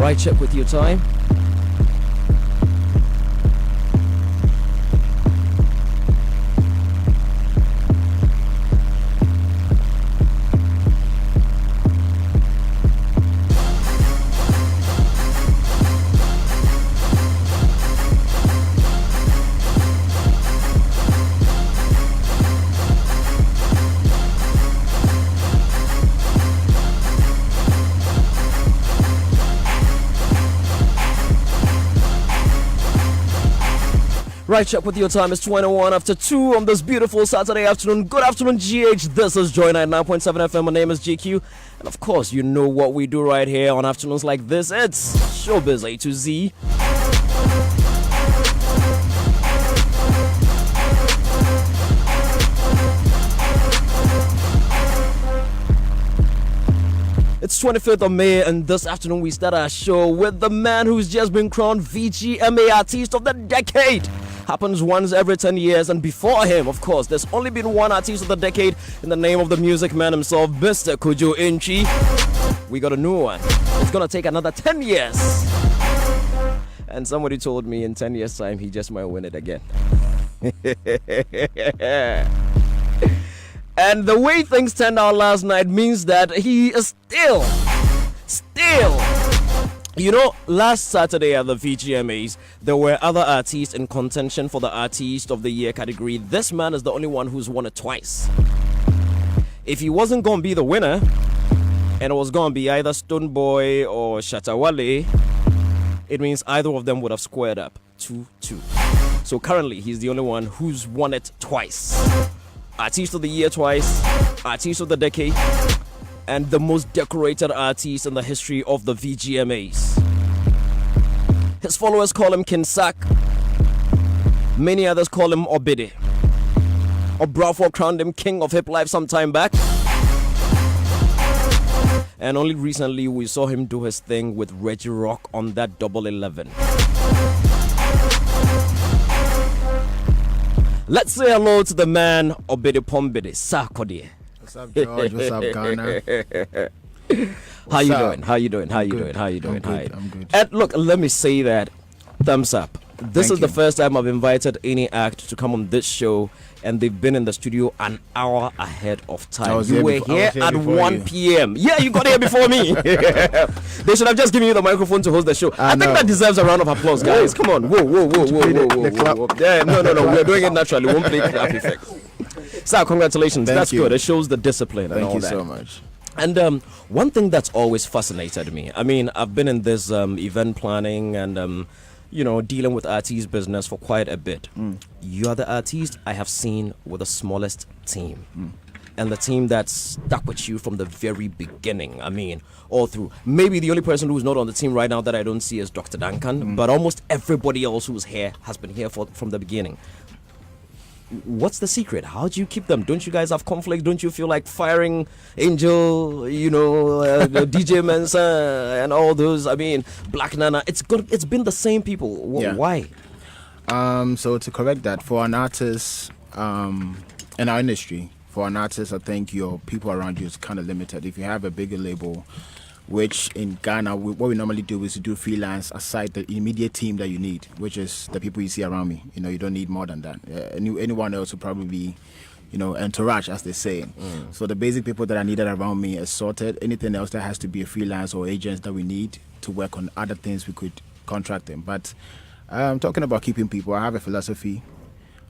Right, check with your time. Right, check with your time. It's 21 after 2 on this beautiful Saturday afternoon. Good afternoon, GH. This is Joy 99.7 FM. My name is GQ. And of course, you know what we do right here on afternoons like this. It's Showbiz A to Z. It's 25th of May, and this afternoon we start our show with the man who's just been crowned VGMA Artist of the Decade. Happens once every 10 years, and before him, of course, there's only been one Artist of the Decade in the name of the music man himself, Mr. Kojo Inchi. We got a new one. It's gonna take another 10 years. And somebody told me in 10 years' time, he just might win it again. And the way things turned out last night means that he is still, you know, last Saturday at the VGMAs, there were other artists in contention for the Artist of the Year category. This man is the only one who's won it twice. If he wasn't going to be the winner, and it was going to be either Stonebwoy or Shatta, it means either of them would have squared up 2-2. So currently, he's the only one who's won it twice. Artist of the Year twice, Artist of the Decade, and the most decorated artist in the history of the VGMAs. His followers call him Kinsak. Many others call him Obidi. Obrafo crowned him King of Hip Life some time back. And only recently we saw him do his thing with Reggie Rock on that Double 11. Let's say hello to the man Obidi Pombidi, Sarkodie. What's up, George? What's up, Ghana? How you doing? I'm good. And look, let me say that. Thumbs up. This is the first time I've invited any act to come on this show, and they've been in the studio an hour ahead of time. You were here at 1 p.m. Yeah, you got here before me. They should have just given you the microphone to host the show. I think that deserves a round of applause, guys. Come on. Whoa. Yeah, no. We're doing it naturally. We won't play clap effect. Sir, congratulations. That's good. It shows the discipline and all that. Thank you so much. And one thing that's always fascinated me, I mean, I've been in this event planning and, dealing with artist business for quite a bit. You are the artist I have seen with the smallest team. And the team that's stuck with you from the very beginning. I mean, all through. Maybe the only person who's not on the team right now that I don't see is Dr. Duncan, but almost everybody else who's here has been here from the beginning. What's the secret? How do you keep them? Don't you guys have conflict? Don't you feel like firing Angel, DJ Mensa and all those? I mean, Black Nana. It's been the same people. Why? So to correct that, for an artist in our industry, for an artist, I think your people around you is kind of limited. If you have a bigger label, which in Ghana, what we normally do is to do freelance aside the immediate team that you need, which is the people you see around me. You don't need more than that. Anyone else would probably be, entourage, as they say. So the basic people that are needed around me is sorted. Anything else that has to be a freelance or agents that we need to work on other things, we could contract them. But I'm talking about keeping people. I have a philosophy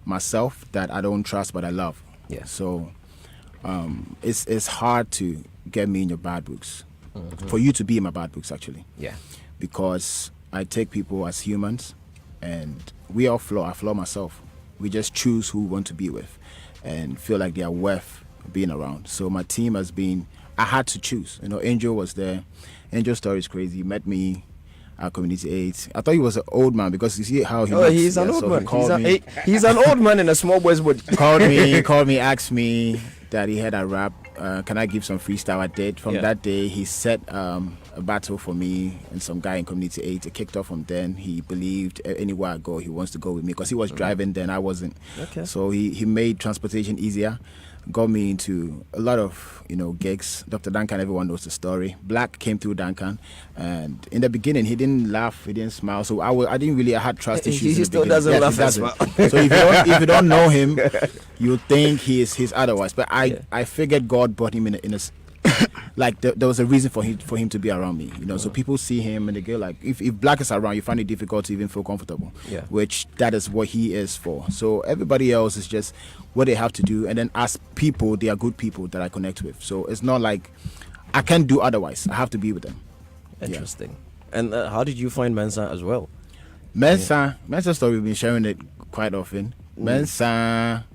myself that I don't trust, but I love. Yeah. So it's hard to get me in your bad books. For you to be in my bad books, actually. Yeah. Because I take people as humans, and we all flaw. I flaw myself. We just choose who we want to be with and feel like they are worth being around. So my team has been, I had to choose. Angel was there. Angel's story is crazy. He met me at Community 8. I thought he was an old man because you see how he looks. He's an old man. He's an old man in a small boy's body. Called me, asked me that he had a rap. Can I give some freestyle? I did. From that day, he set a battle for me and some guy in Community 8. It kicked off from then. He believed anywhere I go, he wants to go with me because he was driving then, I wasn't. Okay. So he made transportation easier. got me into a lot of gigs. Dr. Duncan, everyone knows the story. Black came through Duncan, and in the beginning he didn't laugh, he didn't smile. So I didn't really. I had trust issues. He still doesn't laugh as well. So if you don't know him, you think he's otherwise. But I figured God brought him in a like there was a reason for him to be around me. So people see him and they go like, if Black is around, you find it difficult to even feel comfortable. Yeah. Which that is what he is for. So everybody else is just what they have to do, and then as people, they are good people that I connect with. So it's not like I can't do otherwise. I have to be with them. Interesting. Yeah. And how did you find Mensa as well? Mensa story, we've been sharing it quite often. Mensa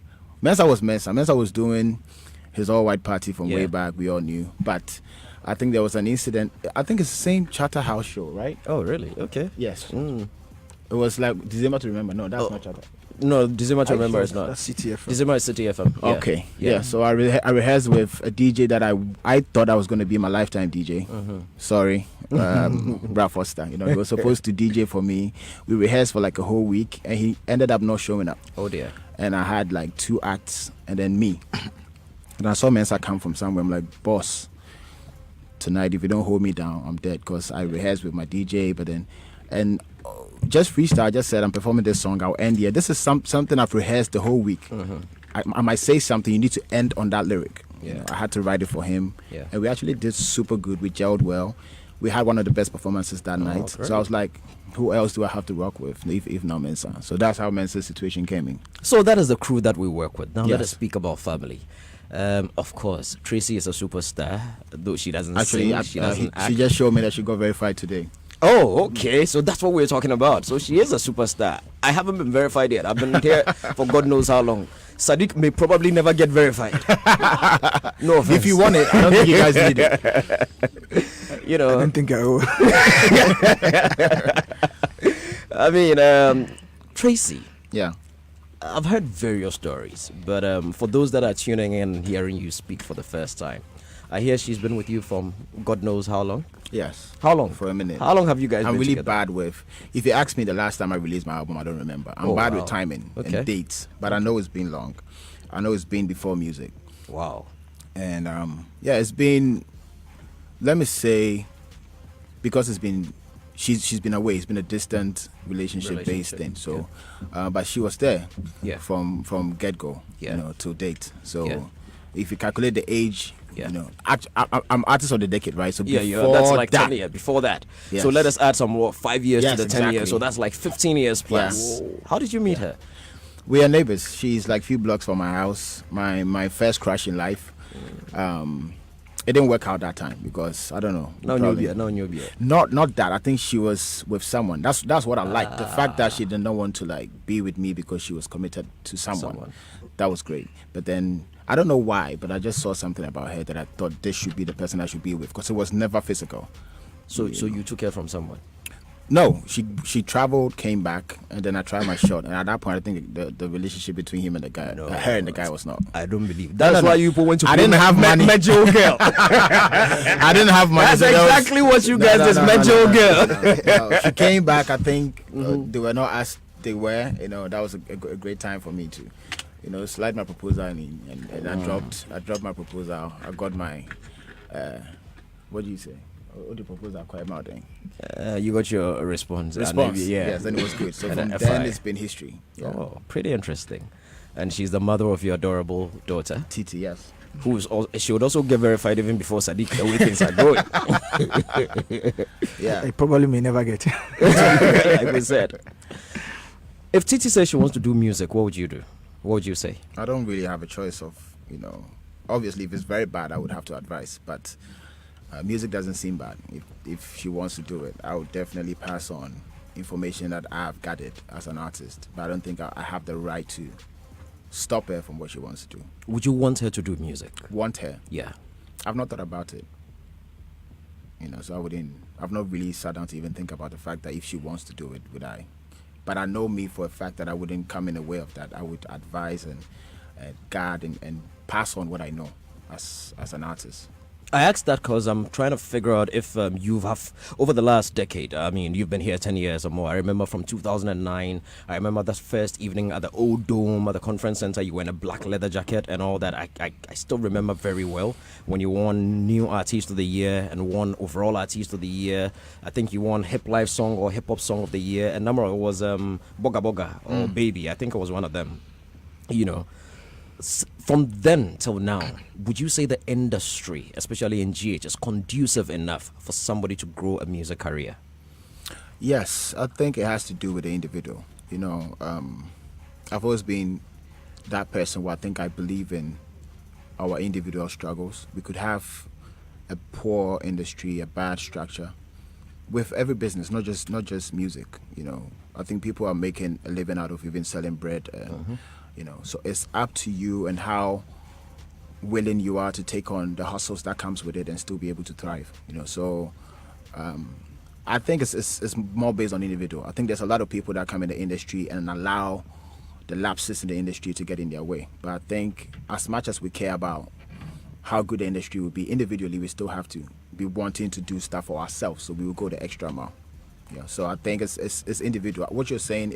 was Mensa. Mensa was doing his all-white party from way back. We all knew, but I think there was an incident. I think it's the same Shatta house show, right? Oh, really? Okay. Yes. It was like December to Remember. No, that's not Shatta. No, December to Remember is not. That's City FM. December is City FM. Yeah. Okay. Yeah. So I rehearsed with a DJ that I thought I was going to be my lifetime DJ. Sorry, Brad Foster. He was supposed to DJ for me. We rehearsed for like a whole week, and he ended up not showing up. Oh dear. And I had like 2 acts, and then me. And I saw Mensa come from somewhere. I'm like, boss, tonight if you don't hold me down, I'm dead. Because I rehearsed with my DJ, but then, and just freestyle, I just said, I'm performing this song, I'll end here. This is something I've rehearsed the whole week. I might say something, you need to end on that lyric. Yeah. I had to write it for him. Yeah. And we actually did super good. We gelled well. We had one of the best performances that night. Great. So I was like, who else do I have to rock with if not Mensa? So that's how Mensa's situation came in. So that is the crew that we work with. Now let Yes. us speak about family. Of course, Tracy is a superstar, though she doesn't Actually, sing, she doesn't act. she just showed me that she got verified today. Oh, okay. So that's what we're talking about. So she is a superstar. I haven't been verified yet. I've been here for God knows how long. Sadiq may probably never get verified. No offense. If you want it, I don't think you guys need it. I don't think I will. I mean, Tracy. Yeah. I've heard various stories, but for those that are tuning in and hearing you speak for the first time, I hear she's been with you from God knows how long. Yes. How long? For a minute. How long have you guys I'm been really together? bad with, if you ask me the last time I released my album, I don't remember. I'm bad with timing and dates, but I know it's been long. I know it's been before music. Wow. And it's been, let me say, because it's been, she's been away. It's been a distant relationship-based thing. So, but she was there from get-go, till date. So if you calculate the age, I'm artist of the decade, right? So before that's like that, 10 years. Before that, Yes. so let us add some more 5 years Yes, to the 10 years. exactly. So that's like 15 years plus. Yes. How did you meet her? we are neighbors. She's like a few blocks from my house. My first crush in life. It didn't work out that time because I don't know. Not that. I think she was with someone. That's what I liked. The fact that she did not want to like be with me because she was committed to someone. That was great. But then I don't know why, but I just saw something about her that I thought this should be the person I should be with because it was never physical. So you took her from someone? No, she traveled, came back, and then I tried my shot. And at that point, I think the relationship between him and the guy, her and the guy, was not. I don't believe that's why you went to. I didn't have money. Met your girl. I didn't have money. That's exactly what you guys just met your girl. No. She came back. I think they were not as they were. That was a great time for me to, slide my proposal and I dropped my proposal. I got my, what do you say? What the proposal quite out you got your response. Yes, then it was good. So from then it's been history. Yeah. Oh, pretty interesting. And she's the mother of your adorable daughter, Titi. Yes. She would also get verified even before Sadiq. The way things are going. Yeah, I probably may never get it. Like we said, if Titi says she wants to do music, what would you do? What would you say? I don't really have a choice of, obviously if it's very bad, I would have to advise, but music doesn't seem bad. If she wants to do it, I would definitely pass on information that I've gathered as an artist, but I don't think I have the right to stop her from what she wants to do. Would you want her to do music? Want her? Yeah. I've not thought about it. So I've not really sat down to even think about the fact that if she wants to do it, would I? But I know me for a fact that I wouldn't come in the way of that. I would advise and guard and pass on what I know as an artist. I asked that because I'm trying to figure out if you have, over the last decade, I mean, you've been here 10 years or more. I remember from 2009, I remember that first evening at the Old Dome, at the conference center, you were in a black leather jacket and all that. I still remember very well when you won New Artist of the Year and won Overall Artist of the Year. I think you won Hip Life Song or Hip Hop Song of the Year. And number was Boga Boga or Baby. I think it was one of them, you know. From then till now, would you say the industry, especially in GH, is conducive enough for somebody to grow a music career? Yes, I think it has to do with the individual. You know, I've always been that person where I think I believe in our individual struggles. We could have a poor industry, a bad structure with every business, not just music. You know, I think people are making a living out of even selling bread. You know, so it's up to you and how willing you are to take on the hustles that comes with it and still be able to thrive. You know, so I think it's more based on individual. I think there's a lot of people that come in the industry and allow the lapses in the industry to get in their way. But I think as much as we care about how good the industry will be, individually we still have to be wanting to do stuff for ourselves. So we will go the extra mile. Yeah. So I think it's individual. What you're saying,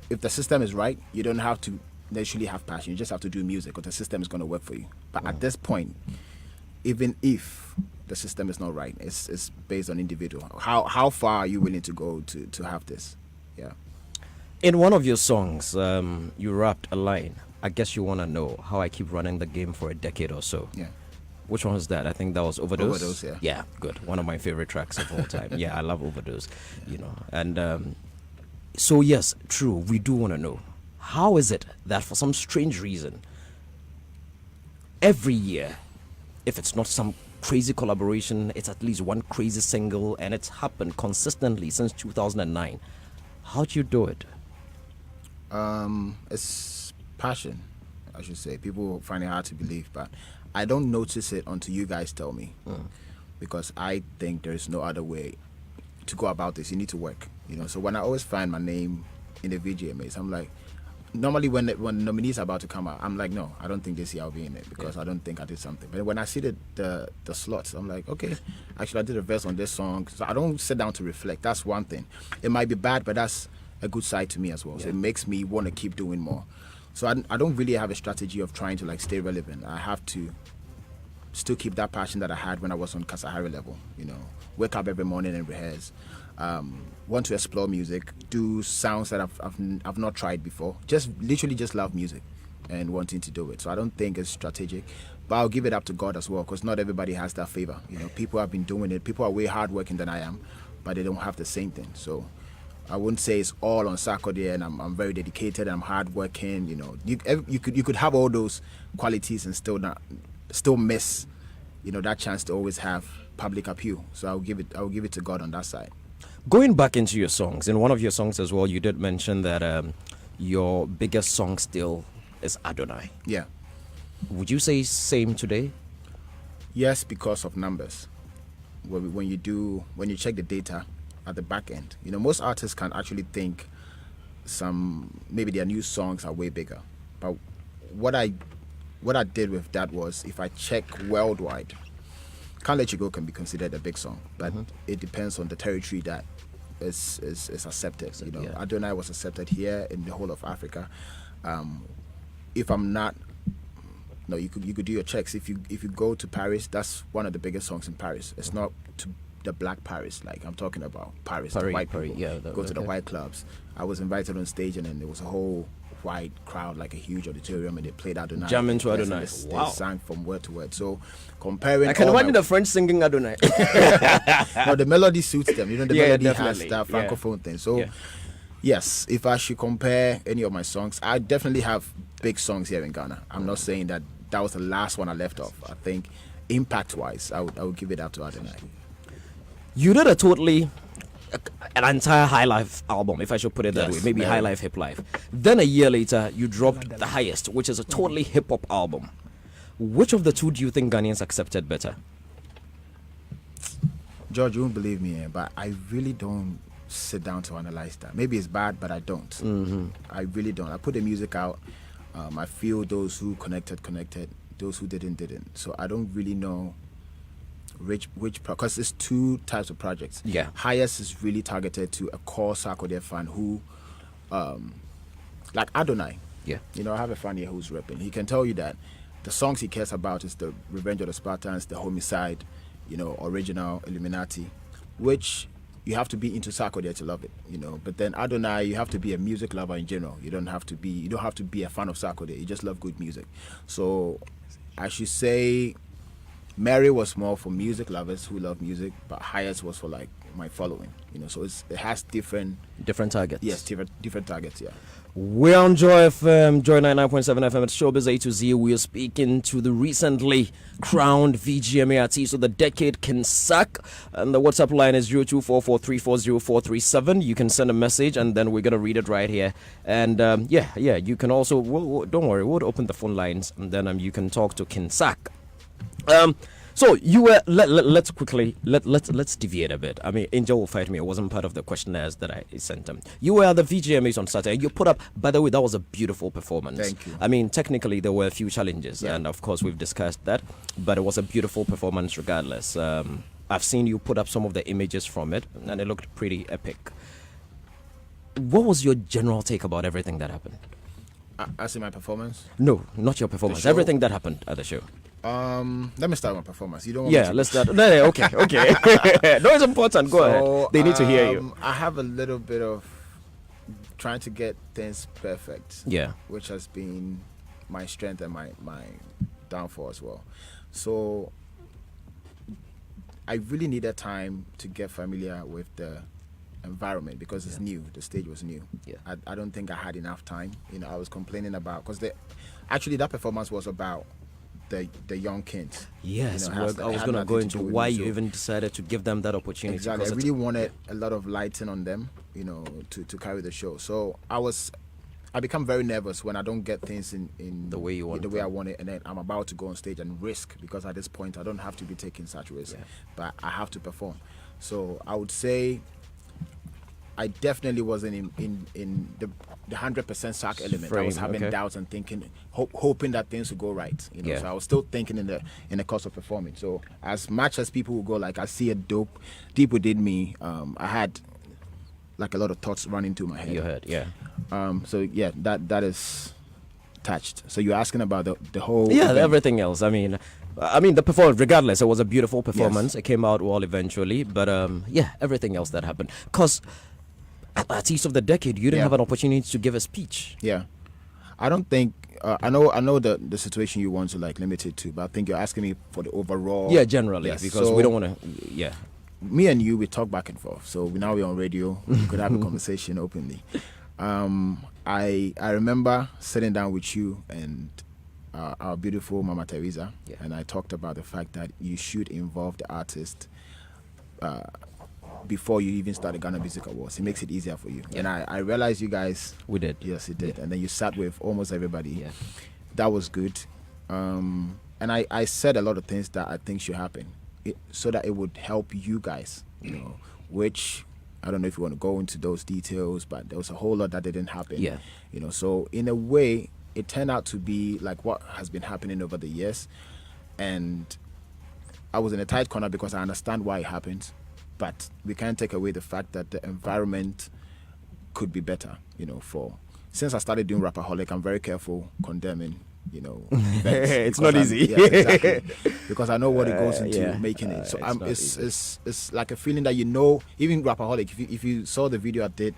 if the system is right, you don't have to necessarily have passion. You just have to do music, or the system is going to work for you. But at this point, even if the system is not right, it's based on individual. How far are you willing to go to have this? Yeah. In one of your songs, you rapped a line. I guess you want to know how I keep running the game for a decade or so. Yeah. Which one was that? I think that was Overdose. Overdose, yeah. Yeah, good. One of my favorite tracks of all time. Yeah, I love Overdose. You know, and so yes, true. We do want to know, how is it that for some strange reason, every year, if it's not some crazy collaboration, it's at least one crazy single, and it's happened consistently since 2009. How do you do it? It's passion, I should say. People find it hard to believe, but I don't notice it until you guys tell me, because I think there's no other way to go about this. You need to work, you know. So when I always find my name in the VGMAs, I'm like, normally when nominees are about to come out, I'm like, no, I don't think this year I'll be in it because I don't think I did something. But when I see the slots, I'm like, okay, actually I did a verse on this song. So I don't sit down to reflect. That's one thing. It might be bad, but that's a good side to me as well. So it makes me want to keep doing more. So I don't really have a strategy of trying to like stay relevant. I have to still keep that passion that I had when I was on Kasahari level. You know, wake up every morning and rehearse. Want to explore music, do sounds that I've not tried before. Just literally just love music and wanting to do it. So I don't think it's strategic, but I'll give it up to God as well, because not everybody has that favor. You know, people have been doing it. People are way hardworking than I am, but they don't have the same thing. So I wouldn't say it's all on Sarkodie and I'm very dedicated and I'm hardworking. You know, you could have all those qualities and still miss, you know, that chance to always have public appeal. So I'll give it to God on that side. Going back into your songs, in one of your songs as well, you did mention that your biggest song still is Adonai. Yeah. Would you say same today? Yes, because of numbers. When you check the data at the back end, you know, most artists can actually think maybe their new songs are way bigger. But what I did with that was, if I check worldwide, Can't Let You Go can be considered a big song, but it depends on the territory that is accepted. You know, Adonai was accepted here in the whole of Africa. If I'm not, no, you could do your checks. If you go to Paris, that's one of the biggest songs in Paris. It's not to the black Paris, like I'm talking about Paris, the white people. Yeah, go to the white clubs. I was invited on stage, and then there was a whole white crowd, like a huge auditorium, and they played Adonai. Jam into Adonai. They sang from word to word. So comparing, I can imagine the French singing Adonai. No, the melody suits them. You know, the melody has that francophone thing. So yes, if I should compare any of my songs, I definitely have big songs here in Ghana. I'm not saying that was the last one I left off. I think impact-wise, I would give it up to Adonai. You did an entire High Life album, if I should put it that way, maybe High Life, Hip Life. Then a year later, you dropped The Highest, which is a totally hip-hop album. Which of the two do you think Ghanaians accepted better? George, you won't believe me, but I really don't sit down to analyze that. Maybe it's bad, but I don't. I really don't. I put the music out. I feel those who connected. Those who didn't. So I don't really know which because it's two types of projects. Yeah. Highest is really targeted to a core Sarkodie fan who, like Adonai. Yeah. I have a fan here who's rapping. He can tell you that the songs he cares about is the Revenge of the Spartans, the Homicide, original Illuminati, which you have to be into Sarkodie to love it, But then Adonai, you have to be a music lover in general. You don't have to be a fan of Sarkodie. You just love good music. So I should say Mary was more for music lovers who love music, but Highest was for like my following, So it has different targets. Yes, different targets. Yeah. We're on Joy FM, Joy 99.7 FM at Showbiz A to Z. We're speaking to the recently crowned VGMA artist of the decade, Kinsak. And the WhatsApp line is 0244340437. You can send a message and then we're going to read it right here. And you can also, don't worry, we'll open the phone lines and then you can talk to Kinsak. So you were let's deviate a bit. I mean, Angel will fight me. It wasn't part of the questionnaires that I sent him. You were at the VGMAs on Saturday. You put up, by the way, that was a beautiful performance. Thank you. I mean, technically there were a few challenges, and of course we've discussed that, but it was a beautiful performance regardless. I've seen you put up some of the images from it, and it looked pretty epic. What was your general take about everything that happened? I see my performance. No, not your performance. Everything that happened at the show. Let me start with my performance. You don't want Yeah, let's start. No, okay. No, it's important. Go ahead. They need to hear you. I have a little bit of trying to get things perfect. Yeah. Which has been my strength and my downfall as well. So I really needed time to get familiar with the environment because it's new. The stage was new. Yeah. I don't think I had enough time. I was complaining about because actually that performance was about the young kids. Yes, I was going to go into why you even decided to give them that opportunity. Exactly. I really wanted a lot of lighting on them, to carry the show. So I become very nervous when I don't get things in the way you want, the way I want it, and then I'm about to go on stage and risk because at this point I don't have to be taking such risks, but I have to perform. So I would say I definitely wasn't in the 100% Sark element. I was having doubts and thinking, hoping that things would go right. So I was still thinking in the course of performing. So as much as people will go like, I see it deep within me, I had like a lot of thoughts running through my head. Your head, yeah. So yeah, that is touched. So you're asking about the whole event. Everything else. I mean the performance, regardless, it was a beautiful performance. Yes. It came out well eventually, but everything else that happened. Because artist of the decade, you didn't have an opportunity to give a speech. Yeah, I don't think I know the situation you want to like limit it to, but I think you're asking me for the overall. Yeah, generally, because we don't want to. Yeah, me and you, we talk back and forth. So now we're on radio. We could have a conversation openly. I remember sitting down with you and our beautiful Mama Teresa, and I talked about the fact that you should involve the artist before you even start the Ghana Music Awards. It makes it easier for you. Yeah. And I realized you guys... We did. Yes, it did. Yeah. And then you sat with almost everybody. Yeah. That was good. And I said a lot of things that I think should happen so that it would help you guys, which... I don't know if you want to go into those details, but there was a whole lot that didn't happen. Yeah. So in a way, it turned out to be like what has been happening over the years. And I was in a tight corner because I understand why it happened. But we can't take away the fact that the environment could be better, since I started doing Rapaholic, I'm very careful condemning, it's not easy. Yeah, exactly. Because I know what it goes into making it. So it's like a feeling that even Rapaholic, if you saw the video I did,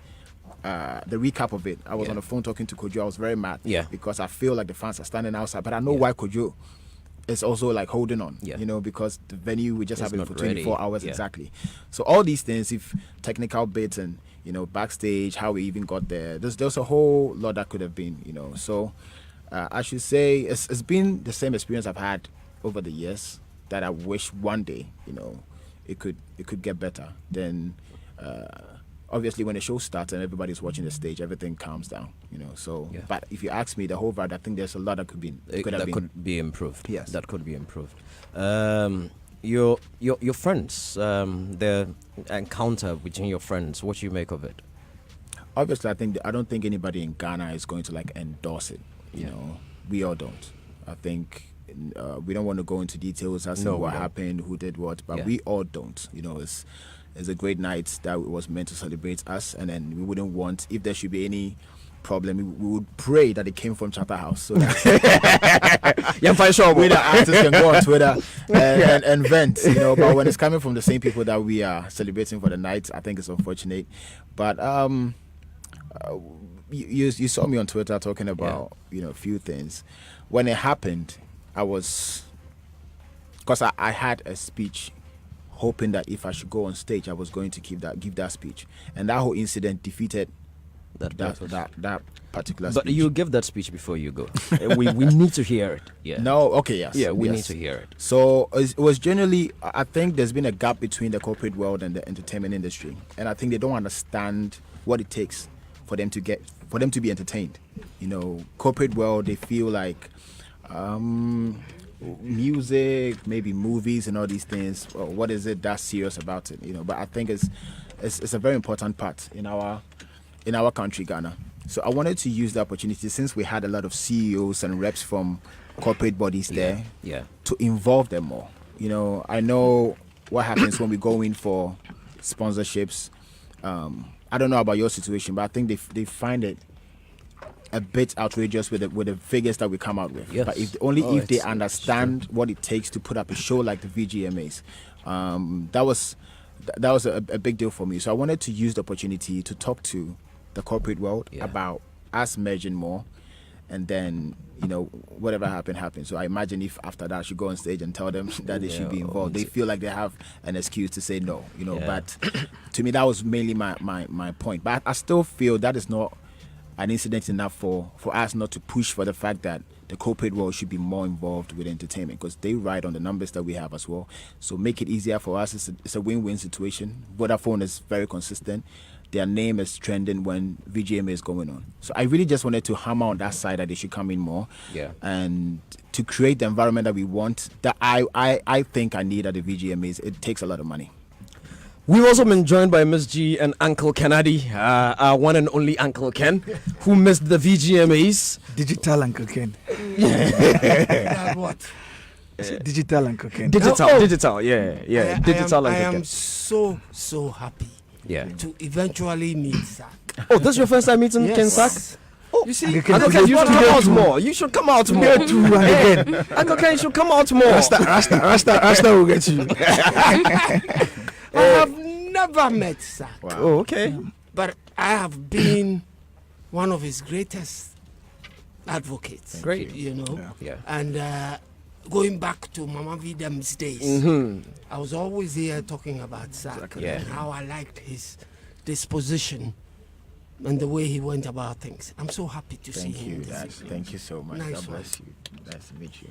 the recap of it, I was on the phone talking to Kojo. I was very mad because I feel like the fans are standing outside, but I know why Kojo is also like holding on, because the venue, we just have it for 24 hours exactly. So all these things, if technical bits and, backstage, how we even got there, there's a whole lot that could have been, So I should say it's been the same experience I've had over the years that I wish one day, it could get better. Then obviously when the show starts and everybody's watching the stage, everything calms down, So, but if you ask me, the whole vibe, I think there's a lot that could be improved. Yes, that could be improved. Your friends, the encounter between your friends, what do you make of it? Obviously, I don't think anybody in Ghana is going to like endorse it. We all don't. I think we don't want to go into details as to what happened, who did what, but we all don't. It's a great night that was meant to celebrate us, and then we wouldn't want, if there should be any problem, we would pray that it came from Shatta House, so that we the artists can go on Twitter and vent, but when it's coming from the same people that we are celebrating for the night, I think it's unfortunate. But you saw me on Twitter talking about a few things. When it happened, because I had a speech hoping that if I should go on stage, I was going to give that speech, and that whole incident defeated that particular speech. But you give that speech before you go. we need to hear it. Yeah. No. Okay. Yes. Yeah. We need to hear it. So it was generally, I think there's been a gap between the corporate world and the entertainment industry, and I think they don't understand what it takes for them to be entertained. Corporate world, they feel like music, maybe movies and all these things. What is it that's serious about it? But I think it's a very important part in our country, Ghana. So I wanted to use the opportunity, since we had a lot of CEOs and reps from corporate bodies there, to involve them more. I know what happens when we go in for sponsorships. I don't know about your situation, but I think they find it a bit outrageous with the figures that we come out with. Yes. But if they understand what it takes to put up a show like the VGMAs, that was a big deal for me. So I wanted to use the opportunity to talk to the corporate world about us merging more, and then whatever happened. So I imagine if after that I should go on stage and tell them that they should be involved, they feel like they have an excuse to say no. But to me that was mainly my point. But I still feel that is not an incident enough for us not to push for the fact that the corporate world should be more involved with entertainment, because they ride on the numbers that we have as well. So make it easier for us. It's a win-win situation. Vodafone is very consistent. Their name is trending when VGMA is going on. So I really just wanted to hammer on that side that they should come in more, and to create the environment that we want, that I think I need at the VGMAs. It takes a lot of money. We've also been joined by Miss G and Uncle Kennedy, our one and only Uncle Ken, who missed the VGMAs. Digital Uncle Ken. What? Digital Uncle Ken. Digital, yeah. Digital I Uncle Ken. am so happy to eventually meet Zach. Oh, this is your first time meeting Ken Sack? Oh, you see, Uncle Ken, you should come out more. You should come out more. Uncle Ken, you should come out more. Rasta will get you. I have never met Zach. Wow. Oh, okay. But I have been one of his greatest advocates. Great. Yeah. And going back to Mama Vidam's days, I was always here talking about Zach and how I liked his disposition and the way he went about things. I'm so happy to see him. Thank you so much. Nice God one. bless you. Nice to meet you.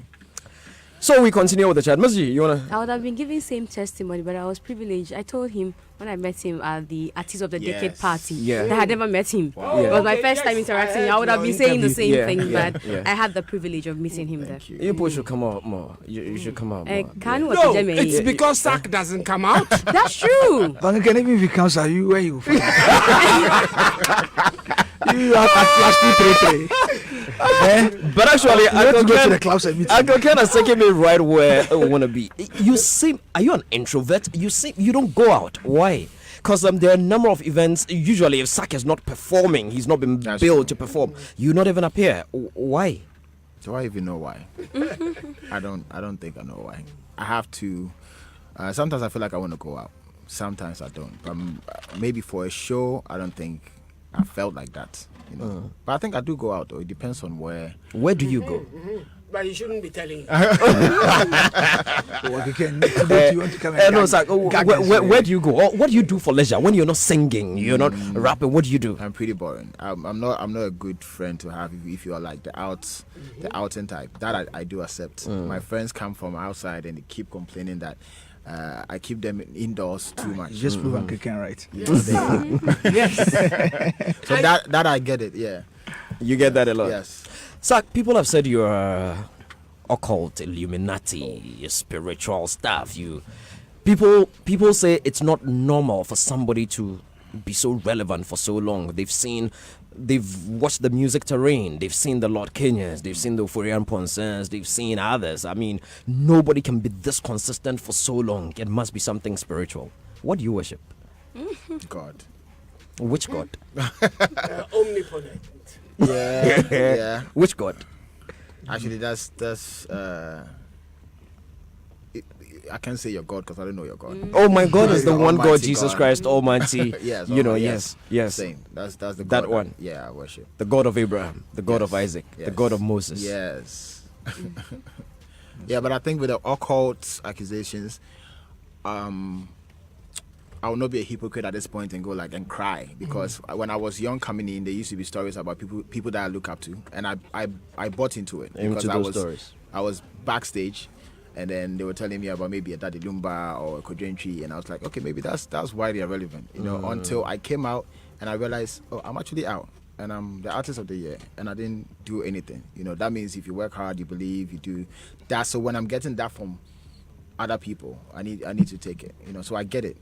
So we continue with the chat. Ms. G, you wanna? I would have been giving same testimony, but I was privileged. I told him when I met him at the Artist of the Decade party that I had never met him. Wow. It was my first time interacting. I would have been saying the same thing, but yeah. I had the privilege of meeting him there. You both should come out more. You should come out more. No, it's because Zach doesn't come out. That's true. Uncle Ken, even if he comes, are you where you from? You are at Flash 233. But actually, Uncle Ken has taken me right where I want to be. Are you an introvert? You don't go out. Why? Because there are a number of events. Usually, if Sak is not performing, he's not been built to perform. You not even appear. Why? Do I even know why? I don't think I know why. I have to. Sometimes I feel like I want to go out. Sometimes I don't. But maybe for a show, I don't think I felt like that. But I think I do go out, though. It depends on where. Where do you go? But you shouldn't be telling. Where do you go? Or what do you do for leisure when you're not singing, you're not rapping? What do you do? I'm pretty boring. I'm not a good friend to have if you are like the outing type. That I do accept. My friends come from outside and they keep complaining that I keep them indoors too much. You just prove Uncle Ken right. Yes. So that I get it. Yeah. You get that a lot. Yes. Sak, people have said you're occult, Illuminati, spiritual stuff. People say it's not normal for somebody to be so relevant for so long. They've seen they've watched the music terrain, they've seen the Lord Kenyans, they've seen the Euphoria Ponsens, they've seen others. I mean, nobody can be this consistent for so long. It must be something spiritual. What do you worship? God. Which God? Omnipotent. Yeah. Yeah. Which God? Actually, that's I can't say your God because I don't know your God. Oh, my God is the one God, Almighty Jesus God. Christ Almighty. Yes, You know, yes. yes. Same. That's the God That one. Yeah, I worship. The God of Abraham, the God of Yes, Isaac, the yes. God of Moses. Yes. Yeah, but I think with the occult accusations, I will not be a hypocrite at this point and go like and cry, because when I was young coming in, there used to be stories about people that I look up to, and I bought into it because Into those stories. I was backstage, and then they were telling me about maybe a Daddy Lumba or a Kodrentry, and I was like, okay, maybe that's why they're relevant, you know. Until I came out and I realized, oh, I'm actually out, and I'm the artist of the year, and I didn't do anything. You know, that means if you work hard, you believe, you do that. So when I'm getting that from other people, I need to take it, you know. So I get it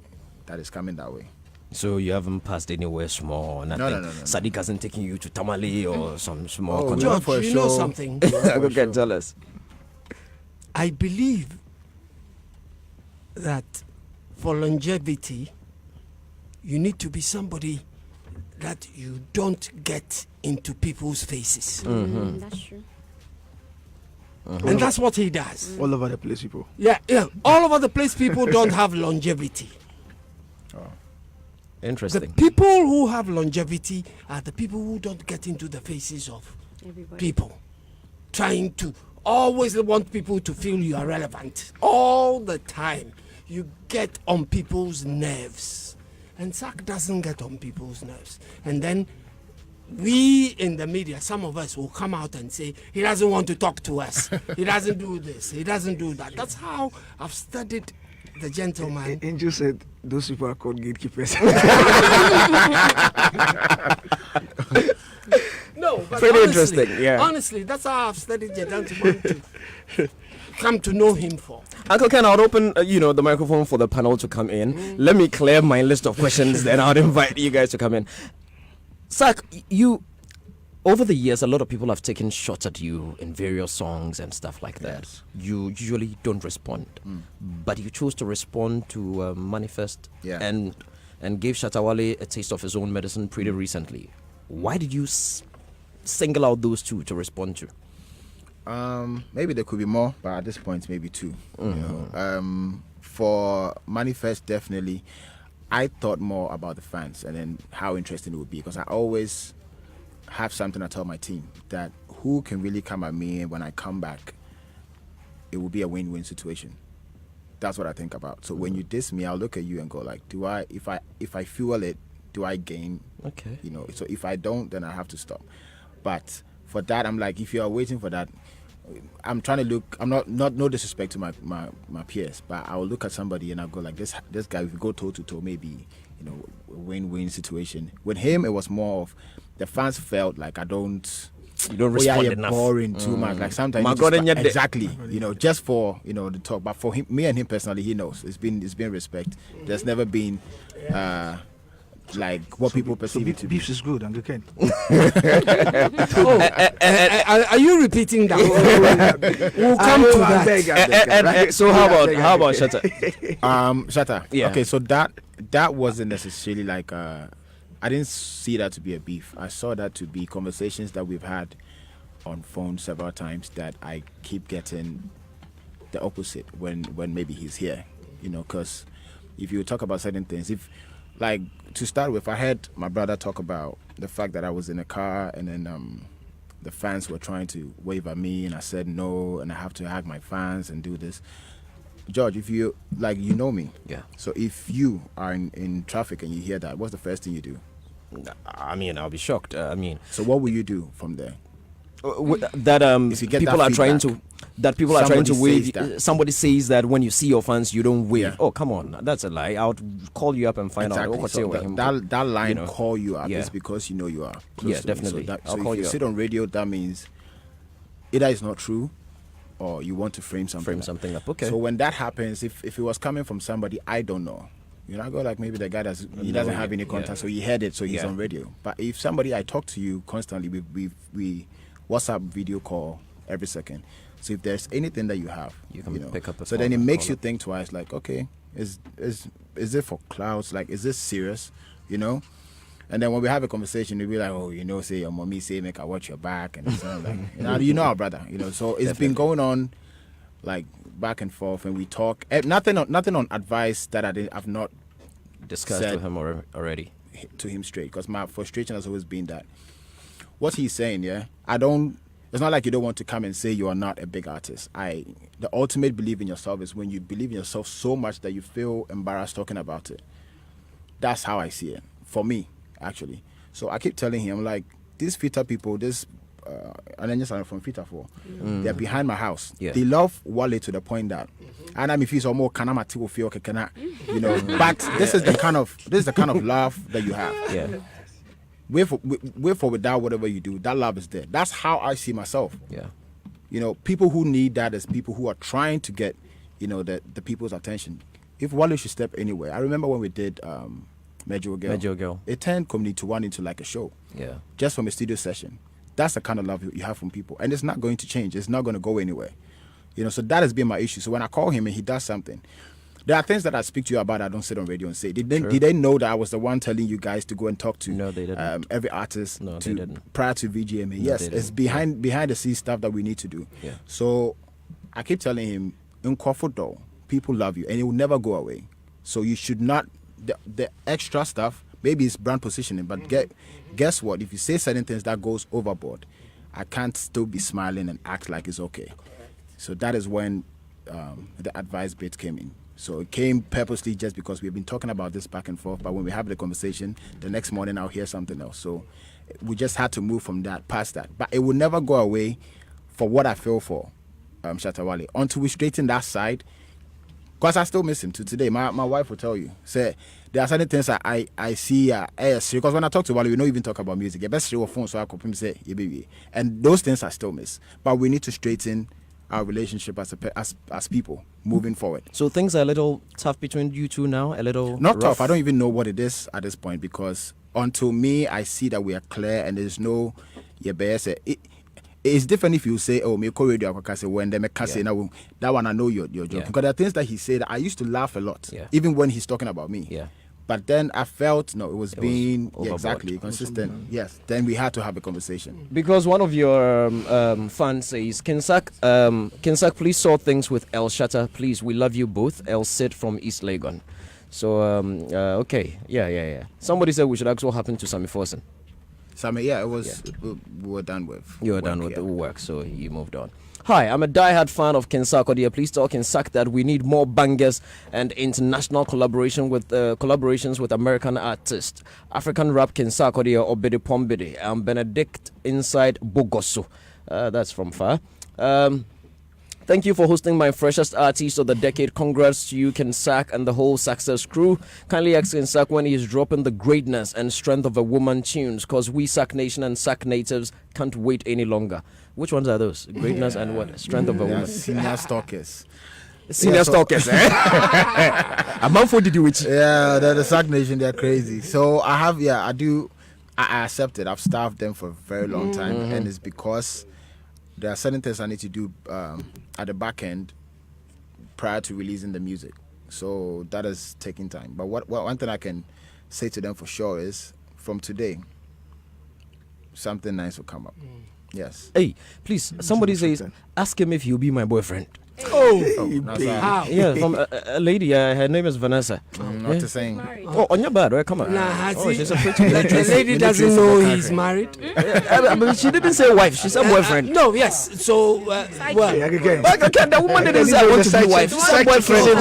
that it's coming that way. So you haven't passed anywhere small, nothing. No. Sadiq hasn't taken you to Tamale or some small Oh, country. no. George, for a you know show. something? Okay, tell us. I believe that for longevity, you need to be somebody that you don't get into people's faces. That's true. And that's what he does. All over the place, people. Yeah. All over the place, people don't have longevity. The Interesting. people who have longevity are the people who don't get into the faces of Everybody. people, trying to always want people to feel you are relevant all the time. You get on people's nerves, and Sack doesn't get on people's nerves. And then we in the media, some of us will come out and say he doesn't want to talk to us, he doesn't do this, he doesn't do that. That's how I've studied the gentleman. Angel said those people are called gatekeepers. No, but Pretty honestly, interesting, yeah. Honestly, that's how I've studied the gentleman to come to know him for. Uncle Ken, I'll open the microphone for the panel to come in. Let me clear my list of questions, then I'll invite you guys to come in. Sak, over the years, a lot of people have taken shots at you in various songs and stuff like that. Yes. You usually don't respond, but you chose to respond to Manifest Yeah. and gave Shatta Wale a taste of his own medicine pretty recently. Why did you single out those two to respond to? Maybe there could be more, but at this point, maybe two. You know? For Manifest, definitely, I thought more about the fans and then how interesting it would be, because I always have something I tell my team, that who can really come at me, and when I come back, it will be a win-win situation. That's what I think about. So when you diss me, I'll look at you and go like, if I fuel it, do I gain? Okay. You know, so if I don't, then I have to stop. But for that, I'm like, if you are waiting for that, I'm trying to look. I'm not no disrespect to my peers, but I will look at somebody and I'll go like, this guy. If we go toe to toe, maybe, you know, a win-win situation. With him, it was more of the fans felt like I don't. You don't respond you're enough. boring too much. Like sometimes My you God, just- and yet exactly. You know, just for the talk. But for him, me and him personally, he knows it's been respect. There's never been like what people perceive it to be. Beefs is good, Uncle Ken. Are you repeating that? We'll come to that. So how about Shatta? Shatta. Yeah. Okay, so that wasn't necessarily like I didn't see that to be a beef. I saw that to be conversations that we've had on phone several times, that I keep getting the opposite when maybe he's here. You know, because if you talk about certain things, if like to start with, I heard my brother talk about the fact that I was in a car and then the fans were trying to wave at me and I said no and I have to hug my fans and do this. George, if you like, you know me. Yeah. So if you are in traffic and you hear that, what's the first thing you do? I mean, I'll be shocked. So what will you do from there? That If you get people that are trying feedback, to somebody wave. says that. Somebody says that when you see your fans, you don't wave. Yeah. Oh, come on, that's a lie. I'll call you up and find Exactly. out. So that line, you know. call you up, Yeah. is because you know you are close Yeah, to me. definitely. So, I'll so call if you you sit up. on radio, that means either it's not true or you want to frame something. Frame something up. Okay. So when that happens, if it was coming from somebody I don't know, You know, I go like maybe the guy he doesn't have any contact, so he heard it, so he's on radio. But if somebody I talk to you constantly, we WhatsApp video call every second. So if there's anything that you have, you can pick up the phone. So then it makes you think twice. Like, okay, is it for clouds? Like, is this serious? You know. And then when we have a conversation, we'll be like, oh, say your mommy say make I watch your back, and like, you know our brother, So it's been going on, like back and forth, and we talk. Nothing on advice that I've not discussed with him already. To him straight, because my frustration has always been that what he's saying. It's not like you don't want to come and say you are not a big artist. The ultimate belief in yourself is when you believe in yourself so much that you feel embarrassed talking about it. That's how I see it for me. Actually, so I keep telling him like these Fita people, and then just from Fita for, they're behind my house. Yeah. They love Wale to the point that, and I mean, if he's more kanamati feel but this is the kind of love that you have. Yeah. With or without whatever you do, that love is there. That's how I see myself. Yeah. People who need that is people who are trying to get, the people's attention. If Wale should step anywhere, I remember when we did. Major Girl. It turned comedy to one into like a show. Yeah. Just from a studio session. That's the kind of love you have from people. And it's not going to change. It's not going to go anywhere. So that has been my issue. So when I call him and he does something, there are things that I speak to you about I don't sit on radio and say. Did they know that I was the one telling you guys to go and talk to no, they didn't. Every artist they didn't. Prior to VGMA? No, yes, it's behind the scenes stuff that we need to do. Yeah. So I keep telling him, in Kofodo, people love you and it will never go away. So you should not... The extra stuff, maybe it's brand positioning, but guess what? If you say certain things that goes overboard, I can't still be smiling and act like it's okay. So that is when the advice bit came in. So it came purposely just because we've been talking about this back and forth, but when we have the conversation, the next morning I'll hear something else. So we just had to move from that, past that. But it will never go away for what I feel for Shatta Wale. Until we straighten that side, because I still miss him to today. My wife will tell you. Say there are certain things I see because when I talk to Wale, we don't even talk about music. Best your phone so I could say baby. And those things I still miss. But we need to straighten our relationship as people moving forward. So things are a little tough between you two now. A little not rough. Tough. I don't even know what it is at this point because until me, I see that we are clear and there's no It's different if you say, "Oh, me call radio when they make say now that one I know you're joking." Because there are things that he said I used to laugh a lot, even when he's talking about me. Yeah. But then I felt it was being overboard. consistent. Yes. Then we had to have a conversation. Because one of your fans says, Kinsak, please sort things with El Shatta. Please, we love you both. El Sid from East Legon. So okay, yeah. Somebody said we should ask what happened to Sammy Forsen. Sammy, it was we were done with. You were done with the work, so you moved on. Hi, I'm a diehard fan of Sarkodie. Please tell Kinsak that we need more bangers and international collaborations with American artists. African rap Sarkodie or Obidi Pombidi. I'm Benedict inside Bogoso. That's from far. Thank you for hosting my freshest artist of the decade. Congrats to you, Kinsak, and the whole Success crew. Kindly ask Kinsak when he is dropping the greatness and strength of a woman tunes, because we Sac Nation and Sac natives can't wait any longer. Which ones are those? Greatness and what? Strength of a woman. Senior stalkers. Stalkers, eh? A month for did you which? Yeah, the Sac Nation, they're crazy. So I accept it. I've staffed them for a very long time, and it's because there are certain things I need to do at the back end prior to releasing the music. So that is taking time. But one thing I can say to them for sure is from today, something nice will come up. Yes. Hey, please, somebody says, ask him if he'll be my boyfriend. How? Yeah, from a lady. Her name is Vanessa. Not the same. Oh, on your bed, right? Come on. She's a pretty lady. The lady doesn't know he's married. But she didn't say wife. She said boyfriend. No, yes. So, well, the woman didn't say I want to be wife. She said boyfriend.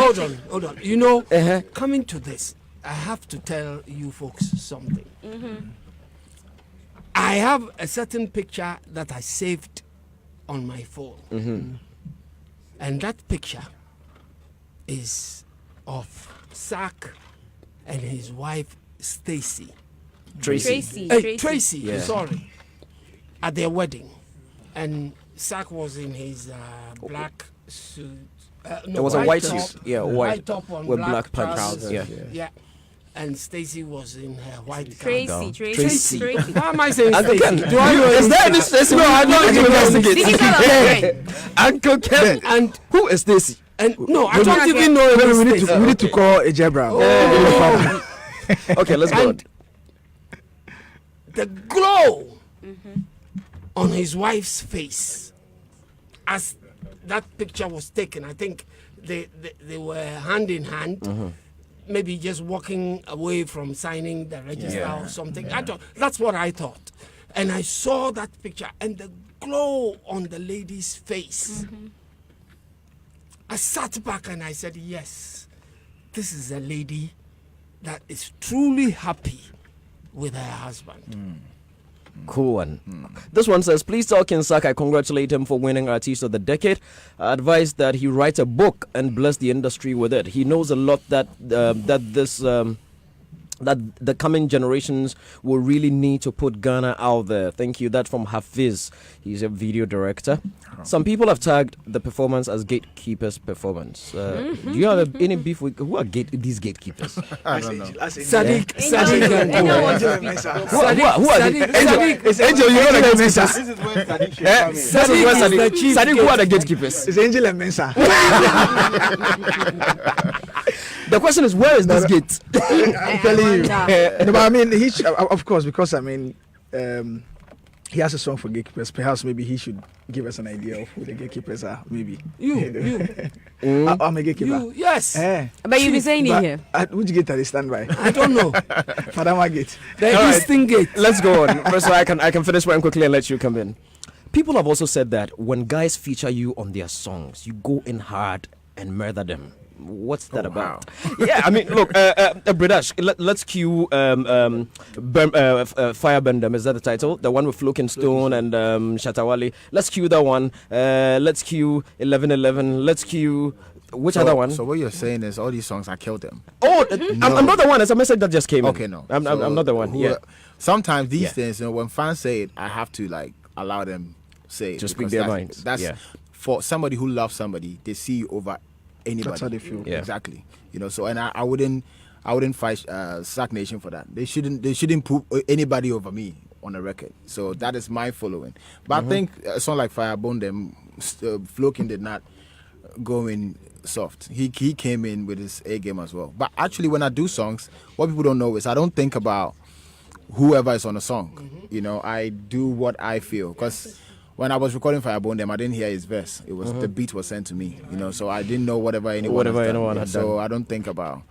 Hold on. Coming to this, I have to tell you folks something. I have a certain picture that I saved on my phone. And that picture is of Sack and his wife Stacy. Tracy. Yeah. Sorry. At their wedding. And Sack was in his black suit It was a white top, suit. Yeah, white top on with black pants. trousers. Yeah. Yeah. And Stacy was in her white Tracy, gown. Tracy. Why am I saying Uncle Stacy? Ken. Do I know Is there any Stacy? No, I don't This is investigate. all Uncle Ken. And Who is Stacy? and no, I don't even know Maybe if we it's need to call a Jebra. Okay, let's go. And the glow on his wife's face as that picture was taken. I think they were hand in hand, maybe just walking away from signing the register or something. That's what I thought. And I saw that picture and the glow on the lady's face. I sat back and I said, yes, this is a lady that is truly happy with her husband. Cool one. This one says, please tell Kinsak I congratulate him for winning Artist of the Decade. I advise that he write a book and bless the industry with it. He knows a lot that that the coming generations will really need to put Ghana out there. Thank you. That's from Hafiz. He's a video director. Some people have tagged the performance as gatekeepers performance. Do you have any beef with who are these gatekeepers? I don't know. Sadiq, Angel wants to speak. Who are the Angel, you know the gatekeepers. This is where Sadiq should come in. Sadiq is the chief Sadiq, who are the gatekeepers? It's Angel and Mensa. The question is, where is this gate? I'm telling you. No, but I mean, of course, because I mean, he has a song for gatekeepers. Perhaps maybe he should give us an idea of who the gatekeepers are. Maybe You. I'm a gatekeeper. Yes. But you've been saying it here. Which gate are they stand by? I don't know. Fadama gate. The Eastern Gate. Let's go on. First, I can finish one quickly and let you come in. People have also said that when guys feature you on their songs, you go in hard and murder them. What's that about? Yeah, I mean, look, British. Let's cue Firebendem. Is that the title? The one with Flokin Stone and Shatta. Let's cue that one. Let's cue 1111. Let's cue which other one? So what you're saying is all these songs I killed them. Oh, I'm not the one. It's a message that just came in. Okay, no. I'm not the one. Yeah. Sometimes these things, when fans say it, I have to allow them say it to speak because their minds. That's for somebody who loves somebody. They see you over anybody. That's how they feel. Yeah. Exactly. So and I wouldn't fight Sack Nation for that. They shouldn't put anybody over me on a record. So that is my following. But I think a song like Firebone them, Flokin did not go in soft. He came in with his A game as well. But actually, when I do songs, what people don't know is I don't think about whoever is on the song. I do what I feel because. When I was recording Firebone them, I didn't hear his verse. It was the beat was sent to me, so I didn't know whatever anyone had done. So I don't think about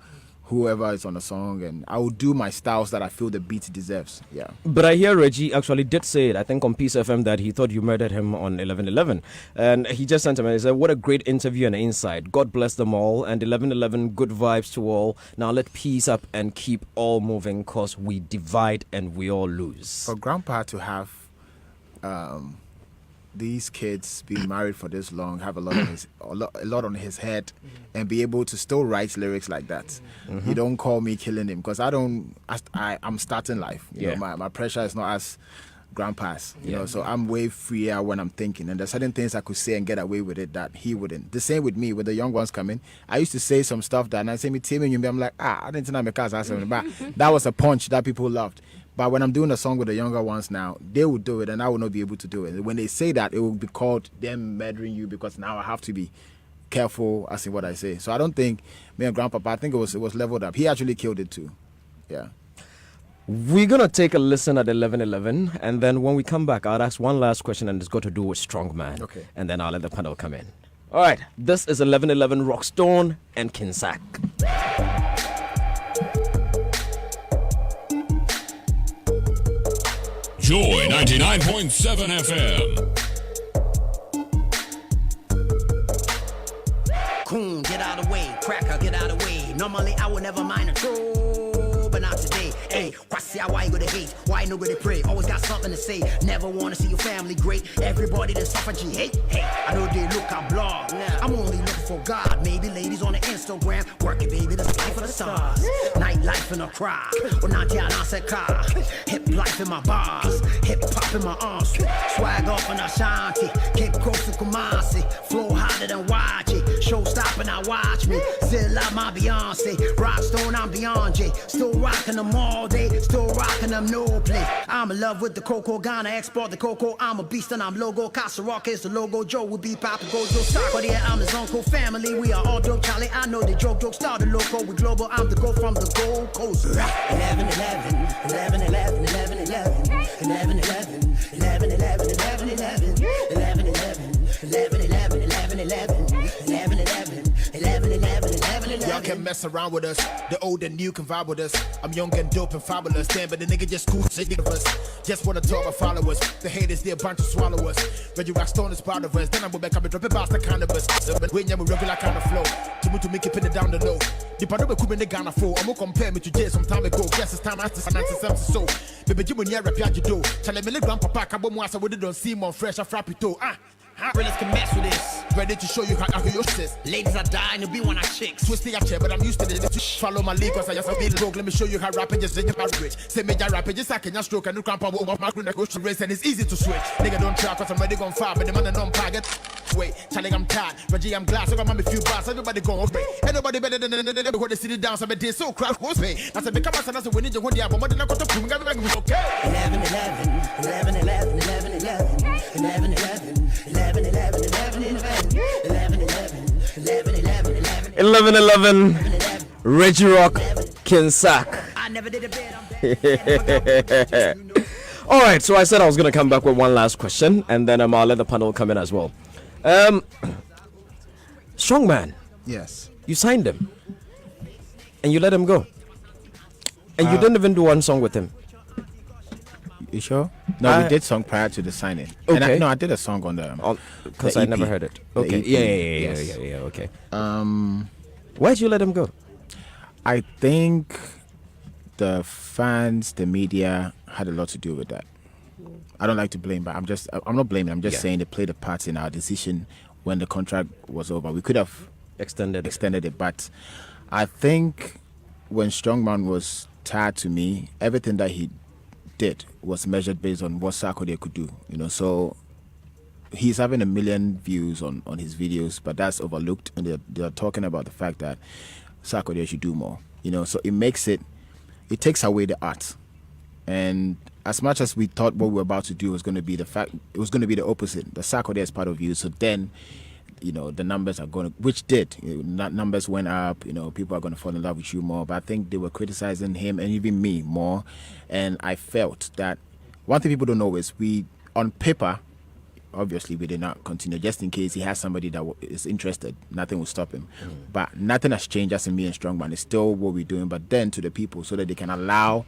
whoever is on the song, and I will do my styles that I feel the beat deserves. Yeah. But I hear Reggie actually did say it, I think on Peace FM, that he thought you murdered him on 1111. And he just sent him and he said, what a great interview and insight. God bless them all. And 1111, good vibes to all. Now let peace up and keep all moving because we divide and we all lose. For Grandpa to have these kids being married for this long, have a lot on his head, and be able to still write lyrics like that. You don't call me killing him because I'm starting life. My pressure is not as Grandpa's. So I'm way freer when I'm thinking, and there's certain things I could say and get away with it that he wouldn't. The same with me with the young ones coming. I used to say some stuff that, and I say me team and I'm like, I didn't know my cars, but that was a punch that people loved. But when I'm doing a song with the younger ones now, they will do it and I will not be able to do it. When they say that, it will be called them murdering you because now I have to be careful as in what I say. So I don't think me and Grandpapa, I think it was leveled up. He actually killed it too. Yeah. We're going to take a listen at 11:11, and then when we come back, I'll ask one last question, and it's got to do with Strongman. Okay. And then I'll let the panel come in. All right. This is 11:11 Rockstone and Kinsak. Joy 99.7 FM. Coon, get out of the way. Cracker, get out of the way. Normally I would never mind a troll, but out today. Hey, why you gonna hate? Why no gonna pray? Always got something to say. Never wanna see your family great. Everybody that suffer, G hate. Hey, I know they look at blog. I'm only looking for God. Maybe ladies on the Instagram. Working, baby, that's life for the stars. Nightlife in a crowd. Well, not yet, I said car. Hip life in my bars. Hip hop in my arms. Swag off in Ashanti. Cape Coast to Kumasi. Flow harder than watch it. Show stopping, I watch me. Still out my Beyonce. Rockstone, I'm Beyonce. Still rocking them all day. Still rocking them no play. I'm in love with the cocoa. Ghana export the cocoa. I'm a beast and I'm logo. Casa Rock is the logo. Joe will be Papa Gojo. Sarkodie, I'm his uncle. Family, we are all dope. Charlie, I know the joke started local. We global. I'm the go from the Gold Coast. 11, 11, 11, 11, 11, 11, 11, 11, 11, 11, 11, 11, 11, 11, 11, 11, 11, 11, 11, 11, 11. Y'all can mess around with us. The old and new can vibe with us. I'm young and dope and fabulous. Damn, but the nigga just cool sick of us. Just wanna talk about followers. The haters, they're a bunch of swallowers. Reggie Rockstone is part of us. Then I go back, I'll be dropping bastard cannabis. When you're regular kind of flow. To make it pin it down the low. The part of the Cuban Ghana flow. I'm gonna compare me to Jay some time ago. Guess it's time I have to something so. Baby, you when you're a piaggio do. Chale me grandpapa, Cabo Moasa, we don't see more fresh, a frappito. Realist can mess with this. Ready to show you how I use this. Ladies are dying to be one of chicks. Twisting up chair, but I'm used to it. Follow my lead, cause I just a bit broke. Let me show you how rapping just did your rich. Say major rapping, just like a stroke and new grandpa will my green go to race, and it's easy to switch. Nigga don't try, cause I'm ready gone far, but the man don't target. Wait, Charlie, I'm tired. Reggie, I'm glad, so I'm a few bars. Everybody go away. Ain't nobody better than the who they sit down, so they so crowd was me. I said, become a son, as a winning, you want the album, but then I got to prove, okay. 11, 11, 11, 11, 11, 11, 11, 11, 11, 11, 11, 11 11 Reggie Rock Kinsack. All right, so I said I was going to come back with one last question, and then I'll let the panel come in as well. Strongman. Yes. You signed him, and you let him go, and you didn't even do one song with him. You sure? No, we did song prior to the signing. Okay. And I did a song on the because I never heard it. Okay. Yeah. Okay. Why'd you let him go? I think the fans, the media had a lot to do with that. I don't like to blame, but I'm not blaming. I'm just saying they played a part in our decision when the contract was over. We could have extended it, but I think when Strongman was tied to me, everything that he did was measured based on what Sarkodie could do, so he's having 1 million views on his videos, but that's overlooked, and they're talking about the fact that Sarkodie should do more, so it takes away the art. And as much as we thought what we were about to do was going to be the opposite. The Sarkodie is part of you, so then the numbers are going to, which did, numbers went up, people are going to fall in love with you more. But I think they were criticizing him and even me more. And I felt that one thing people don't know is on paper, obviously we did not continue, just in case he has somebody that is interested, nothing will stop him. But nothing has changed as in me and Strongman. It's still what we're doing, but then to the people, so that they can allow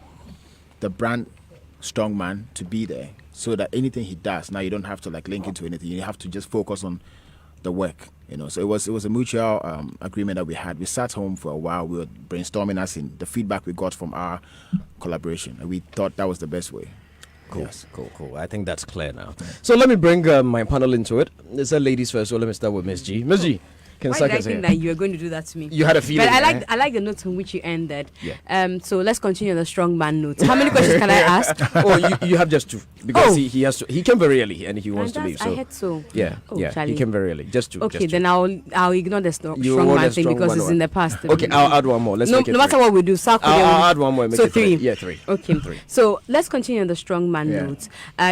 the brand Strongman to be there, so that anything he does, now you don't have to link into anything. You have to just focus on the work, so it was a mutual agreement that we had. We sat home for a while. We were brainstorming us in the feedback we got from our collaboration, and we thought that was the best way. Cool. Yes. Cool. I think that's clear now. So let me bring my panel into it. It's ladies first, so let me start with Miss G. Miss G, why did I think that you were going to do that to me? You had a feeling. But I like the note on which you ended. Yeah. So let's continue on the strong man note. How many questions can I ask? You have just two, because he has to. He came very early and he wants to leave. So I had so. Yeah. Charlie. He came very early. Just two. Okay, then I'll ignore the strong man thing because it's in the past. Okay, I'll add one more. Let's make it no matter what we do, I'll add one more. So 3. Yeah, 3. Okay. 3. So let's continue on the strong man note.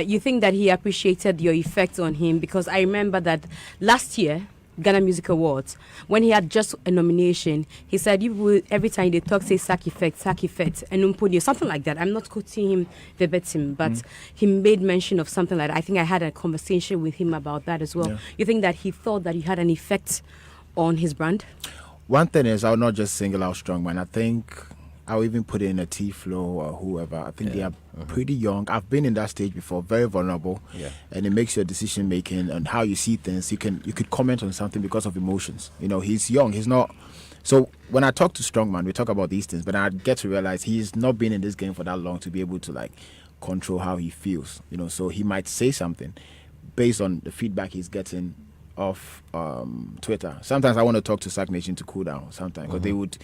You think that he appreciated your effect on him, because I remember that last year, Ghana Music Awards, when he had just a nomination, he said every time they talk, say sack effect, and something like that. I'm not quoting him verbatim, but he made mention of something like that. I think I had a conversation with him about that as well. Yeah. You think that he thought that you had an effect on his brand? One thing is, I'll not just single out Strongman. I think I'll even put in a T-Flow or whoever. I think they are pretty young. I've been in that stage before, very vulnerable, and it makes your decision making and how you see things. You could comment on something because of emotions. He's young. He's not So when I talk to Strongman, we talk about these things, but I get to realize he's not been in this game for that long to be able to like control how he feels, you know. So he might say something based on the feedback he's getting off Twitter. Sometimes I want to talk to Sack Nation to cool down sometimes, because they would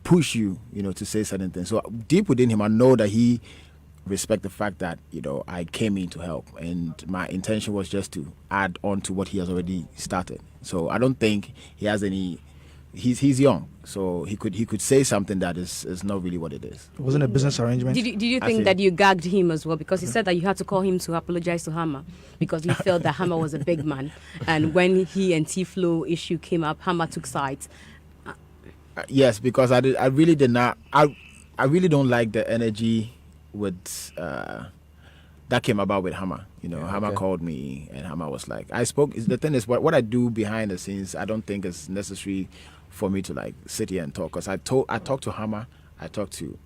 push you, you know, to say certain things. So deep within him, I know that he respect the fact that, you know, I came in to help, and my intention was just to add on to what he has already started. So I don't think he has any. He's young, so he could say something that is not really what it is. It wasn't a business arrangement. Did you think that you gagged him as well? Because he said that you had to call him to apologize to Hammer because he felt that Hammer was a big man, and when he and T-Flow issue came up, Hammer took sides. Yes, because I really did not. I really don't like the energy with that came about with Hammer. You know, Hammer called me, and Hammer was like, I spoke. The thing is, what I do behind the scenes, I don't think is necessary for me to like sit here and talk. Because I talk to Hammer, I talk to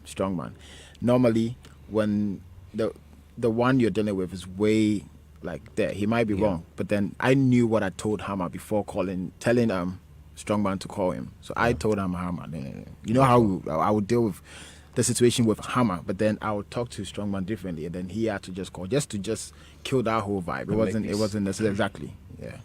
Strongman. Normally, when the one you're dealing with is way like there, he might be wrong. But then I knew what I told Hammer before telling Strongman to call him. So I told him, Hammer, you know how I would deal with the situation with Hammer, but then I would talk to Strongman differently, and then he had to just call to kill that whole vibe. It wasn't necessarily exactly. Yeah.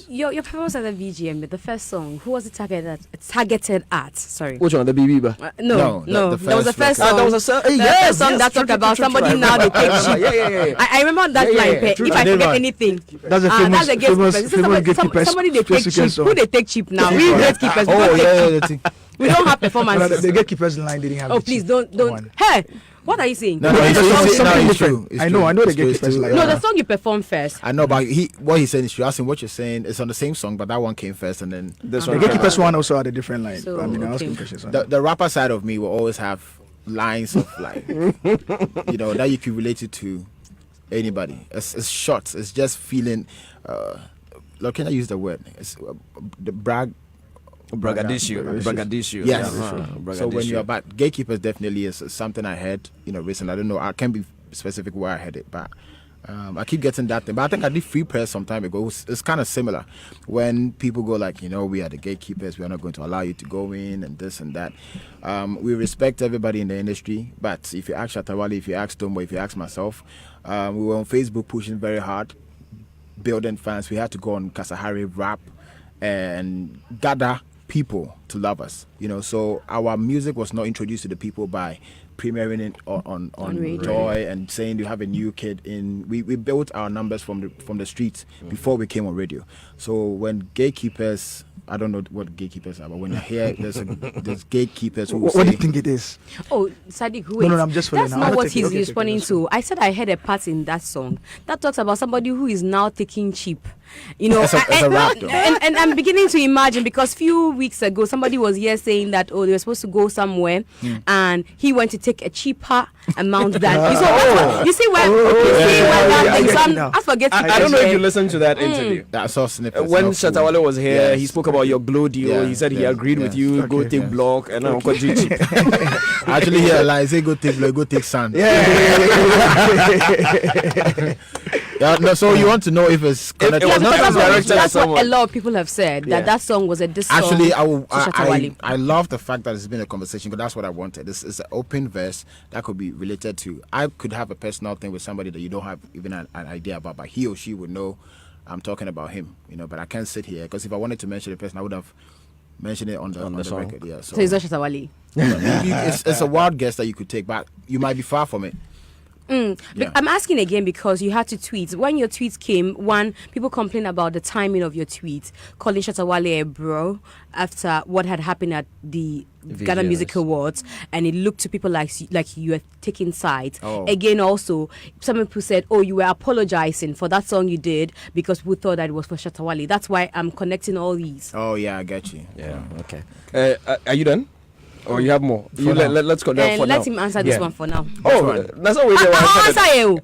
Your performance at the VGMA, the first song, who was it targeted at? Sorry. Which one? The BB? No. That was the first song. That was a song. Yes, song that talked about somebody now they take cheap. Yeah. I remember that line. If I forget anything, That's a famous gatekeeper. Somebody they take cheap. Song. Who they take cheap now? We gatekeepers. We don't have performances. The gatekeepers line didn't have. Oh, please don't. Hey, what are you saying? No, it's true. I know the gatekeepers line. No, the song you performed first. I know, but what he's saying is true. Asking what you're saying is on the same song, but that one came first, and then the gatekeepers one also had a different line. So, I mean, I was questions. The rapper side of me will always have lines of like, you know, that you can relate it to anybody. It's short. It's just feeling. Look, can I use the word? It's the Braggadishu. Yes. Braggadishu. So when you're about gatekeepers, definitely is something I heard, you know, recently. I don't know. I can't be specific where I heard it, but I keep getting that thing. But I think I did Free Press some time ago. It's kind of similar. When people go like, you know, we are the gatekeepers. We are not going to allow you to go in and this and that. We respect everybody in the industry. But if you ask Shatta Wale, if you ask Tombo, if you ask myself, we were on Facebook pushing very hard, building fans. We had to go on Kasahari rap and gather people to love us, you know. So our music was not introduced to the people by premiering it on Joy and saying you have a new kid in. We built our numbers from the streets before we came on radio. So when gatekeepers, I don't know what gatekeepers are, but when you hear there's gatekeepers who what say, do you think it is? Oh, Sadiq, wait. No, I'm just following. That's not what he's responding to. I said I heard a part in that song that talks about somebody who is now taking cheap. You know, As a rap, though. and I'm beginning to imagine, because few weeks ago somebody was here saying that they were supposed to go somewhere and he went to take a cheaper amount than you see where that thing. So as for gatekeepers, I don't know if you listened to that interview. I saw snippets. When Shatta Wale was here, he spoke about your glow deal. Yeah, he said he agreed with you. Go take block and Uncle Gigi. Actually, here, like, say go take blood, go take sand. No, so you want to know if it's connected? That's what a lot of people have said, that song was a diss song. Actually, to I love the fact that it's been a conversation, because that's what I wanted. It's an open verse that could be related to. I could have a personal thing with somebody that you don't have even an idea about, but he or she would know I'm talking about him, you know. But I can't sit here, because if I wanted to mention the person, I would have mentioned it on the record. Yeah, so it's not Shatta Wale. It's a wild guess that you could take, but you might be far from it. I'm asking again because you had to tweet. When your tweets came, people complained about the timing of your tweets, calling Shatta Wale a bro after what had happened at the Ghana Music Awards, and it looked to people like you were taking sides. Again, also, some people said, you were apologizing for that song you did because we thought that it was for Shatta Wale. That's why I'm connecting all these. Oh, yeah, I get you. Yeah, okay. Are you done? Oh, you have more. Let's go down for now. Let him answer this one for now. Oh, that's not what you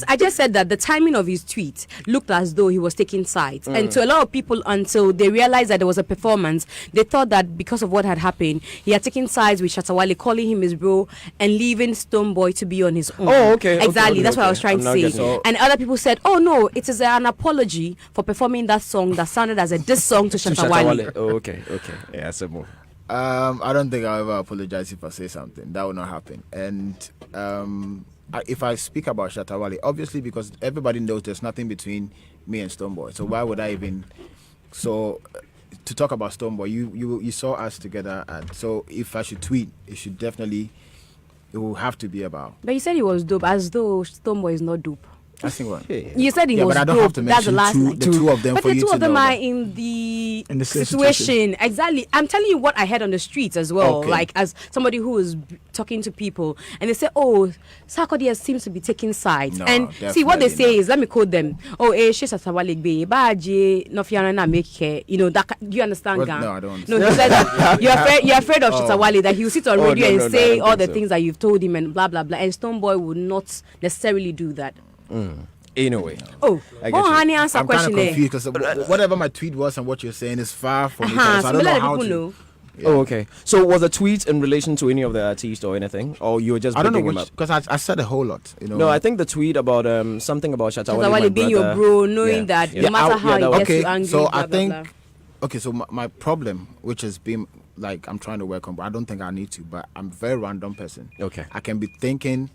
I just said that the timing of his tweet looked as though he was taking sides, and to a lot of people, until they realized that there was a performance, they thought that because of what had happened, he had taken sides with Shatta Wale, calling him his bro, and leaving Stonebwoy to be on his own. Oh, okay. Exactly. That's what I was trying to say. So, and other people said, "Oh no, it is an apology for performing that song that sounded as a diss song to Shatta Wale." Oh, okay. Yeah, some more. I don't think I'll ever apologize if I say something. That will not happen. And if I speak about Shatta Wale, obviously because everybody knows there's nothing between me and Stonebwoy. So why would I even? So to talk about Stonebwoy, you saw us together, and so if I should tweet, it will have to be about. But you said he was dope, as though Stonebwoy is not dope. I think what? You said he was but I don't dope. have to That's the last mention the two of them but for the you two to of them know are that. in the same situation. Exactly. I'm telling you what I heard on the streets as well. Okay. Like as somebody who was talking to people, and they say, "Oh, Sarkodie seems to be taking sides." No, and see what they say not. is, let me quote them. "Oh, she's a Sawaligbe, baje no fiana na make her." You know that. Do you understand, Well, Gan? no, I don't understand. No, he said that you're afraid of Shatta Wale, that he will sit on radio and say all the so. things that you've told him and blah blah blah. And Stonebwoy would not necessarily do that. Anyway. Oh, honey, answer I'm kind question of there. confused because whatever my tweet was and what you're saying is far from each other. So I So don't let know the how people to. know. Yeah. Oh, okay. So was the tweet in relation to any of the artists or anything, or you were just I don't know picking him which up? because I said a whole lot. You know. No, I think the tweet about something about Shatta Shatta Wale, my Wale being your brother. bro, knowing Yeah. that Yeah. no matter how that he was- gets okay, you angry, so blah, I blah, think. blah. Okay, so my problem, which has been like I'm trying to work on, but I don't think I need to. But I'm a very random person. Okay. I can be thinking.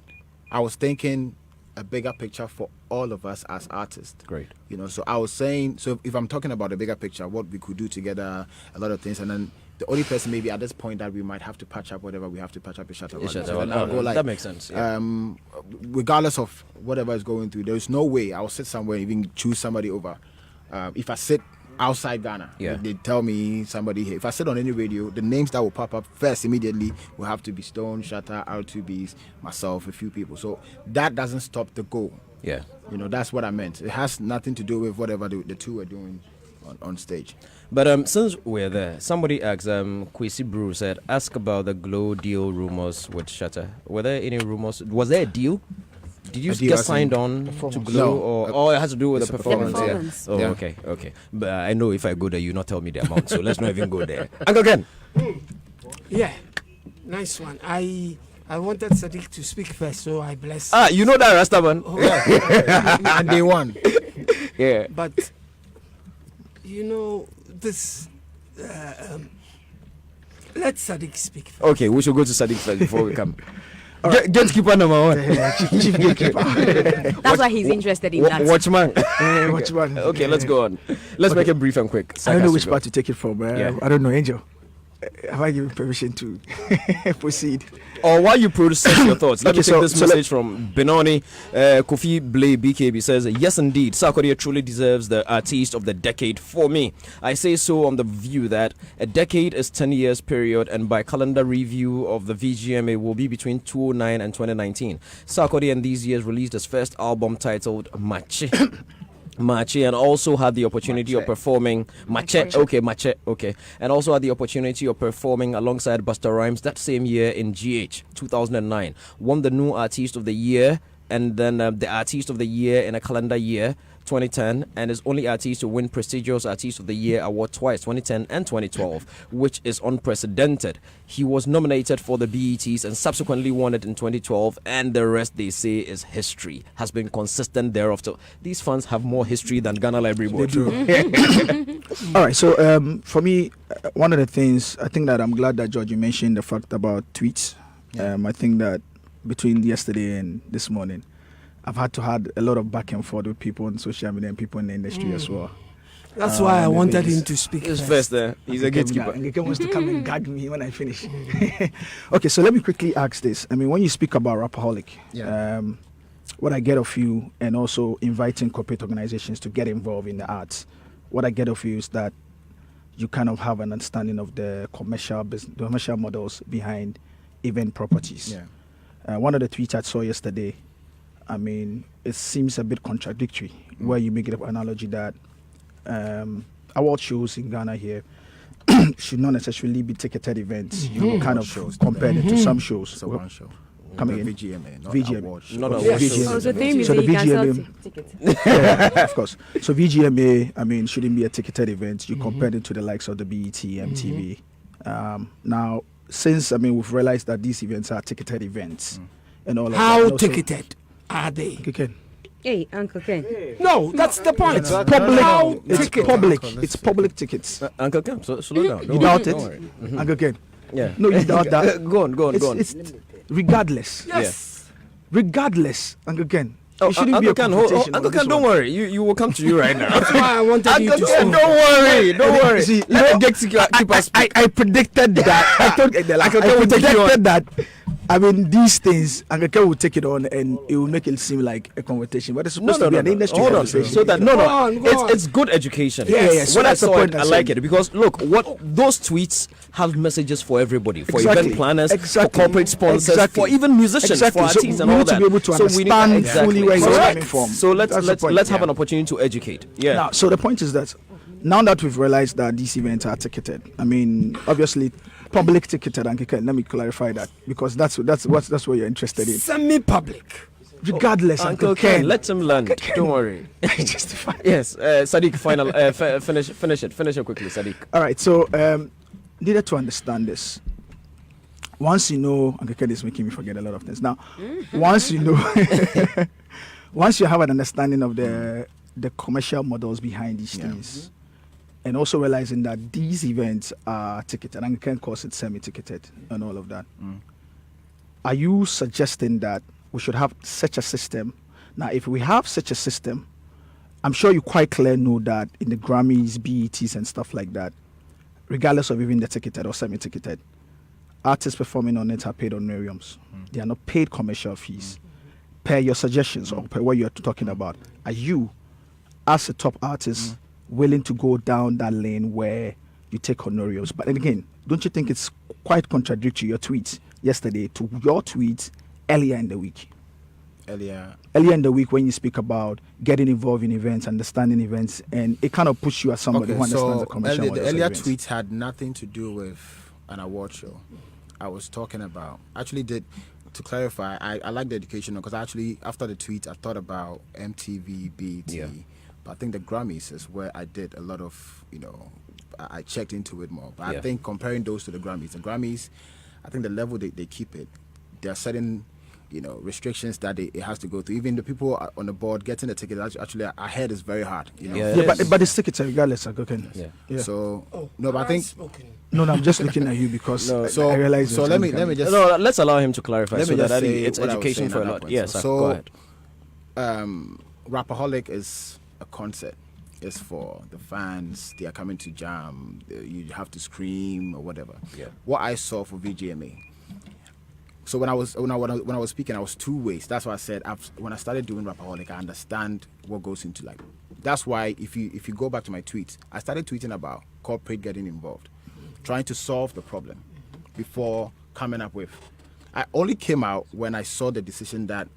I was thinking a bigger picture for all of us as artists. Great. You know, so I was saying, so if I'm talking about the bigger picture, what we could do together, a lot of things, and then the only person maybe at this point that we might have to patch up whatever we have to patch up is Shatta Wale. Shatta So Wale. then I'll go like, That makes sense. Yeah. regardless of whatever is going through, there is no way I'll sit somewhere and even choose somebody over. If I sit outside Ghana, Yeah. they tell me somebody here. If I sit on any radio, the names that will pop up first immediately will have to be Stone, Shatta, R2Bs, myself, a few people. So that doesn't stop the goal. Yeah. You know, that's what I meant. It has nothing to do with whatever the two were doing on stage. But since we're there, somebody asked, Quaye Brew said, ask about the Glow deal rumors with Shatta. Were there any rumors? Was there a deal? Did you A deal get as in signed on to Glow, No. or it has to do with It's the a performance? performance. Yeah. Oh, Yeah. okay. But I know if I go there, you not tell me the amount, so let's not even go there. Uncle Ken. Yeah, nice one. I wanted Sadiq to speak first, so I bless. You know that Rastaman? And they won. Yeah. But you know this. Let Sadiq speak first. Okay, we should go to Sadiq first before we come. Gatekeeper number one. Chief gatekeeper. That's why he's interested in that. Watchman. Which one? Okay, let's go on. Let's make it brief and quick. I don't know which Sarcastic. part to take it from. Yeah. I don't know, Angel. Have I given permission to proceed? Or while you process your thoughts, let me Okay, take so- this so message from Benoni. Kofi Blay BKB says, yes, indeed, Sarkodie truly deserves the artist of the decade for me. I say so on the view that a decade is 10 years period, and by calendar review of the VGMA will be between 2009 and 2019. Sarkodie in these years released his first album titled Mache. Mache, and also had the opportunity of performing Mache, and also had the opportunity of performing alongside Busta Rhymes that same year in GH 2009. Won the new Artist of the Year, and then the Artist of the Year in a calendar year 2010, and is only artist to win prestigious Artist of the Year award twice, 2010 and 2012, which is unprecedented. He was nominated for the BETs and subsequently won it in 2012, and the rest, they say, is history. Has been consistent thereafter. These fans have more history than Ghana Library Board. All right, so for me, one of the things, I think that I'm glad that George, you mentioned the fact about tweets. I think that between yesterday and this morning, I've had a lot of back and forth with people on social media and people in the industry as well. That's why I wanted maybe him to speak He's first. first there. He's a gatekeeper. And he wants to come and gag me when I finish. Okay, so let me quickly ask this. I mean, when you speak about Rapaholic, what I get of you, and also inviting corporate organizations to get involved in the arts, what I get of you is that you kind of have an understanding of the commercial models behind event properties. One of the tweets I saw yesterday, I mean, it seems a bit contradictory, where you make an analogy that award shows in Ghana here, should not necessarily be ticketed events. You will kind of compare it to some shows. So one show. Come again. VGMA, not VGMA. award show. Not a Yes. watch show. Oh, so thing So is the that you can sell VGMA tickets. Yeah, of course. So VGMA, I mean, shouldn't be a ticketed event. You compare it to the likes of the BET, MTV. Now, since we've realized that these events are ticketed events, and all of that. How and also- ticketed are they? Okay, Ken. Hey, Uncle Ken. No, that's the point. Public. How It's ticketed? public. It's public tickets. Uncle Cam, slow down. You doubt it? Don't worry. Uncle Ken. Yeah. No, you doubt that. Go on. It's regardless. Yes. Regardless, Uncle Ken. Oh, It shouldn't Uncle be a Ken, confrontation Uncle on this Ken, don't one. worry. You will come to you right now. That's why I wanted you Uncle to Ken, speak. don't worry. See, Let the gatekeeper speak. I predicted that. I told I predicted that. I mean, these things, Uncle Ken will take it on and it will make it seem like a conversation, but it's supposed to be an industry Hold on. conversation. So that Go on. it's good education. Yeah. So When I that's the saw point it, I I'm like saying. it because look, what those tweets have messages for everybody, for Exactly. event planners, Exactly. for corporate sponsors, Exactly. for even musicians, Exactly. for So artists, and we all need to that. be able to So we need understand exactly. fully where he's Correct. coming from. So let's That's the point. let's have Yeah. an opportunity to educate. Yeah. Now, so the point is that now that we've realized that these events are ticketed, I mean, obviously, public ticketed, and let me clarify that because that's what you're interested in. Semi-public. Regardless, Uncle Ken, let him land. Don't worry. Justify. Yes, Sadiq, final. Finish it quickly, Sadiq. All right, so needed to understand this. Once you know, Uncle Ken is making me forget a lot of things. Now, once you know, once you have an understanding of the commercial models behind these things, and also realizing that these events are ticketed, and Uncle Ken calls it semi-ticketed, and all of that. Are you suggesting that we should have such a system? Now, if we have such a system, I'm sure you quite clear know that in the Grammys, BETs, and stuff like that, regardless of even the ticketed or semi-ticketed, artists performing on it are paid honorariums. They are not paid commercial fees. Per your suggestions or per what you're talking about, are you, as a top artist, willing to go down that lane where you take honorariums? But then again, don't you think it's quite contradictory, your tweets yesterday to your tweets earlier in the week? Earlier in the week when you speak about getting involved in events, understanding events, and it kind of puts you as somebody who understands the commercial models the of earlier events. tweets had nothing to do with an award show. I was talking about, to clarify, I like the education because actually after the tweet I thought about MTV, BET, but I think the Grammys is where I did a lot of, I checked into it more. But I think comparing those to the Grammys, I think the level they keep it, there are certain restrictions that it has to go through. Even the people on the board getting the ticket, actually ahead is very hard. But it's tickets regardless. Okay. Yeah. So no, but I think No, I'm just looking at you because I realize. So let me just let's allow him to clarify. Let so me that just say it's what I was education saying for a at that lot. point. Yes, So, go ahead. Rapaholic is a concert. It's for the fans. They are coming to jam. You have to scream or whatever. Yeah. What I saw for VGMA. So when I was speaking, I was two ways. That's why I said when I started doing Rapaholic, I understand what goes into like. That's why if you go back to my tweets, I started tweeting about corporate getting involved, trying to solve the problem before coming up with. I only came out when I saw the decision that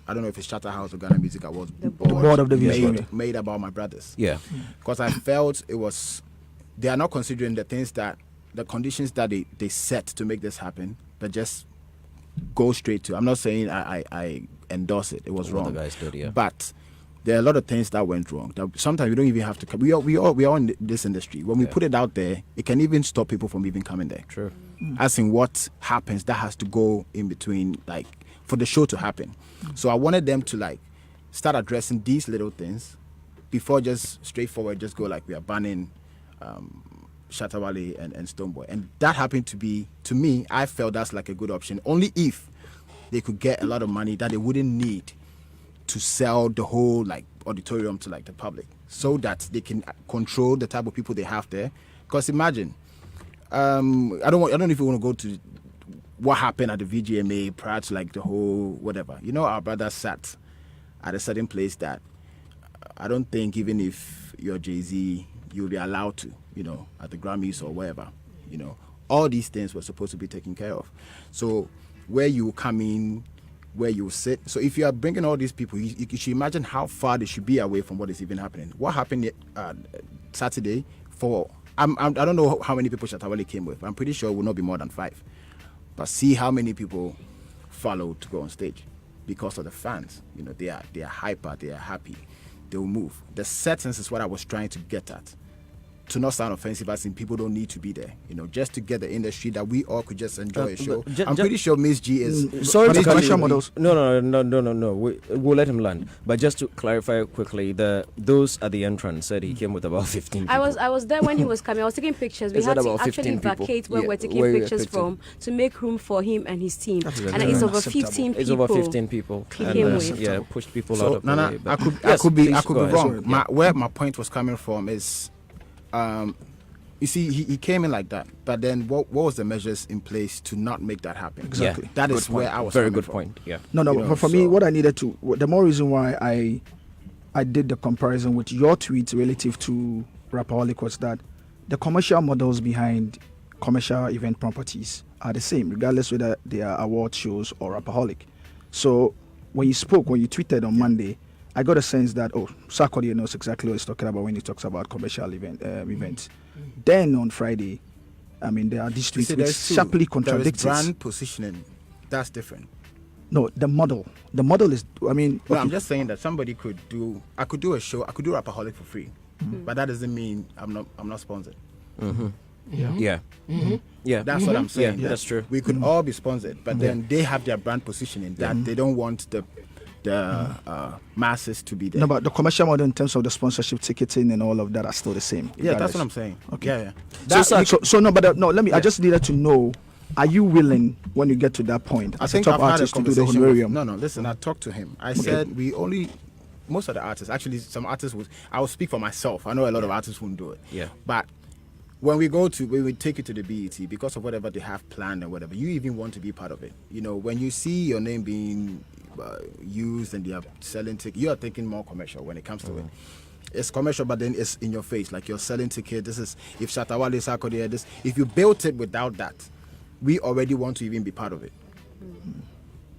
I don't know if it's Shatta House or Ghana Music Awards board of the VGMA made about my brothers. Yeah. Because I felt they are not considering the things that the conditions that they set to make this happen, but just go straight to. I'm not saying I endorse it. It was wrong. The guys did, yeah. But there are a lot of things that went wrong. That sometimes we don't even have to. We are in this industry. When we put it out there, it can even stop people from even coming there. True. As in what happens, that has to go in between, like for the show to happen. So I wanted them to like start addressing these little things before just straightforward just go like we are banning Shatta Wale and Stonebwoy. And that happened to be, to me, I felt that's like a good option. Only if they could get a lot of money that they wouldn't need to sell the whole like auditorium to like the public, so that they can control the type of people they have there. Because imagine, I don't know if you want to go to what happened at the VGMA prior to like the whole whatever. Our brother sat at a certain place that I don't think even if you're Jay-Z, you'll be allowed to, at the Grammys or wherever. All these things were supposed to be taken care of. So where you come in, where you sit. So if you are bringing all these people, you should imagine how far they should be away from what is even happening. What happened Saturday for I don't know how many people Shatta Wale came with. I'm pretty sure it will not be more than 5. But see how many people followed to go on stage because of the fans. You know, they are hyper, they are happy, they will move. The settings is what I was trying to get at. To not sound offensive, as in people don't need to be there. You know, just to get the industry that we all could just enjoy a show. I'm pretty sure Miss G is. Sorry to commercial models. No. We'll let him land. But just to clarify quickly, those at the entrance said he came with about 15 people. I was there when he was coming. I was taking pictures. We Is had that to about 15 actually people? vacate where Yeah, we're taking where you pictures picked from to make room for him and his team. And very it's over unacceptable. 15 people. It's over 15 people. He And, came with. yeah, pushed people out So of the Nana, way. I but- could be please, go ahead. wrong. Where my point was coming from is, you see, he came in like that. But then, what was the measures in place to not make that happen? Exactly. Yeah. That Good is where point. I was. Very coming good from. point. Yeah. No, You know, but for me, so- what I needed to, the more reason why I did the comparison with your tweet relative to Rapaholic was that the commercial models behind commercial event properties are the same, regardless whether they are award shows or Rapaholic. So when you tweeted on Monday, I got a sense that, Sarkodie knows exactly what he's talking about when he talks about commercial events. Then on Friday, I mean, there are these You tweets see, which there's two. sharply There contradict is it. brand positioning. That's different. No, the model is, I mean, No, okay. I'm just saying that somebody could do. I could do a show. I could do Rapaholic for free, but that doesn't mean I'm not sponsored. Yeah. Yeah. That's what I'm saying. Yeah, that's true. We could all be sponsored, but then they have their brand positioning that they don't want the masses to be there. No, but the commercial model in terms of the sponsorship ticketing and all of that are still the same. Yeah, regardless. that's what I'm saying. Okay. Yeah. Let me. I just needed to know: are you willing, when you get to that point, I as a think top I've had a artist, to do the conversation with, honorarium? No, listen, I talked to him. I said most of the artists, actually some artists I will speak for myself. I know a lot of artists won't do it. Yeah. But when we take you to the BET, because of whatever they have planned and whatever, you even want to be part of it. You know, when you see your name being used and they are selling tickets, you are thinking more commercial when it comes to it. It's commercial, but then it's in your face, like you're selling tickets. This is, if Shatta Wale, Sarkodie, this, if you built it without that, we already want to even be part of it.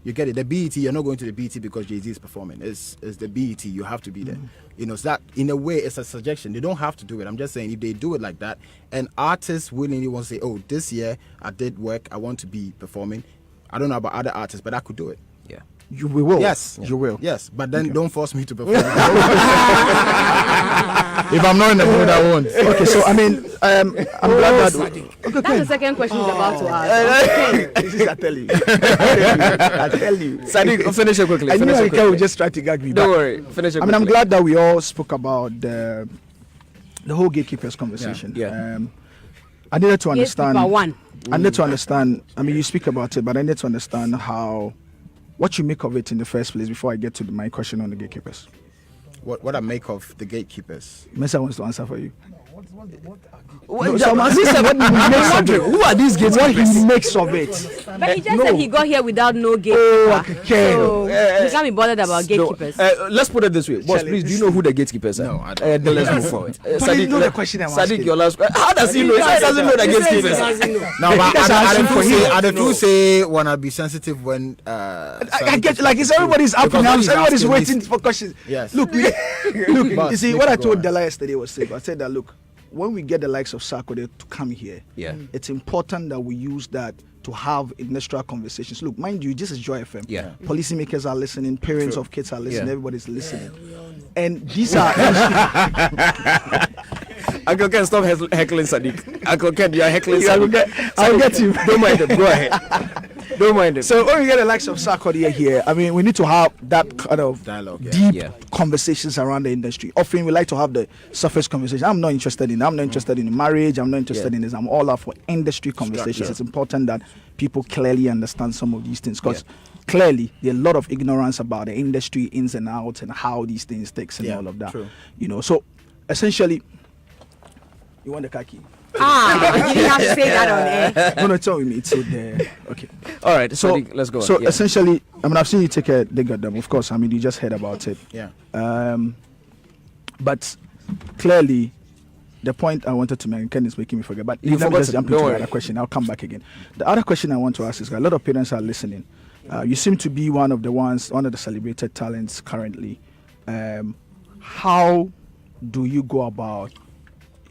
You get it? The BET, you're not going to the BET because Jay-Z is performing. It's the BET, you have to be there. You know, so that, in a way, it's a suggestion. They don't have to do it. I'm just saying, if they do it like that, and artists willingly want to say, oh, this year I did work, I want to be performing. I don't know about other artists, but I could do it. Yeah. We will. Yes. You will. Yes, but then don't force me to perform. If I'm not in the mood, I won't. Okay, so I mean, I'm glad that. That's the second question he's about to ask. This is, I tell you. I tell you. Sadiq, finish it quickly. I knew Finish it Ika quickly. would just try to gag me. Don't but, worry. Finish it I mean, I'm quickly. glad that we all spoke about the whole gatekeepers conversation. Yeah. I needed to understand. Gatekeeper one. I need to understand. I mean, you speak about it, but I need to understand what you make of it in the first place before I get to my question on the gatekeepers. What I make of the gatekeepers? Mesa wants to answer for you. What, So I'm asking what he makes of it. who are these What gatekeepers? he makes of it. But he just said he got here without no gatekeeper. okay. So he can't be bothered about gatekeepers. Let's put it this way. Boss, Charlie, please, do you know who the gatekeepers are? No, I don't. Then let's move forward. But you know the question I'm Sadiq, asking. your last question. How does he know? He doesn't know the He says he gatekeepers. doesn't know. No, but That's asking for him. I do say wanna be sensitive when. I get, like, it's everybody's up Because now. when he's Everybody's asking waiting this- for questions. Yes. Look, Boss, you see, make what it I go told on. Della yesterday was safe. I said that, look, when we get the likes of Sarkodie to come here, Yeah. it's important that we use that to have industrial conversations. Look, mind you, this is Joy FM. Yeah. Policymakers are listening, parents True. of kids are listening, Yeah. everybody's listening. And these are Uncle Ken, stop heckling Sadiq. Uncle Ken, you are heckling Sadiq. I'll get you. Don't mind him. Go ahead. Don't mind him. So when we get the likes of Sarkodie here, I mean, we need to have that kind of Dialogue, yeah. deep Yeah. conversations around the industry. Often we like to have the surface conversation. I'm not interested in marriage. I'm not interested in this. I'm all out for industry conversations. Structure. It's important that people clearly understand some of these things because clearly there are a lot of ignorance about the industry ins and outs and how these things takes and Yeah, all of that. true. You know, so essentially, you want the khaki? You didn't have to say that on air. No, no, tell me it's so there. Okay. All right, So Sadiq, let's go. So Yeah. essentially, I mean, I've seen you take a dig at them. Of course, I mean, you just heard about it. Yeah. But clearly, the point I wanted to make, Ken is making me forget. But You let me forgot just it. jump Don't into worry. the other question. I'll come back again. The other question I want to ask is: a lot of parents are listening. You seem to be one of the celebrated talents currently. How do you go about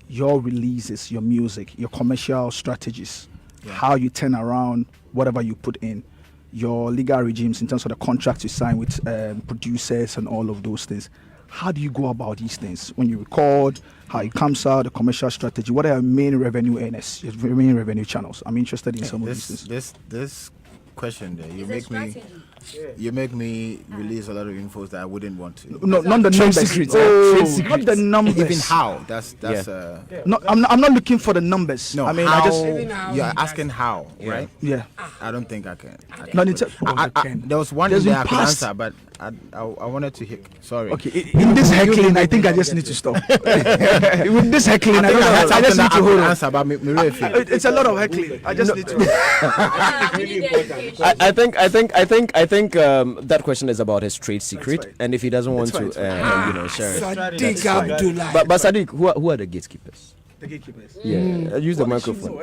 your releases, your music, your commercial strategies, how you turn around whatever you put in, your legal regimes in terms of the contracts you sign with producers and all of those things. How do you go about these things when you record? How it comes out, the commercial strategy? What are your main revenue earners, your main revenue channels? I'm interested in some of these things. This question there, you make me release a lot of infos that I wouldn't want to. No, not the numbers. Not the numbers. Even how? That's No, I'm not looking for the numbers. No, I mean, how, I just you're asking how, right? yeah. I don't think I can. There was one There's in there been I could past- answer, but I wanted to hit. Sorry. Okay, in this heckling, I think I just need to stop. With this heckling, I just need to hold on. Answer, but me really feel. It's a lot of heckling. I just need to. I think that question is about his trade secret, and if he doesn't want to, share it. Sadiq Abdullah. But Sadiq, who are the gatekeepers? The gatekeepers. Yeah, use the microphone.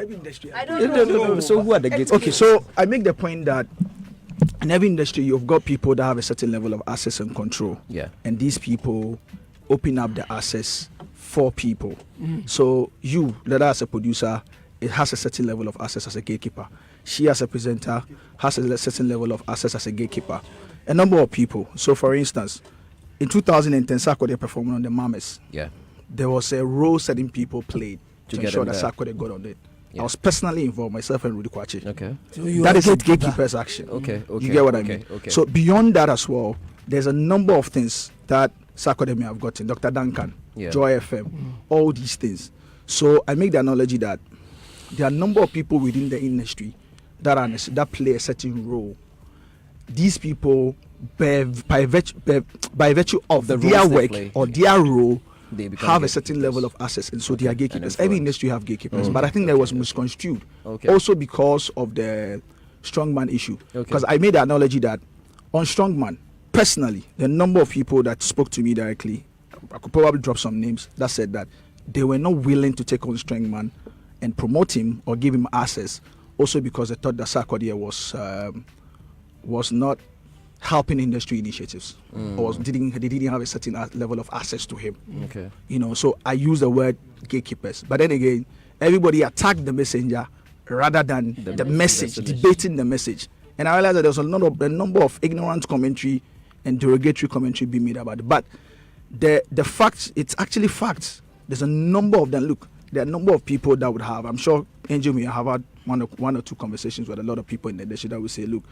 I don't know. So who are the gatekeepers? Okay, so I make the point that in every industry you've got people that have a certain level of access and control. Yeah. And these people open up the access for people. So you, that as a producer, it has a certain level of access as a gatekeeper. She as a presenter has a certain level of access as a gatekeeper. A number of people. So for instance, in 2010, Sarkodie performed on the Mamas. Yeah. There was a role certain people played to get ensure them that there. Sarkodie got on it. Yeah. I was personally involved, myself and Rudy Quaye. Okay. So you That are is a gatekeeper. gatekeeper's action. Okay. You get what I okay, mean? Okay. So beyond that as well, there's a number of things that Sarkodie may have gotten. Dr. Duncan, Yeah. Joy FM, all these things. So I make the analogy that there are a number of people within the industry that play a certain role. These people, by virtue of The their roles they work play. or their role, They become have a certain gatekeepers. level of access, and so they are gatekeepers. influence. Every industry have gatekeepers, but I think that was misconstrued. Okay. Also because of the strongman issue. Okay. Because I made the analogy that on strongman, personally, the number of people that spoke to me directly, I could probably drop some names that said that they were not willing to take on strongman and promote him or give him access. Also because they thought that Sarkodie was not helping industry initiatives, or they didn't have a certain level of access to him. Okay. So I use the word gatekeepers, but then again, everybody attacked the messenger rather than the message, debating the message. And I realized that there's a number of ignorant commentary and derogatory commentary being made about it. But the facts, it's actually facts. There's a number of them. Look, there are a number of people that would have, I'm sure Angel may have had one or two conversations with a lot of people in the industry that would say, look,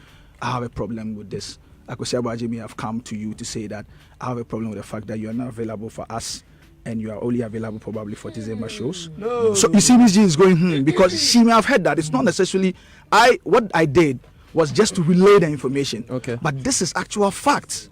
I have a problem with this. Akosia Abaji may have come to you to say that I have a problem with the fact that you are not available for us and you are only available probably for December shows. No. So you see Miss G is going, because she may have heard that. It's not necessarily, what I did was just to relay the information. Okay. But this is actual facts.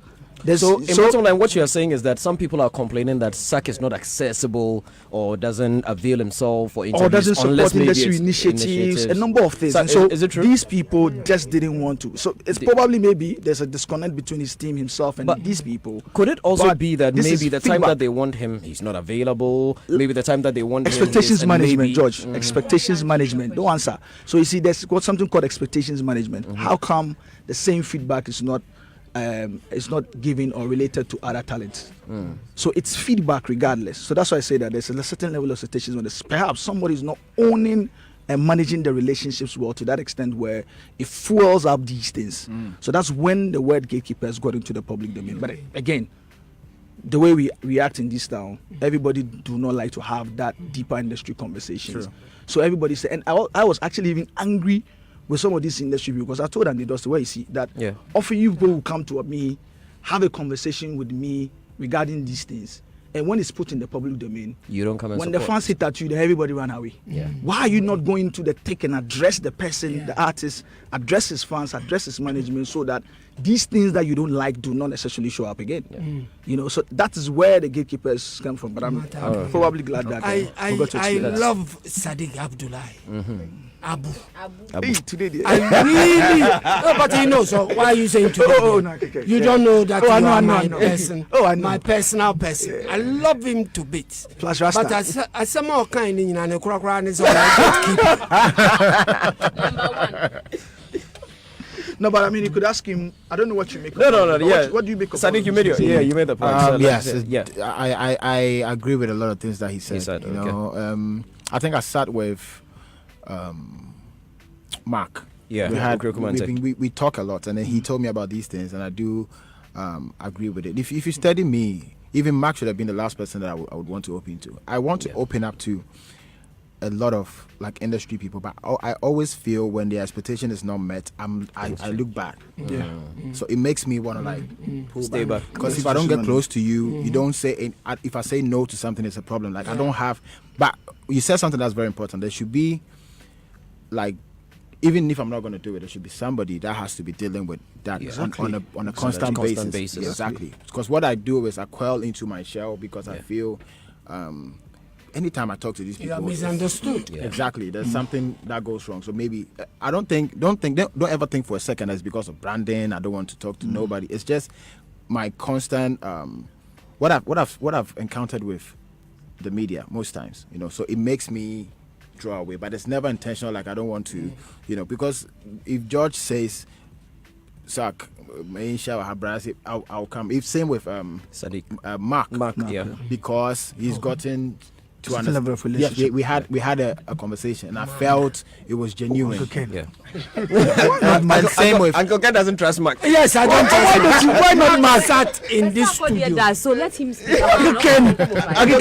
So, in bottom line, what you are saying is that some people are complaining that SAC is not accessible or doesn't avail himself for interviews, or doesn't unless support maybe industry it's initiatives, a number of things. So, And so is it true? these people just didn't want to. So it's probably maybe there's a disconnect between his team himself and But these people. Could it also But be that this maybe is the time feedback. that they want him, he's not available? Maybe the time that they want Expectations him, and management, maybe, George. Expectations management. Don't answer. So you see, there's got something called expectations management. How come the same feedback is not given or related to other talents? So it's feedback regardless. So that's why I say that there's a certain level of expectations when perhaps somebody is not owning and managing the relationships well to that extent where it fuels up these things. So that's when the word gatekeepers got into the public domain. But again, the way we react in this town, everybody do not like to have that deeper industry conversations. True. So everybody said, and I was actually even angry with some of this industry because I told them, the way you see that often you people will come to me, have a conversation with me regarding these things, and when it's put in the public domain, you don't come and when support. the fans hit at you, then everybody run away. Why are you not going to the take and address the person, the artist, address his fans, address his management, so that these things that you don't like do not necessarily show up again? So that is where the gatekeepers come from. But I'm probably glad that we got to I explain that. love Sadiq Abdullah. Abu. Hey, today, I really. No, but so why are you saying today? No, okay. You don't know that I you know, are I know, my I know. person. I know. My personal person. I love him to bits. Plus Rasta. But as some more kind in an ekura is all I Number one. No, but I mean, you could ask him. I don't know what you make. No, yeah. What do you make of Sadiq, you made you made the point. So yes, yeah. I agree with a lot of things that he said. You okay. know, I think I sat with Mark. Yeah, we talk a lot, and then he told me about these things, and I do agree with it. If you study me, even Mark should have been the last person that I would want to open to. I want to open up to a lot of like industry people, but I always feel when the expectation is not met, I look back. So it makes me want to like stay back, because if I don't get close to you, you don't say. If I say no to something, it's a problem. Like I don't have. But you said something that's very important. There should be like. Even if I'm not going to do it, there should be somebody that has to be dealing with that on a constant basis. Exactly. Because what I do is I quell into my shell because I feel anytime I talk to these people, you are misunderstood. Exactly. There's something that goes wrong. So maybe don't ever think for a second that it's because of branding. I don't want to talk to nobody. It's just my constant what I've encountered with the media most times. You know, so it makes me draw away, but it's never intentional. Like I don't want to, you know, because if George says, "Sak, I'll come." If same with Sadiq, Mark, yeah, because he's gotten to understand. Yeah, we had a conversation, and I felt it was genuine. Yeah. And same with Uncle Ken doesn't trust Mark. Yes, I don't trust him. Why not Mark sat in this studio? Does, so let him speak. Uncle Ken, every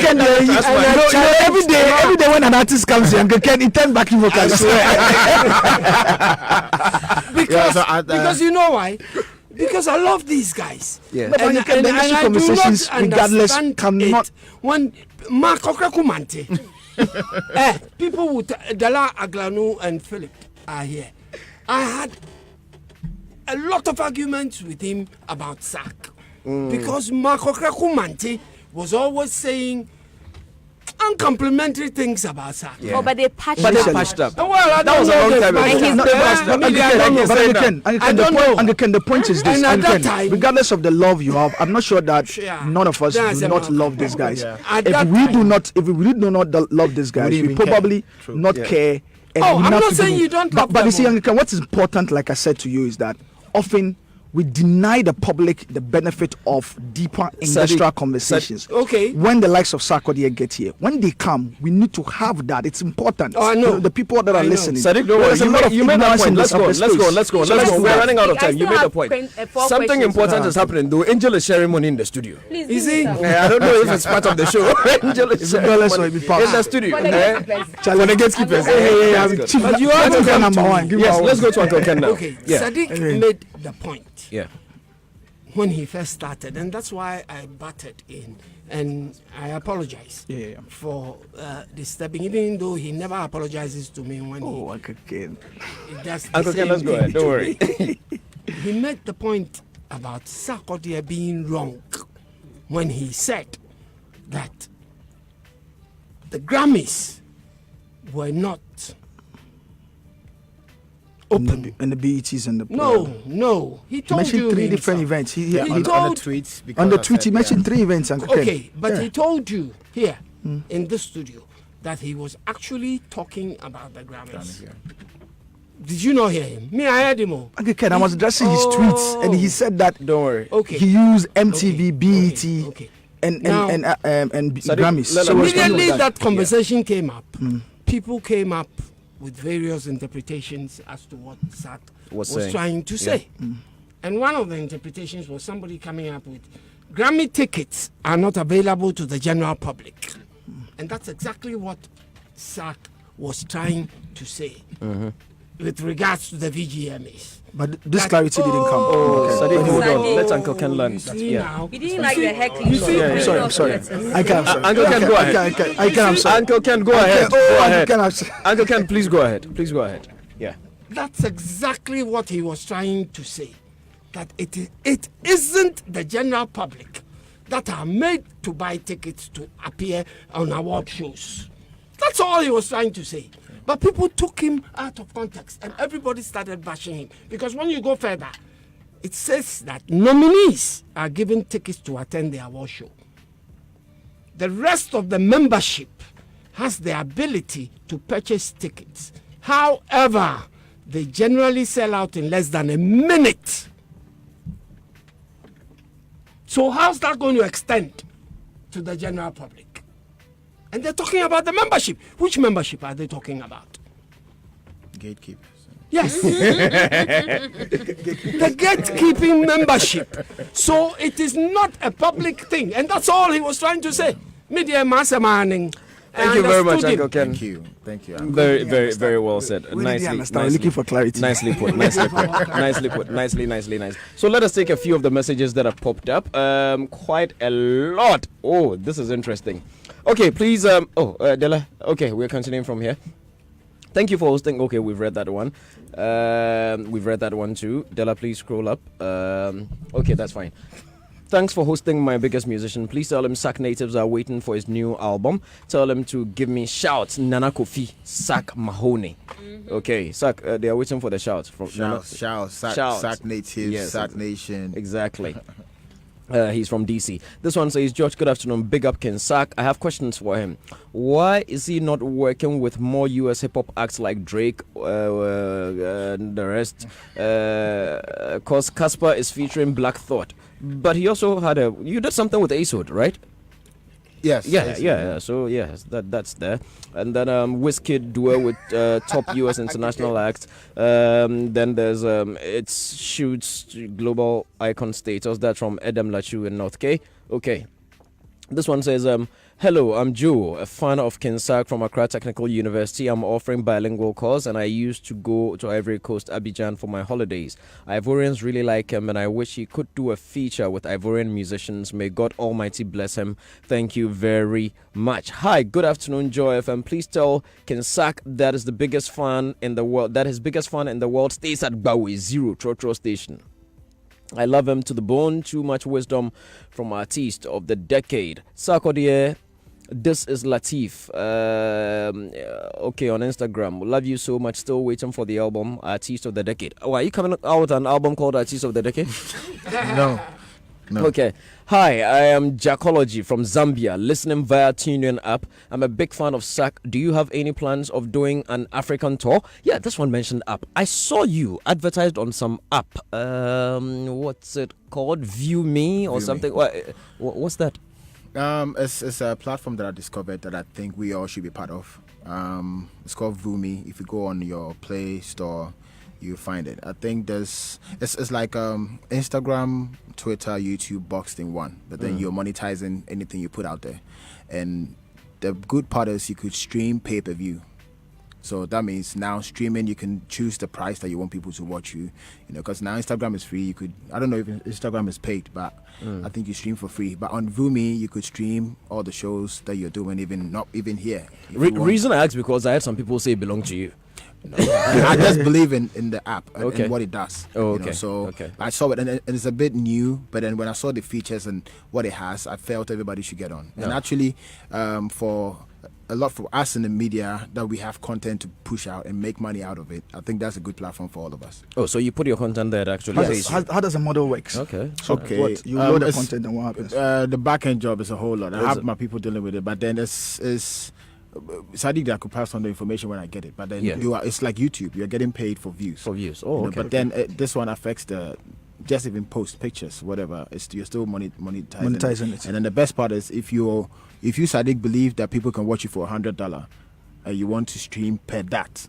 day when an artist comes here, Uncle Ken, he turns back in vocal. Because you know why? Because I love these guys. Yeah. But and I conversations regardless cannot. When Mark Okrakumante, people with Dala Aglanu and Philip are here. I had a lot of arguments with him about SAC because Mark Okrakumante was always saying uncomplimentary things about SAC. Yeah. Oh, but they patched up. Well, I that was a long time ago. The point is this. And at that time, regardless of the love you have, I'm not sure that none of us do not love these guys. If we do not love these guys, we probably not care. I'm not saying you don't love them. But you see, what is important, like I said to you, is that often we deny the public the benefit of deeper industrial conversations. Okay. When the likes of Sarkodie get here, when they come, we need to have that. It's important. Oh, I know. The people that are listening. Sadiq, don't worry. You made that point. Let's go. We're running out of time. You made the point. Something important is happening, though. Angel is sharing money in the studio. Please, is he? I don't know if it's part of the show. Angel is sharing money in the studio. For the gatekeepers. But you are the number one. Yes, let's go to Uncle Ken now. Okay. Sadiq made the point. Yeah. When he first started, and that's why I butted in, and I apologize for disturbing, even though he never apologizes to me when Uncle Ken. Uncle Ken, let's go ahead. Don't worry. He made the point about Sarkodie being wrong when he said that the Grammys were not open. And the BETs and the no. He told mentioned you three different events. He told on the tweets. On the tweet, he mentioned 3 events. Okay, but he told you here in the studio that he was actually talking about the Grammys. Did you not hear him? Me, I heard him all. Uncle Ken, I was addressing his tweets, and he said that. Don't worry. Okay. He used MTV, BET, and Grammys. So immediately that conversation came up, people came up with various interpretations as to what SAC was trying to say. And one of the interpretations was somebody coming up with Grammy tickets are not available to the general public. And that's exactly what SAC was trying to say with regards to the VGMAs. But this clarity didn't come. Sadiq, hold on. Let Uncle Ken learn. He didn't like the heckling. I'm sorry. I can't. Uncle Ken, go ahead. Uncle Ken, go ahead. Uncle Ken, please go ahead. Yeah. That's exactly what he was trying to say. That it isn't the general public that are made to buy tickets to appear on award shows. That's all he was trying to say. But people took him out of context and everybody started bashing him. Because when you go further, it says that nominees are given tickets to attend the award show. The rest of the membership has the ability to purchase tickets. However, they generally sell out in less than a minute. So how's that going to extend to the general public? And they're talking about the membership. Which membership are they talking about? Gatekeepers. Yes. The gatekeeping membership. So it is not a public thing. And that's all he was trying to say. Media masterminding. Thank you very much, Uncle Ken. Thank you. Very, very, very well said. Nicely, looking for clarity. Nicely put. Nicely put. Nicely. So let us take a few of the messages that have popped up. Quite a lot. Oh, this is interesting. Okay, please. Della. Okay, we're continuing from here. Thank you for hosting. Okay, we've read that one. We've read that one too. Della, please scroll up. Okay, that's fine. Thanks for hosting my biggest musician. Please tell him Sack Natives are waiting for his new album. Tell him to give me shouts. Nana Kofi, Sack Mahoney. Okay, Sack, they are waiting for the shouts. Shouts. Sack Natives, yes, Sack Nation. Exactly. He's from DC. This one says, George, good afternoon. Big up Ken Sack. I have questions for him. Why is he not working with more US hip-hop acts like Drake and the rest? Because Casper is featuring Black Thought. But he also had you did something with ASOD, right? Yes. Yeah. So yes, that's there. And then Wizkid duo with top US international acts. Then there's it shoots global icon status. That's from Edem Lachu in North K. Okay. This one says, hello, I'm Joe, a fan of Ken Sack from Accra Technical University. I'm offering bilingual course and I used to go to Ivory Coast, Abidjan for my holidays. Ivorians really like him and I wish he could do a feature with Ivorian musicians. May God Almighty bless him. Thank you very much. Hi, good afternoon, Joy FM. Please tell Ken Sack that is the biggest fan in the world, that his biggest fan in the world stays at Bawe Zero Trotro Station. I love him to the bone. Too much wisdom from artist of the decade. Sarkodie, this is Latif. Okay, on Instagram. Love you so much. Still waiting for the album Artist of the Decade. Oh, are you coming out with an album called Artist of the Decade? No. Okay. Hi, I am Jacology from Zambia, listening via TuneIn app. I'm a big fan of Sack. Do you have any plans of doing an African tour? Yeah, this one mentioned app. I saw you advertised on some app. What's it called? View Me or something? What's that? It's a platform that I discovered that I think we all should be part of. It's called VooMe. If you go on your Play Store, you find it. I think it's like Instagram, Twitter, YouTube boxed in one, but then you're monetizing anything you put out there. And the good part is you could stream pay-per-view. So that means now streaming, you can choose the price that you want people to watch you. Because now Instagram is free. I don't know if Instagram is paid, but I think you stream for free. But on VooMe, you could stream all the shows that you're doing, not even here. Reason I ask because I had some people say it belong to you. I just believe in the app and what it does. Okay. I saw it and it's a bit new, but then when I saw the features and what it has, I felt everybody should get on. And actually, for a lot for us in the media that we have content to push out and make money out of it, I think that's a good platform for all of us. Oh, so you put your content there actually? Yes. How does the model work? Okay. What, you load the content and what happens? The back end job is a whole lot. I have my people dealing with it, but then it's Sadiq, I could pass on the information when I get it, but then it's like YouTube. You're getting paid for views. But then this one affects just even post pictures, whatever. You're still monetizing it. And then the best part is if you Sadiq believe that people can watch you for $100, and you want to stream per that.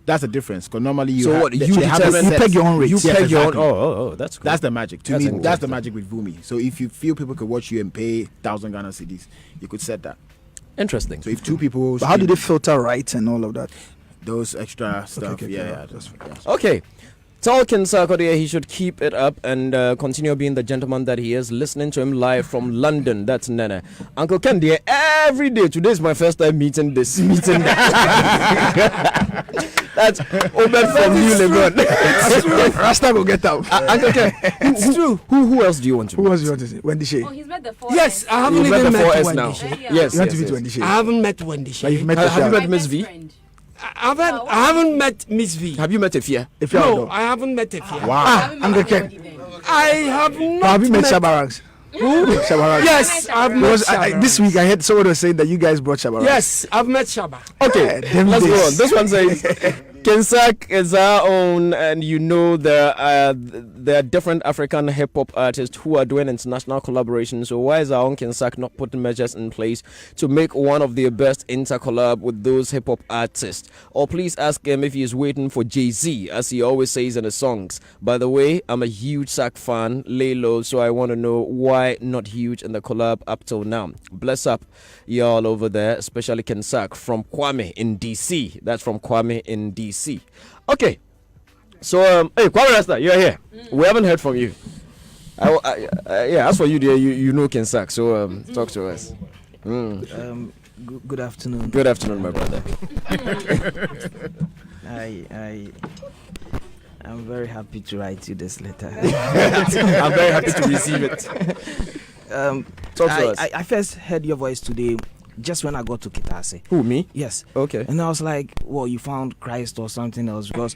That's the difference. Because normally you peg your own rate. You peg your own. Oh, that's cool. That's the magic. To me, that's the magic with VooMe. So if you feel people could watch you and pay 1,000 Ghana cedis, you could set that. Interesting. So if two people... But how do they filter rights and all of that? Those extra stuff. Okay. Tell Ken Sarkodie he should keep it up and continue being the gentleman that he is. Listening to him live from London. That's Nana. Uncle Ken, every day. Today is my first time meeting this. That's Obed from New Legon. Rasta will get out. Uncle Ken, it's true. Who else do you want to? Who else do you want to see? Wendy Shea. Oh, he's met the 4S. Yes, I haven't even met Wendy Shea. Yes, you want to meet Wendy Shea. I haven't met Wendy Shea. You've met have you met Miss V? I haven't met Miss V. Have you met Efia? No, I haven't met Efia. Wow. Uncle Ken. I have not. Have you met Shabarangs? Who? Shabarangs. Yes, I've met Shabarangs. This week I heard someone was saying that you guys brought Shabarangs. Yes, I've met Shaba. Okay, let's go on. This one says, Kensak is our own, and you know there are different African hip hop artists who are doing international collaborations. So why is our own Kensak not putting measures in place to make one of their best intercollab with those hip hop artists? Or please ask him if he is waiting for Jay-Z, as he always says in his songs. By the way, I'm a huge Sak fan, lay low, so I want to know why not huge in the collab up till now. Bless up y'all over there, especially Kensak from Kwame in DC. That's from Kwame in DC. Okay, so hey Kwame Rasta, you're here. We haven't heard from you. Yeah, as for you, dear, you know Kensak, so talk to us. Good afternoon. Good afternoon, my brother. I'm very happy to write you this letter. I'm very happy to receive it. Talk to us. I first heard your voice today just when I got to Kitase. Who, me? Yes. Okay. And I was like, well, you found Christ or something else, because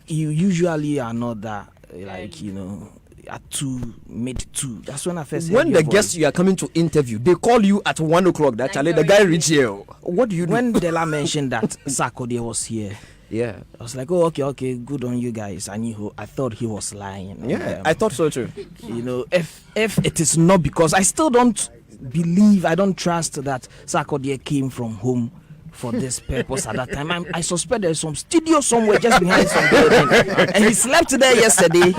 you usually are not that, like, you know, at 2, mid-2. That's when I first heard when your the voice. guests you are coming to interview, they call you at 1 o'clock. That Charlie, the guy reach here. What do you do? When Della mentioned that Sarkodie was here, yeah, I was like, oh, okay, good on you guys. I thought he was lying. Yeah, I thought so too. You know, if it is not, because I still don't believe, I don't trust that Sarkodie came from home for this purpose at that time. I suspect there's some studio somewhere just behind some building, and he slept there yesterday,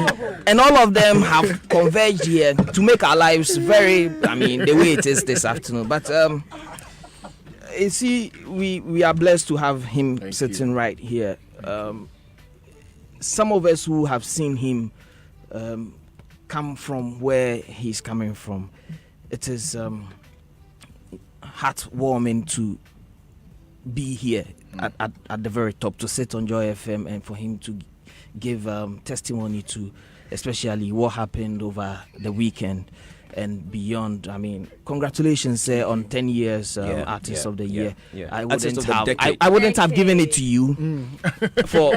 and all of them have converged here to make our lives very, the way it is this afternoon. But you see, we are blessed to have him sitting right here. Some of us who have seen him come from where he's coming from, it is heartwarming to be here at the very top, to sit on Joy FM and for him to give testimony to especially what happened over the weekend and beyond. Congratulations on 10 years Artist of the Year. I wouldn't have given it to you for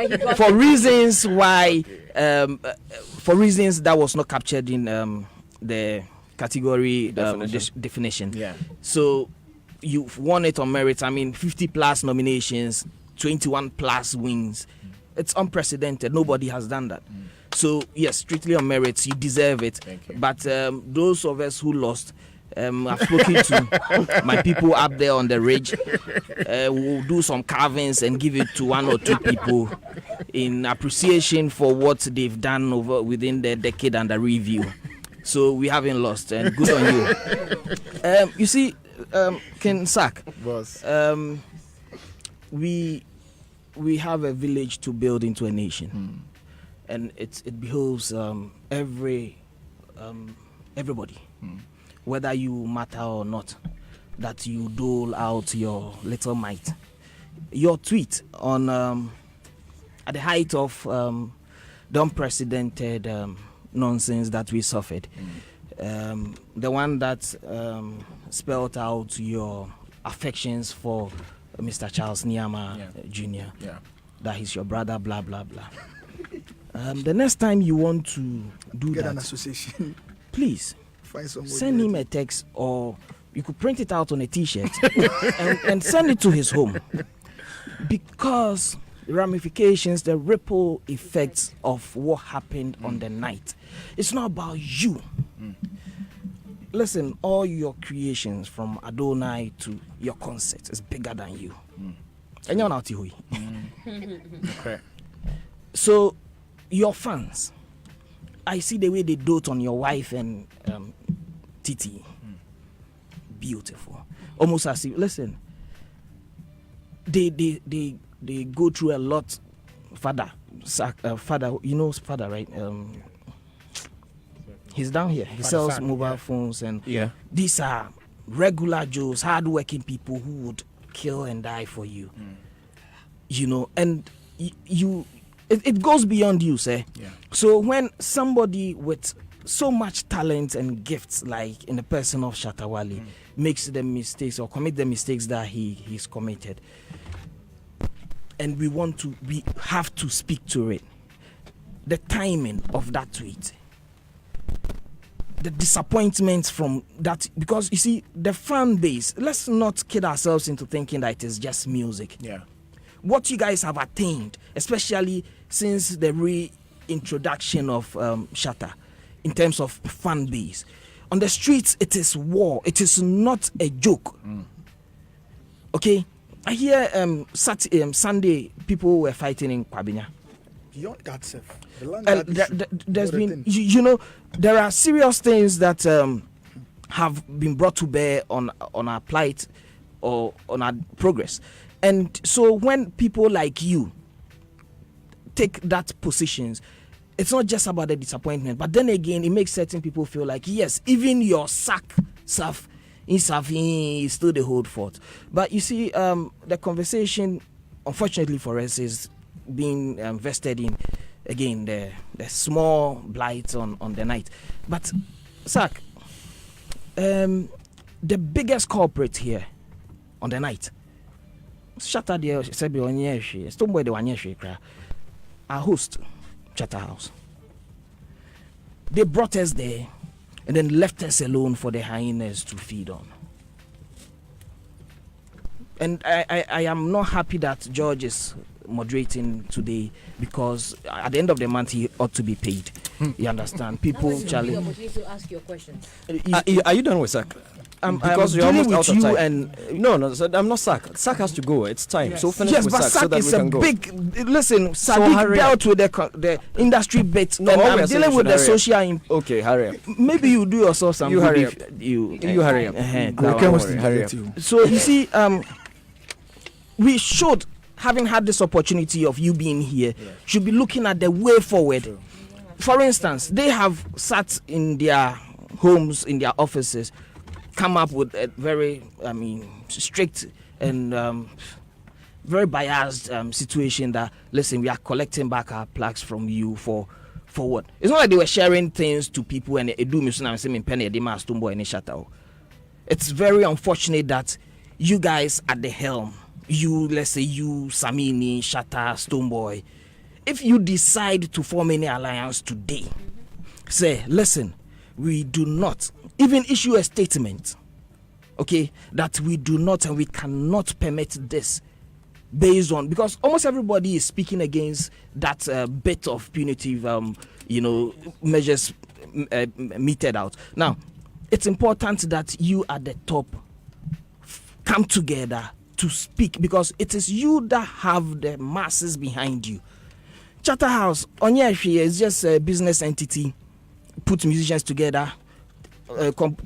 reasons why for reasons that was not captured in the category definition. So you've won it on merit. 50 plus nominations, 21 plus wins. It's unprecedented. Nobody has done that. So yes, strictly on merits, you deserve it. But those of us who lost, I've spoken to my people up there on the ridge. We'll do some carvings and give it to 1 or 2 people in appreciation for what they've done within the decade under review. So we haven't lost, and good on you. You see, Kensak, we have a village to build into a nation, and it behoves everybody, whether you matter or not, that you dole out your little mite. Your tweet on at the height of the unprecedented nonsense that we suffered, the one that spelled out your affections for Mr. Charles Nyama Jr., that he's your brother, blah blah blah. The next time you want to get an association, please send him a text, or you could print it out on a t-shirt and send it to his home, because the ramifications, the ripple effects of what happened on the night, it's not about you. Listen, all your creations from Adonai to your concert is bigger than you. And you're not okay. So your fans, I see the way they dote on your wife and Titi. Beautiful. Almost as if, listen, they go through a lot. Father, you know Father, right? He's down here. He sells mobile phones, and these are regular Joes, hard-working people who would kill and die for you. You know, and it goes beyond you, sir. So when somebody with so much talent and gifts, like in the person of Shatta Wale, makes the mistakes or commit the mistakes that he's committed, and we have to speak to it. The timing of that tweet, the disappointment from that, because you see, the fan base, let's not kid ourselves into thinking that it is just music. what you guys have attained, especially since the reintroduction of Shatta, in terms of fan base. On the streets, it is war. It is not a joke. Okay? I hear Sunday people were fighting in Kwabinya. Beyond that, sir. There's been, there are serious things that have been brought to bear on our plight or on our progress. And so when people like you take that positions, it's not just about the disappointment, but then again, it makes certain people feel like, yes, even your self is still the hold fort. But you see, the conversation, unfortunately for us, is being vested in, again, the small blight on the night. But, Sak, the biggest culprit here on the night, Shatta there, Sebi Onyeshi, Stoneboy the Wanyeshi, our host, Shatta House. They brought us there and then left us alone for the hyenas to feed on. And I am not happy that George is moderating today, because at the end of the month he ought to be paid. You understand? People challenge. Opportunity to ask your questions. Are you done with Sak? Because you're almost out of time. And no, I'm not Sak. Sak has to go. It's time. Yes. So finish with but Sak so that is we can a go. big. Listen, Sadiq dealt with the industry bit. No, I'm dealing with the social. Okay, hurry up. Maybe you do yourself some. You hurry up. You hurry up. Hurry up. So you see, we should, having had this opportunity of you being here, should be looking at the way forward. True. For instance, they have sat in their homes, in their offices, come up with a very, strict and very biased situation that, listen, we are collecting back our plaques from you for what? It's not like they were sharing things to people and it's very unfortunate that you guys at the helm, you, let's say you, Samini, Shatta, Stoneboy, if you decide to form any alliance today, say, listen, we do not even issue a statement, okay, that we do not and we cannot permit this, based on, because almost everybody is speaking against that bit of punitive, measures meted out. Now, it's important that you at the top come together to speak, because it is you that have the masses behind you. Shatta House, Onyeshi is just a business entity, put musicians together,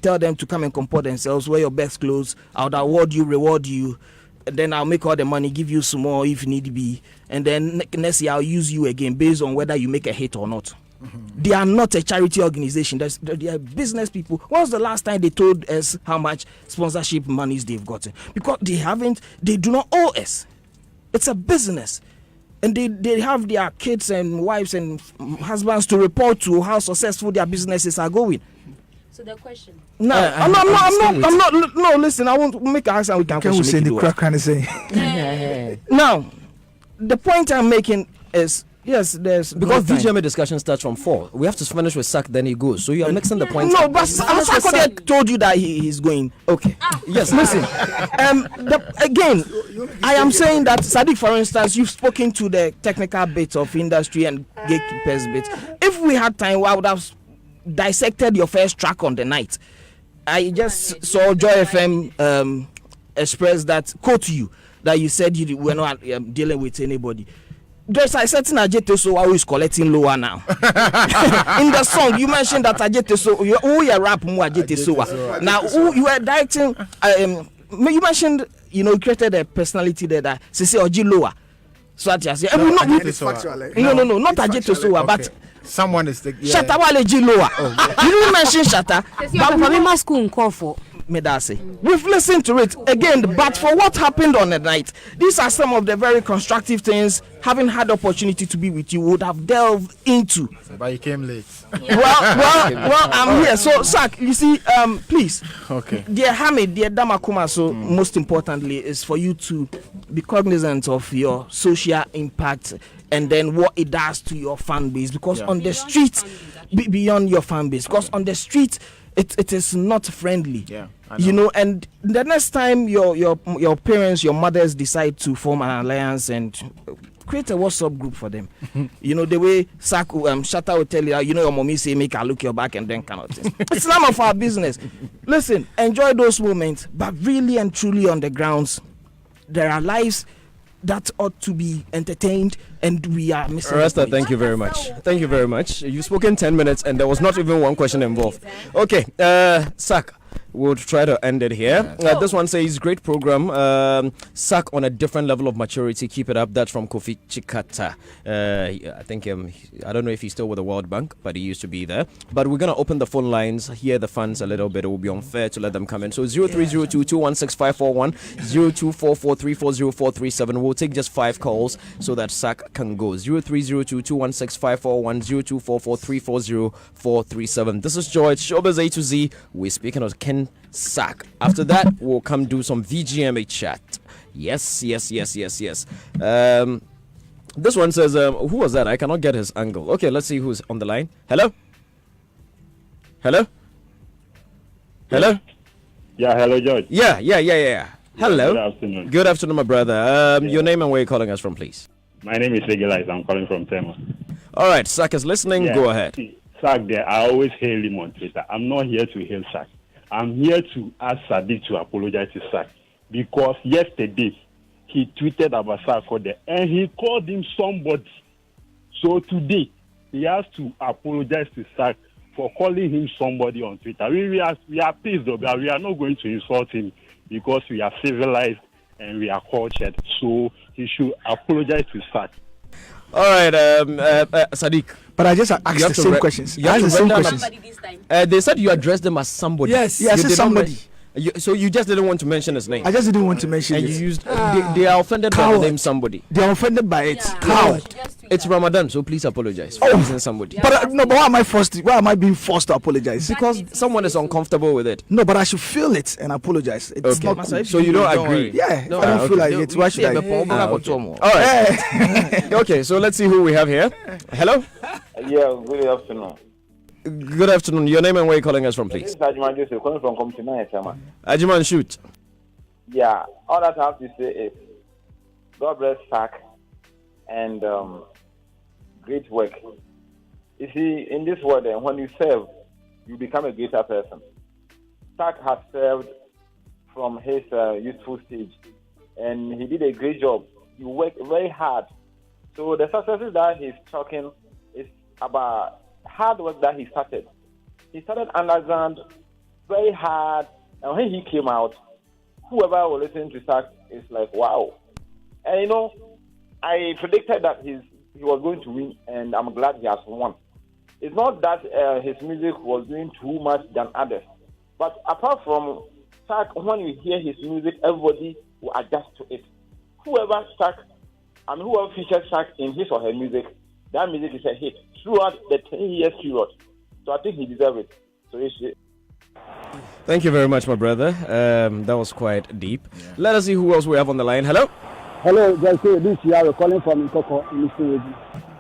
tell them to come and comport themselves, wear your best clothes, I'll award you, reward you, and then I'll make all the money, give you some more if need be, and then next year I'll use you again based on whether you make a hit or not. They are not a charity organization. They are business people. When was the last time they told us how much sponsorship monies they've gotten? Because they do not owe us. It's a business. And they have their kids and wives and husbands to report to how successful their businesses are going. So the question. No, I'm not. No, listen, I won't make an answer. We can say the crack kind of say. Now, the point I'm making is, yes, there's because VGMA discussion starts from 4. We have to finish with Sak, then he goes. So you are mixing the points. No, but Sarkodie told you that he's going. Okay. Yes, listen. Again, I am saying that, Sadiq, for instance, you've spoken to the technical bit of industry and gatekeepers bit. If we had time, I would have dissected your first track on the night. I just saw Joy FM express that, quote you, that you said you were not dealing with anybody. There's a certain Ajetoso who is collecting lower now. In the song, you mentioned that Ajetoso, you rap more Ajetoso. Now, you were directing, you mentioned, you created a personality there that says Oji lower. So I just say, no, not Ajetoso, but someone is the Shatta Wale lower. You didn't mention Shatta. We've listened to it again, but for what happened on the night, these are some of the very constructive things, having had the opportunity to be with you, would have delved into. But you came late. Well, I'm here. So, Sak, you see, please. Okay. Dear Hamid, dear Damakuma, so most importantly is for you to be cognizant of your social impact and then what it does to your fan base. Because on the street, beyond your fan base, because on the street, it is not friendly. Yeah, you know. And the next time your parents, your mothers decide to form an alliance and create a WhatsApp group for them, you know, the way Shatta will tell you, you know, your mommy say make her look your back and then kind of thing. It's none of our business. Listen, enjoy those moments, but really and truly on the grounds, there are lives that ought to be entertained, and we are missing. Rasta, thank you very much. Thank you very much. You've spoken 10 minutes and there was not even one question involved. Okay, Sak, we'll try to end it here. This one says, great program. Sak on a different level of maturity. Keep it up. That's from Kofi Chikata. I think, I don't know if he's still with the World Bank, but he used to be there. But we're going to open the phone lines, hear the fans a little bit. It will be unfair to let them come in. So 0302-216-541, 0244340437. We'll take just 5 calls so that Sak can go. 0302-216-541, 0244340437. This is George, Showbiz A to Z. We're speaking of Ken Sak. After that, we'll come do some VGMA chat. Yes. This one says, who was that? I cannot get his angle. Okay, let's see who's on the line. Hello? Yeah, hello, George. Yeah. Hello. Good afternoon. Good afternoon, my brother. Your name and where you're calling us from, please. My name is Legalize. I'm calling from Tema. All right, Sak is listening. Yeah. Go ahead. Sak there, I always hail him on Twitter. I'm not here to hail Sak. I'm here to ask Sadiq to apologize to Sak. Because yesterday, he tweeted about Sarkodie and he called him somebody. So today, he has to apologize to Sak for calling him somebody on Twitter. We are pissed though, but we are not going to insult him because we are civilized and we are cultured. So he should apologize to Sak. All right, Sadiq. But I just asked the same questions. You have to Somebody this time. They said you addressed them as somebody. Yes, I You said did not somebody. so you just didn't want to mention his name. I just didn't want to mention And it. you used. They are offended by the name somebody. They are offended by it. Yeah. How? It's Ramadan, so please apologize for using somebody. But no, but why am I forced? Why am I being forced to apologize? Because someone is uncomfortable with it. No, but I should feel it and apologize. It's Okay. not cool. So you don't agree? Yeah, No, if I don't feel like okay. it, why should I? All right. Okay, so let's see who we have here. Hello. Yeah, good afternoon. Good afternoon. Your name and where you're calling us from, This please. is Ajiman Joseph, calling from Company 9, Chairman. Ajiman, shoot. Yeah, all that I have to say is God bless Sak and great work. You see, in this world, when you serve, you become a greater person. Sak has served from his youthful stage, and he did a great job. He worked very hard. So the successes that he's talking is about hard work that he started. He started underground very hard, and when he came out, whoever will listen to Sak is like, wow. And you know, I predicted that he was going to win, and I'm glad he has won. It's not that his music was doing too much than others, but apart from Sak, when you hear his music, everybody will adjust to it. Whoever features Sak in his or her music, that music is a hit throughout the 10 years period. So I think he deserves it. So Thank you very much, my brother. That was quite deep. Yeah. Let us see who else we have on the line. Hello. Hello, this is Yaro calling from Nkoko in Mr.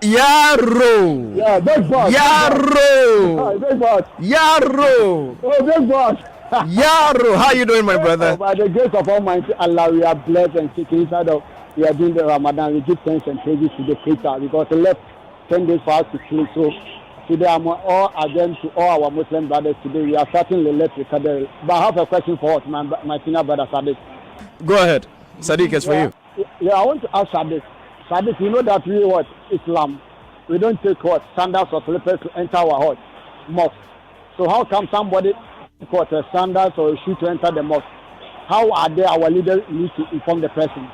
Yaro. Yeah, big boss. Yaro. Big boss. Yaro. Oh, big boss. Yaro. How you doing, my brother? By the grace of Almighty Allah, we are blessed and taken inside of. We are doing the Ramadan. We give thanks and praises to the Creator because he left 10 days for us to sleep. So today I'm all again to all our Muslim brothers today. We are certainly left with Qadr. But I have a question for us, my senior brother Sadiq. Go ahead. Sadiq, it's for you. Yeah, I want to ask Sadiq. Sadiq, you know that we Islam. We don't take sandals or slippers to enter our mosque. So how come somebody got a sandals or a shoe to enter the mosque? How are they? Our leaders need to inform the person.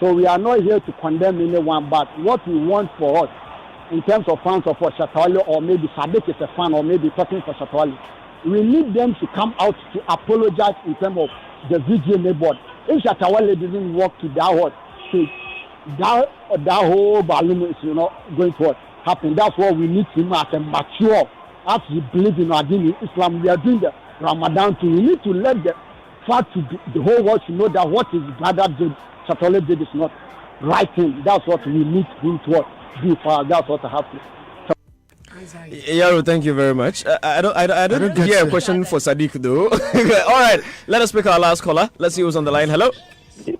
So we are not here to condemn anyone, but what we want for us, in terms of fans of Shatta, or maybe Sadiq is a fan, or maybe talking for Shatta, we need them to come out to apologize in terms of the VGMA board. If Shatta didn't walk to that stage, that whole balloon is going to happen. That's what we need to as a mature, as we believe in our deen in Islam. We are doing the Ramadan too. We need to let the fact to the whole world to know that what his brother did, Shatta did, is not right thing. That's what we need him to do for us. That's what I have to. Yaro, thank you very much. I don't hear a question for Sadiq though. All right, let us pick our last caller. Let's see who's on the line. Hello.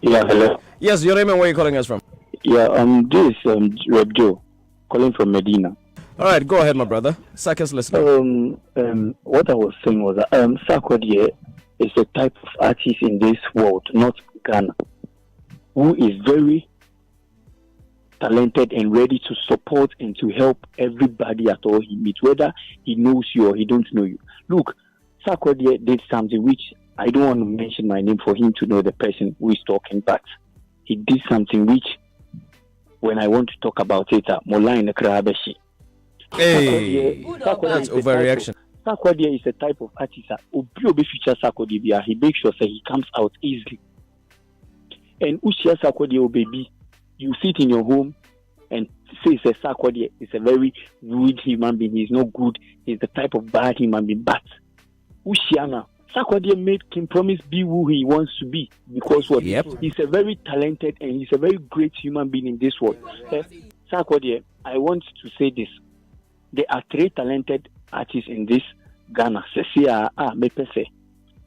Yeah, hello. Yes, your name and where are you calling us from? Yeah, this is Reb Joe, calling from Medina. All right, go ahead, my brother. Sarkis listening. What I was saying was that Sarkodie is a type of artist in this world, not Ghana, who is very talented and ready to support and to help everybody at all he meets, whether he knows you or he don't know you. Look, Sarkodie did something which I don't want to mention my name for him to know the person who is talking, but he did something which, when I want to talk about it, Mola Krabeshi. Hey, that's overreaction. Sarkodie is a type of artist that feature Sarkodie. He makes sure that he comes out easily. And Ushia Sarkodie, baby, you sit in your home and say Sarkodie is a very rude human being. He's not good. He's the type of bad human being. But Ushiana, Sarkodie made him promise be who he wants to be, because what? Yep. He's a very talented and he's a very great human being in this world. Sarkodie, I want to say this. There are 3 talented artists in this Ghana.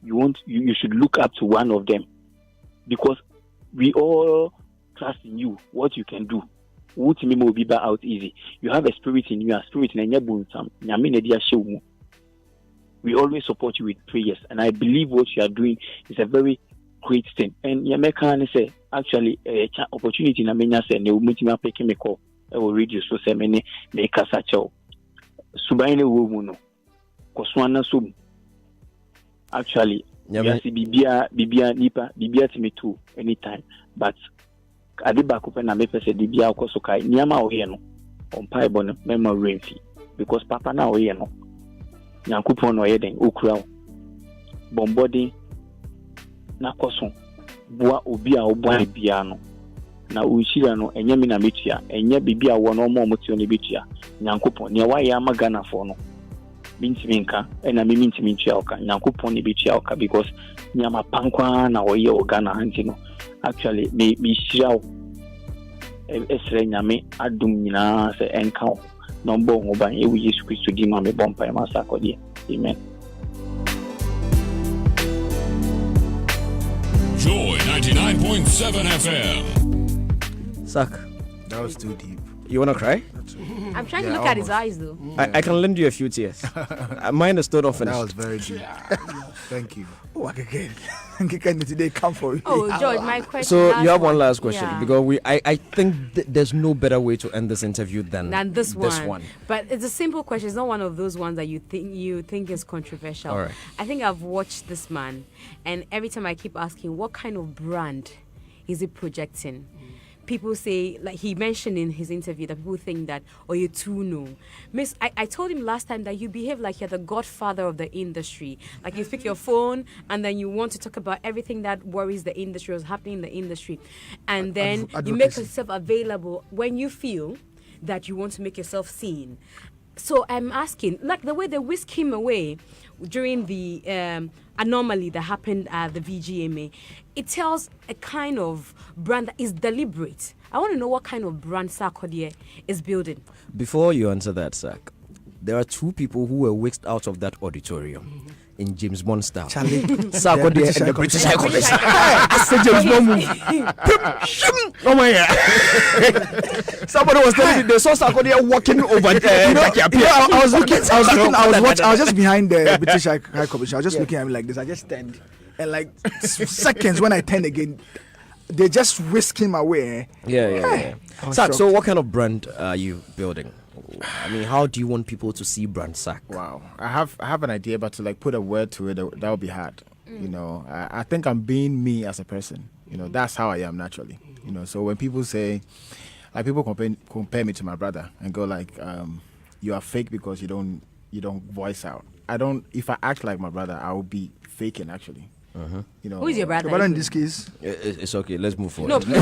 You should look up to one of them, because we all trust in you, what you can do. Will be out easy. You have a spirit in you, a spirit in your. We always support you with prayers, and I believe what you are doing is a very great thing. And Yameka say actually opportunity na menya say ne umutima peke me call e will radio so say me make kasa chaw. Subaine wo mu no. Koswana so. Actually, yes, bibia nipa bibia timitu anytime, but adiba ko pe na me pese bibia akoso kai niama o ye no on pai bon mema rainfi, because papa na o ye no nyankopon no ye den okura bombodi na koso boa obi a oboa bia no na ushira no enye mi na metua enye bibia wo no mo motio ne betua nyankopon ne wa ya magana fo no mintimi nka ena mi mintimi ntua oka nyankopon ne betua oka, because nyama pankwa na wo ye ogana hanti no actually me shira esre nyame adum nyina se enka no bo ngo ban e wi Yesu Kristo di ma me bompa ma Sarkodie. Amen. Joy 99.7 FM. Sak, that was too deep. You wanna cry? I'm trying to look at his eyes though. I can lend you a few tears. Mine is still not finished. That was very deep. Thank you. Oh, again, today come for you. Oh, George, my question. So you have one last question, yeah. because I think there's no better way to end this interview than this one. But it's a simple question. It's not one of those ones that you think is controversial. All right. I think I've watched this man, and every time I keep asking, what kind of brand is he projecting? People say, like he mentioned in his interview, that people think that, oh, you're too new. Miss, I told him last time that you behave like you're the godfather of the industry. Like you pick your phone and then you want to talk about everything that worries the industry, what's happening in the industry. And then you make yourself available when you feel that you want to make yourself seen. So I'm asking, like the way they whisk him away during the anomaly that happened at the VGMA, it tells a kind of brand that is deliberate. I want to know what kind of brand Sarkodie is building. Before you answer that, Sak, there are 2 people who were whisked out of that auditorium in James Bond style. Sarkodie and the British High Commission. I said James Bond movie. Oh my God. Somebody was telling me they saw Sarkodie walking over there. I was just behind the British High Commission. I was just looking at him like this. I just turned, and like seconds when I turned again, they just whisk him away. Yeah. Sak, so what kind of brand are you building? I mean, how do you want people to see brand Sak? Wow, I have an idea, but to like put a word to it, that would be hard. You know, I think I'm being me as a person. You know, that's how I am naturally. You know, so when people say, like people compare me to my brother and go like, you are fake because you don't voice out. If I act like my brother, I will be faking actually. You know, who is your brother? But in this case, it's okay. Let's move forward. No, please,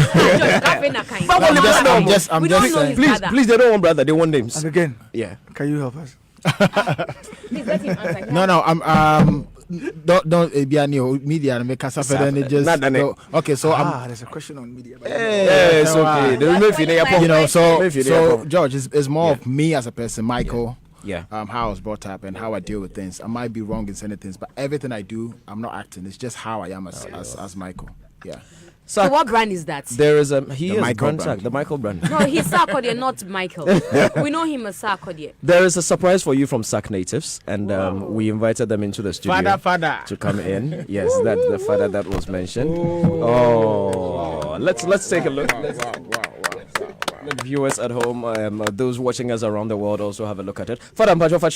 I'm just saying. Please, they don't want brother. They want names. And again, yeah. Can you help us? Please let him answer. No, I'm don't be a new media and make us up and then just go. Okay, so there's a question on media. It's okay. You know, so George is more of me as a person, Michael. how I was brought up and how I deal with things. I might be wrong in certain things, but everything I do, I'm not acting. It's just how I am as Michael. Yeah. So what brand is that? There is the Michael brand. the Michael brand. No, he's Sarkodie, not Michael. We know him as Sarkodie. There is a surprise for you from Sack Natives, and we invited them into the studio to come in. Yes, that's the father that was mentioned. Oh, let's take a look. The viewers at home, those watching us around the world, also have a look at it. Father,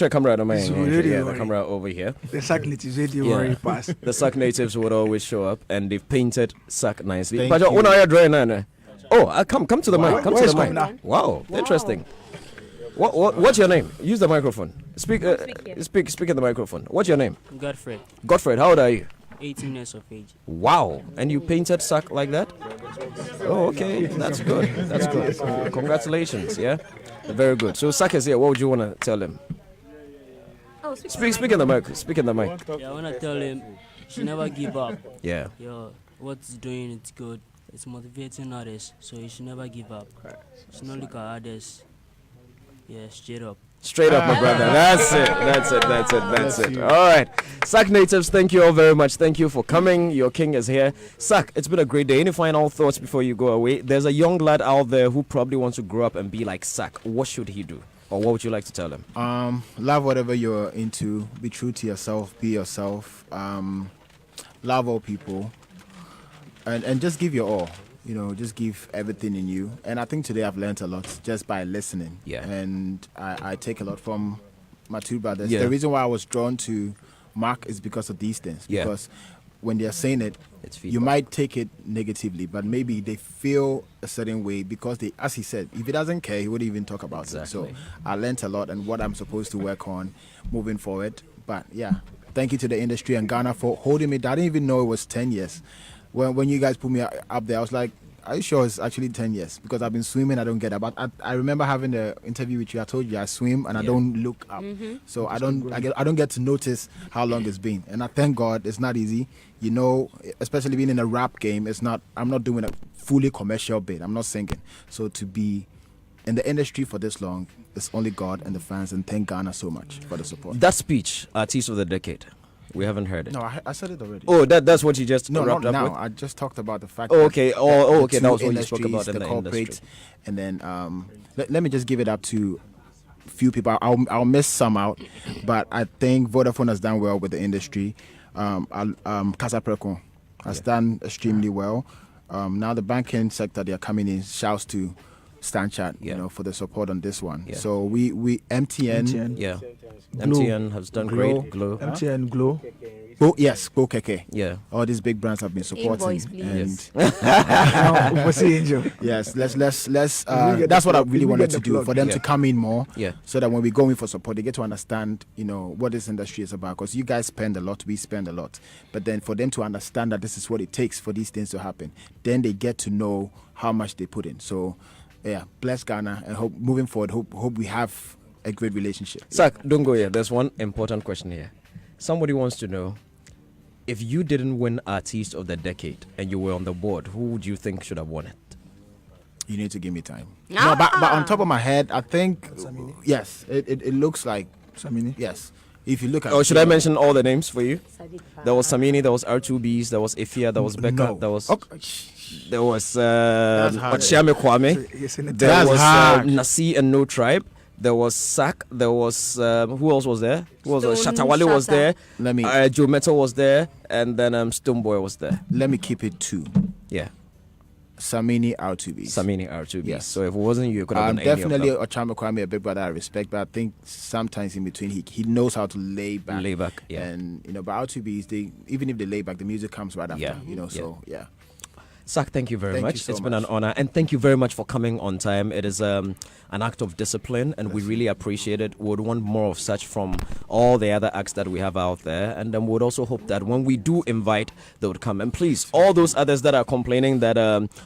camera, the camera over here. The Sack Natives already passed. The Sack Natives would always show up, and they've painted Sack nicely. Thank you. Come to the mic. Come to the mic. Wow, interesting. What's your name? Use the microphone. Speak in the microphone. What's your name? Godfred. Godfred, how old are you? 18 years of age. Wow, and you painted Sack like that? Oh, okay, that's good. That's good. Congratulations, yeah? Very good. So Sack is here. What would you want to tell him? Speak in the mic. Speak in the mic. Yeah, I want to tell him, she never give up. Yeah. Yo, what's doing, it's good. It's motivating others, so you should never give up. You should not look at others. Yeah, straight up. Straight up, my brother. That's it. All right. Sack Natives, thank you all very much. Thank you for coming. Your king is here. Sack, it's been a great day. Any final thoughts before you go away? There's a young lad out there who probably wants to grow up and be like Sack. What should he do? Or what would you like to tell him? Love whatever you're into. Be true to yourself. Be yourself. Love all people. And just give your all. You know, just give everything in you. And I think today I've learned a lot just by listening. Yeah. And I take a lot from my two brothers. Yeah. The reason why I was drawn to Mark is because of these things. Yeah. Because when they're saying it, It's feedback. you might take it negatively, but maybe they feel a certain way because they, as he said, if he doesn't care, he wouldn't even talk about it. Exactly. So I learned a lot and what I'm supposed to work on moving forward. But yeah, thank you to the industry and Ghana for holding me. I didn't even know it was 10 years. When you guys put me up there, I was like, are you sure it's actually 10 years? Because I've been swimming, I don't get it. But I remember having the interview with you. I told you I swim and I don't look up. So I don't get to notice how long it's been. And I thank God it's not easy. You know, especially being in a rap game, I'm not doing a fully commercial bit. I'm not singing. So to be in the industry for this long, it's only God and the fans. And thank Ghana so much for the support. That speech, Artist of the Decade. We haven't heard it. No, I said it already. Oh, that's what you just wrapped up up with? I just talked about the fact. Okay. That Okay. the That was two what you spoke about in the the corporate, industry. and then let me just give it up to a few people. I'll miss some out, but I think Vodafone has done well with the industry. Casa Preco has done extremely well. Now the banking sector, they are coming in. Shouts to Stanchat, you know, for the support on this one. Yeah. So we MTN. Yeah. Glow. MTN has done great. Glow. MTN Glow. Oh yes, Go Keke. Yeah. All these big brands have been supporting. Invoice, please. And yes, let's. That's what I really wanted to do for them to come in more. Yeah. So that when we go in for support, they get to understand, you know, what this industry is about. Because you guys spend a lot, we spend a lot. But then for them to understand that this is what it takes for these things to happen, then they get to know how much they put in. So, yeah, bless Ghana and hope moving forward. Hope we have a great relationship. Sack, don't go here. There's one important question here. Somebody wants to know, if you didn't win Artist of the Decade and you were on the board, who would you think should have won it? You need to give me time. No, but on top of my head, I think yes, it looks like Samini. Yes. If you look at should I mention all the names for you? There was Samini, there was R2Bs, there was Ifia, there was Becca, there was there was Ochiame Kwame, there was Nasi and No Tribe. There was Sack. There was who else was there? Who was Shatta Wale was there. Joe Metal was there, and then Stoneboy was there. Let me keep it 2. Yeah. Samini R2B. Samini R2B. Yes. So if it wasn't you, it could have been any of them. Definitely Ochame Kwame, a big brother I respect, but I think sometimes in between he knows how to lay back. Lay back, yeah. And you know, but R2Bs, even if they lay back, the music comes right after. Yeah. You know, so yeah. Sack, thank you very much. You so It's been an honor, and thank you very much for coming on time. It is an act of discipline, and we really appreciate it. We would want more of such from all the other acts that we have out there, and then we would also hope that when we do invite, they would come. And please, all those others that are complaining that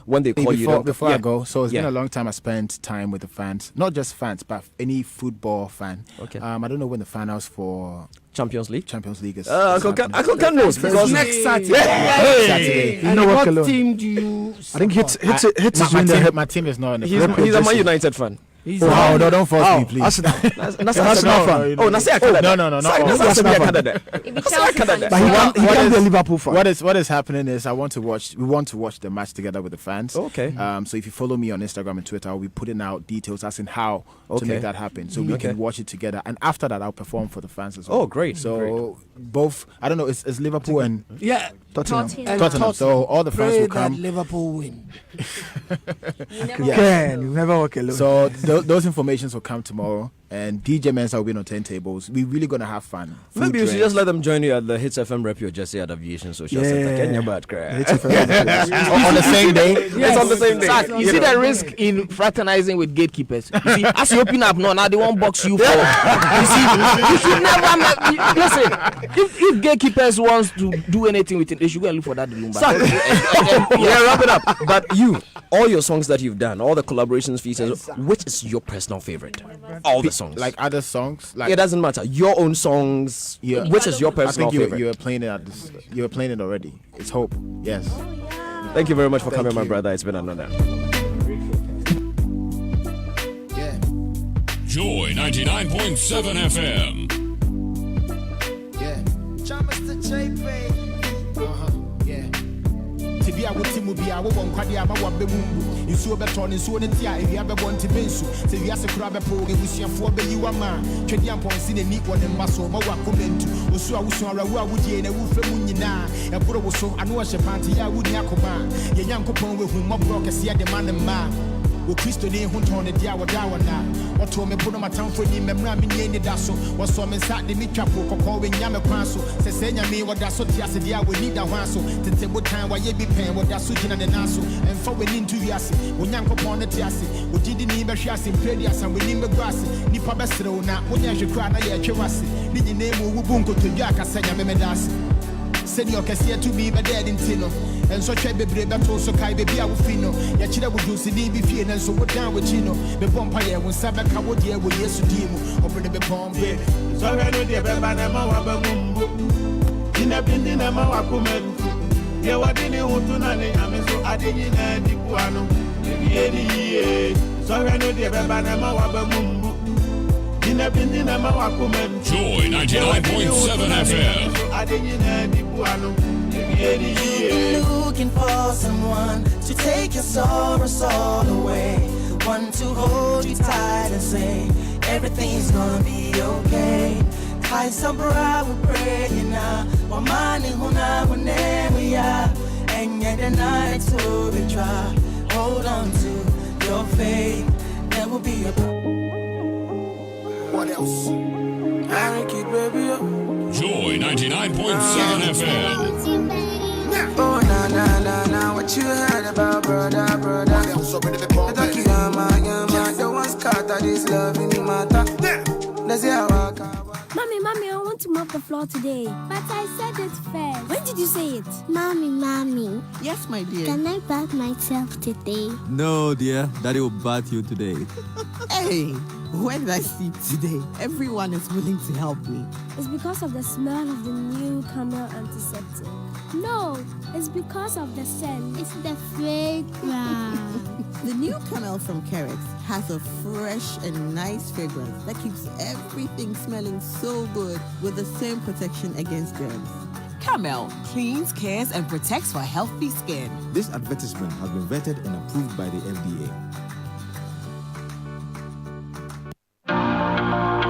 when they call you, before I go, so it's been a long time I spent time with the fans, not just fans, but any football fan. Okay. I don't know when the finals for Champions League is. I can't know because next Saturday. Saturday. You know what team do you? I think hits is doing my team is not in the He's a Man United fan. Wow, no, don't force me, please. Arsenal fan. No. But he can't be a Liverpool fan. What is happening is we want to watch the match together with the fans. Okay. So if you follow me on Instagram and Twitter, I'll be putting out details as in how to make that happen. So we can watch it together, and after that, I'll perform for the fans as well. Oh, great! So both, I don't know, it's Liverpool and Tottenham. So all the fans will come. Liverpool win. You never walk alone. So those informations will come tomorrow, and DJ Mensa will be on turntables. We're really gonna have fun. Maybe you should just let them join you at the Hits FM rep or Jesse at Aviation Social Center. Kenya bad cry. On the same day. It's on the same day. Sir, you see the risk in fraternizing with gatekeepers. You see, as you open up now they won't box you for. You see, you should never listen. If gatekeepers wants to do anything with it, they should go and look for that Lumba. Wrap it up. But all your songs that you've done, all the collaborations features, which is your personal favorite? All the songs. Like other songs? It doesn't matter. Your own songs. Yeah. Which is your personal favorite? You were playing it you were playing it already. It's Hope. Yes. Thank you very much for coming, my brother. It's been an honor. Yeah. Joy 99.7 FM. Yeah. Tibia would Timubia, won't Quadia, Mawabemu. You saw better on his own tia, if you ever want to Bensu. So you ask a crab a program, we see a 4 baby you are man. Chedian points in a neat one and muscle, Mawakumentu. Usu, I was so would ye and a wolf from Munina. A puro was so I know a shapanti, I would Yakoma. Your young coupon with whom Mob Rock is here, the man and man. O Christo de Hunton the Diawa Dawana. What told me put on my town for him and Ramin Yeni Dasso. Was some inside the Mitrapo, calling Yamaquanso. Sesena me what that's what Yasadia will need a wasso. The table time while you be paying what that's Sujin and Nasso. And falling into Yassi. When young upon the Tiassi. We didn't even shas in Pedias and we name the grassy. Nipa Bestro now. When you cry, I hear Chivasi. Did you name Ubunko to Yaka Sanya Memedasi? Senior Cassia to be my dad in Tino. And so Chebe Brebato, so Kai baby, I will fino. Yachida would do CDB Fien and so we're down with Chino. The Pompire when Sabaka would hear with yes to Dimo. Open the Pompe. So I know the Bebanama Wabamumbo. In a Pindinama Wakumen. Yeah, what did you want to Nani? I'm so adding in a Dipuano. So I know the Bebanama Wabamumbo. In a Pindinama Wakumen. Joy 99.7 FM. You're looking for someone to take your sorrows all away, one to hold you tight and say everything's gonna be okay. Kaisabra will pray now, Wamani Huna Hunemia, and yet the night to be try. Hold on to your faith, there will be a. What else? Ariki, baby. Joy 99.7 FM. Oh, na, what you heard about brother? I thought you are my the one's cut that is loving matter. Let's see how I can. Mommy, I want to mop the floor today. But I said it first. When did you say it? Mommy. Yes, my dear. Can I bath myself today? No, dear. Daddy will bath you today. Hey, where did I sleep today? Everyone is willing to help me. It's because of the smell of the new Camel antiseptic. No, it's because of the scent. It's the fragrance. The new Camel from Carex has a fresh and nice fragrance that keeps everything smelling so good with the same protection against germs. Camel cleans, cares, and protects for healthy skin. This advertisement has been vetted and approved by the FDA.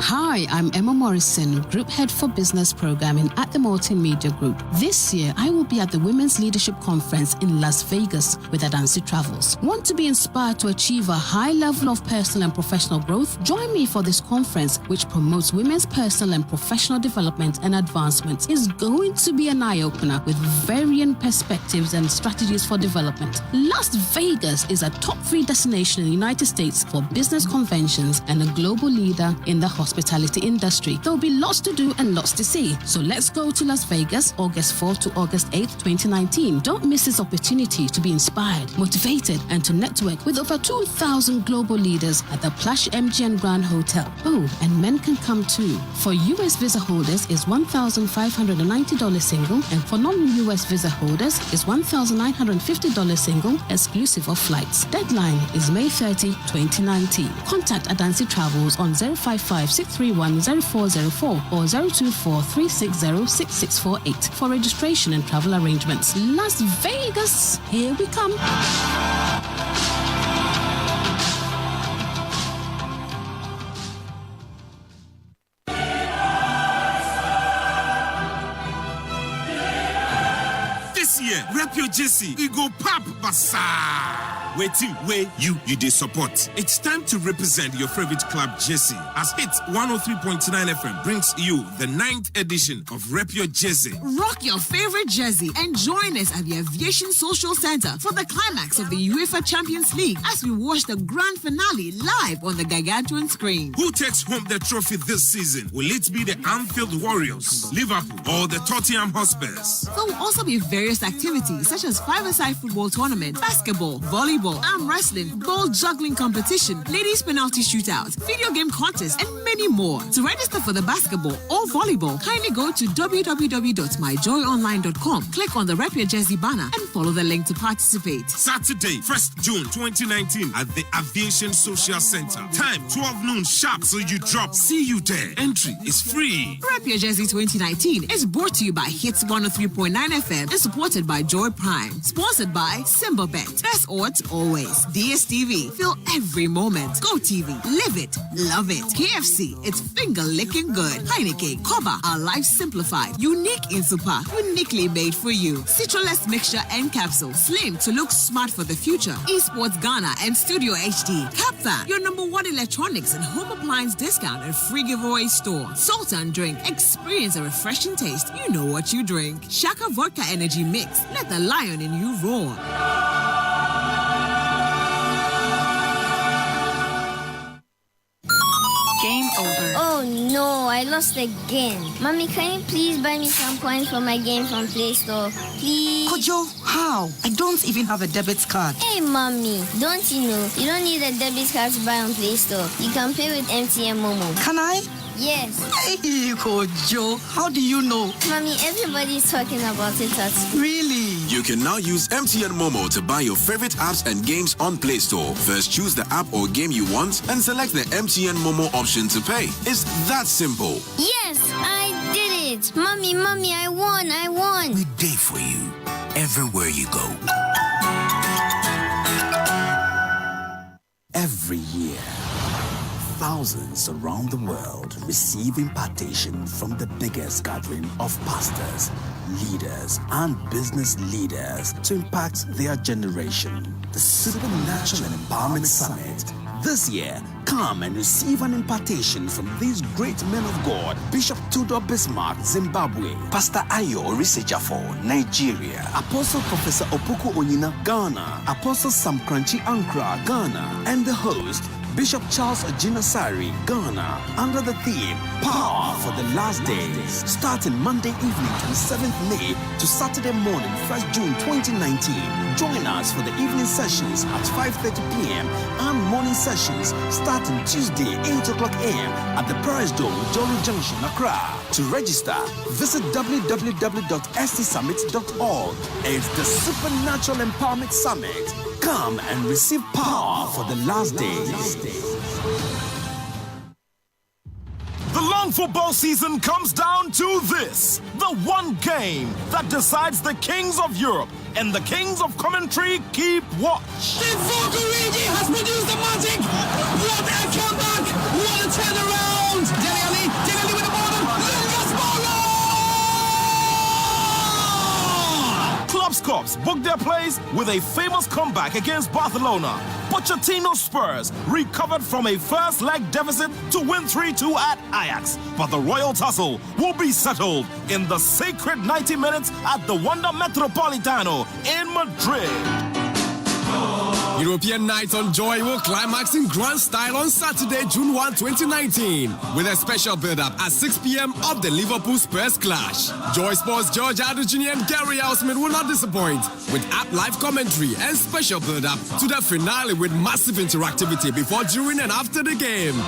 Hi, I'm Emma Morrison, Group Head for Business Programming at the Multimedia Group. This year, I will be at the Women's Leadership Conference in Las Vegas with Adansi Travels. Want to be inspired to achieve a high level of personal and professional growth? Join me for this conference, which promotes women's personal and professional development and advancement. It's going to be an eye-opener with varying perspectives and strategies for development. Las Vegas is a top 3 destination in the United States for business conventions and a global leader in the hospitality hospitality industry. There will be lots to do and lots to see. So let's go to Las Vegas, August 4th to August 8th, 2019. Don't miss this opportunity to be inspired, motivated, and to network with over 2,000 global leaders at the plush MGM Grand Hotel. Oh, and men can come too. For US visa holders is $1,590 single, and for non-US visa holders is $1,950 single, exclusive of flights. Deadline is May 30, 2019. Contact Adansi Travels on 055-631-0404 or 024-360-6648 for registration and travel arrangements. Las Vegas, here we come. Rep your Jesse, we go pop basa. Waiting, where you did support. It's time to represent your favorite club, Jesse, as Hit 103.9 FM brings you the 9th edition of Rep Your Jesse. Rock your favorite jersey and join us at the Aviation Social Center for the climax of the UEFA Champions League as we watch the grand finale live on the gargantuan screen. Who takes home the trophy this season? Will it be the Anfield Warriors, Liverpool, or the Tottenham Hotspurs? There will also be various activities such as five-a-side football tournament, basketball, volleyball, arm wrestling, ball juggling competition, ladies penalty shootout, video game contest, and many more. To register for the basketball or volleyball, kindly go to www.myjoyonline.com, click on the Rep Your Jersey banner, and follow the link to participate. Saturday, 1st June 2019 at the Aviation Social Center. Time 12 noon sharp, so you drop. See you there. Entry is free. Rep Your Jersey 2019 is brought to you by Hits 103.9 FM and supported by Joy Prime. Sponsored by SimbaBet. Best odds always. DSTV. Feel every moment. Go TV. Live it. Love it. KFC. It's finger licking good. Heineken. Koba. Our life simplified. Unique in super. Uniquely made for you. Citruless mixture and capsule. Slim to look smart for the future. Esports Ghana and Studio HD. Capfa. Your #1 electronics and home appliance discount and free giveaway store. Sultan Drink. Experience a refreshing taste. You know what you drink. Shaka Vodka Energy Mix. Let the lion in you roar. Game over. Oh no, I lost again. Mommy, can you please buy me some coins for my game from Play Store? Please. Kojo, how? I don't even have a debit card. Hey, Mommy, don't you know? You don't need a debit card to buy on Play Store. You can pay with MTN Momo. Can I? Yes. Hey, Kojo, how do you know? Mommy, everybody's talking about it at school. Really? You can now use MTN Momo to buy your favorite apps and games on Play Store. First, choose the app or game you want and select the MTN Momo option to pay. It's that simple. Yes, I did it. Mommy, I won. We day for you everywhere you go. Every year, thousands around the world receive impartation from the biggest gathering of pastors, leaders, and business leaders to impact their generation. The Supernatural Empowerment Summit. This year, come and receive an impartation from these great men of God: Bishop Tudor Bismarck, Zimbabwe; Pastor Ayo Orisejafo, Nigeria; Apostle Professor Opoku Onyina, Ghana; Apostle Sam Crunchy Ankra, Ghana; and the host, Bishop Charles Ojinasari, Ghana, under the theme Power for the Last Days, starting Monday evening 27th May to Saturday morning 1st June 2019. Join us for the evening sessions at 5:30 p.m. and morning sessions starting Tuesday 8 o'clock a.m. at the Paris Dome, Jolly Junction, Accra. To register, visit www.stsummit.org. It's the Supernatural Empowerment Summit. Come and receive power for the last days. The long football season comes down to this: the one game that decides the kings of Europe and the kings of commentary keep watch. The Sarkodie has produced the magic. What a comeback! What a turnaround! Dele Alli with the ball. Club Scops booked their place with a famous comeback against Barcelona. Pochettino Spurs recovered from a first leg deficit to win 3-2 at Ajax. But the royal tussle will be settled in the sacred 90 minutes at the Wanda Metropolitano in Madrid. European Night on Joy will climax in grand style on Saturday, June 1, 2019, with a special build-up at 6 p.m. of the Liverpool Spurs clash. Joy Sports George Addo Jr. and Gary Housemith will not disappoint, with app live commentary and special build-up to the finale with massive interactivity before, during, and after the game.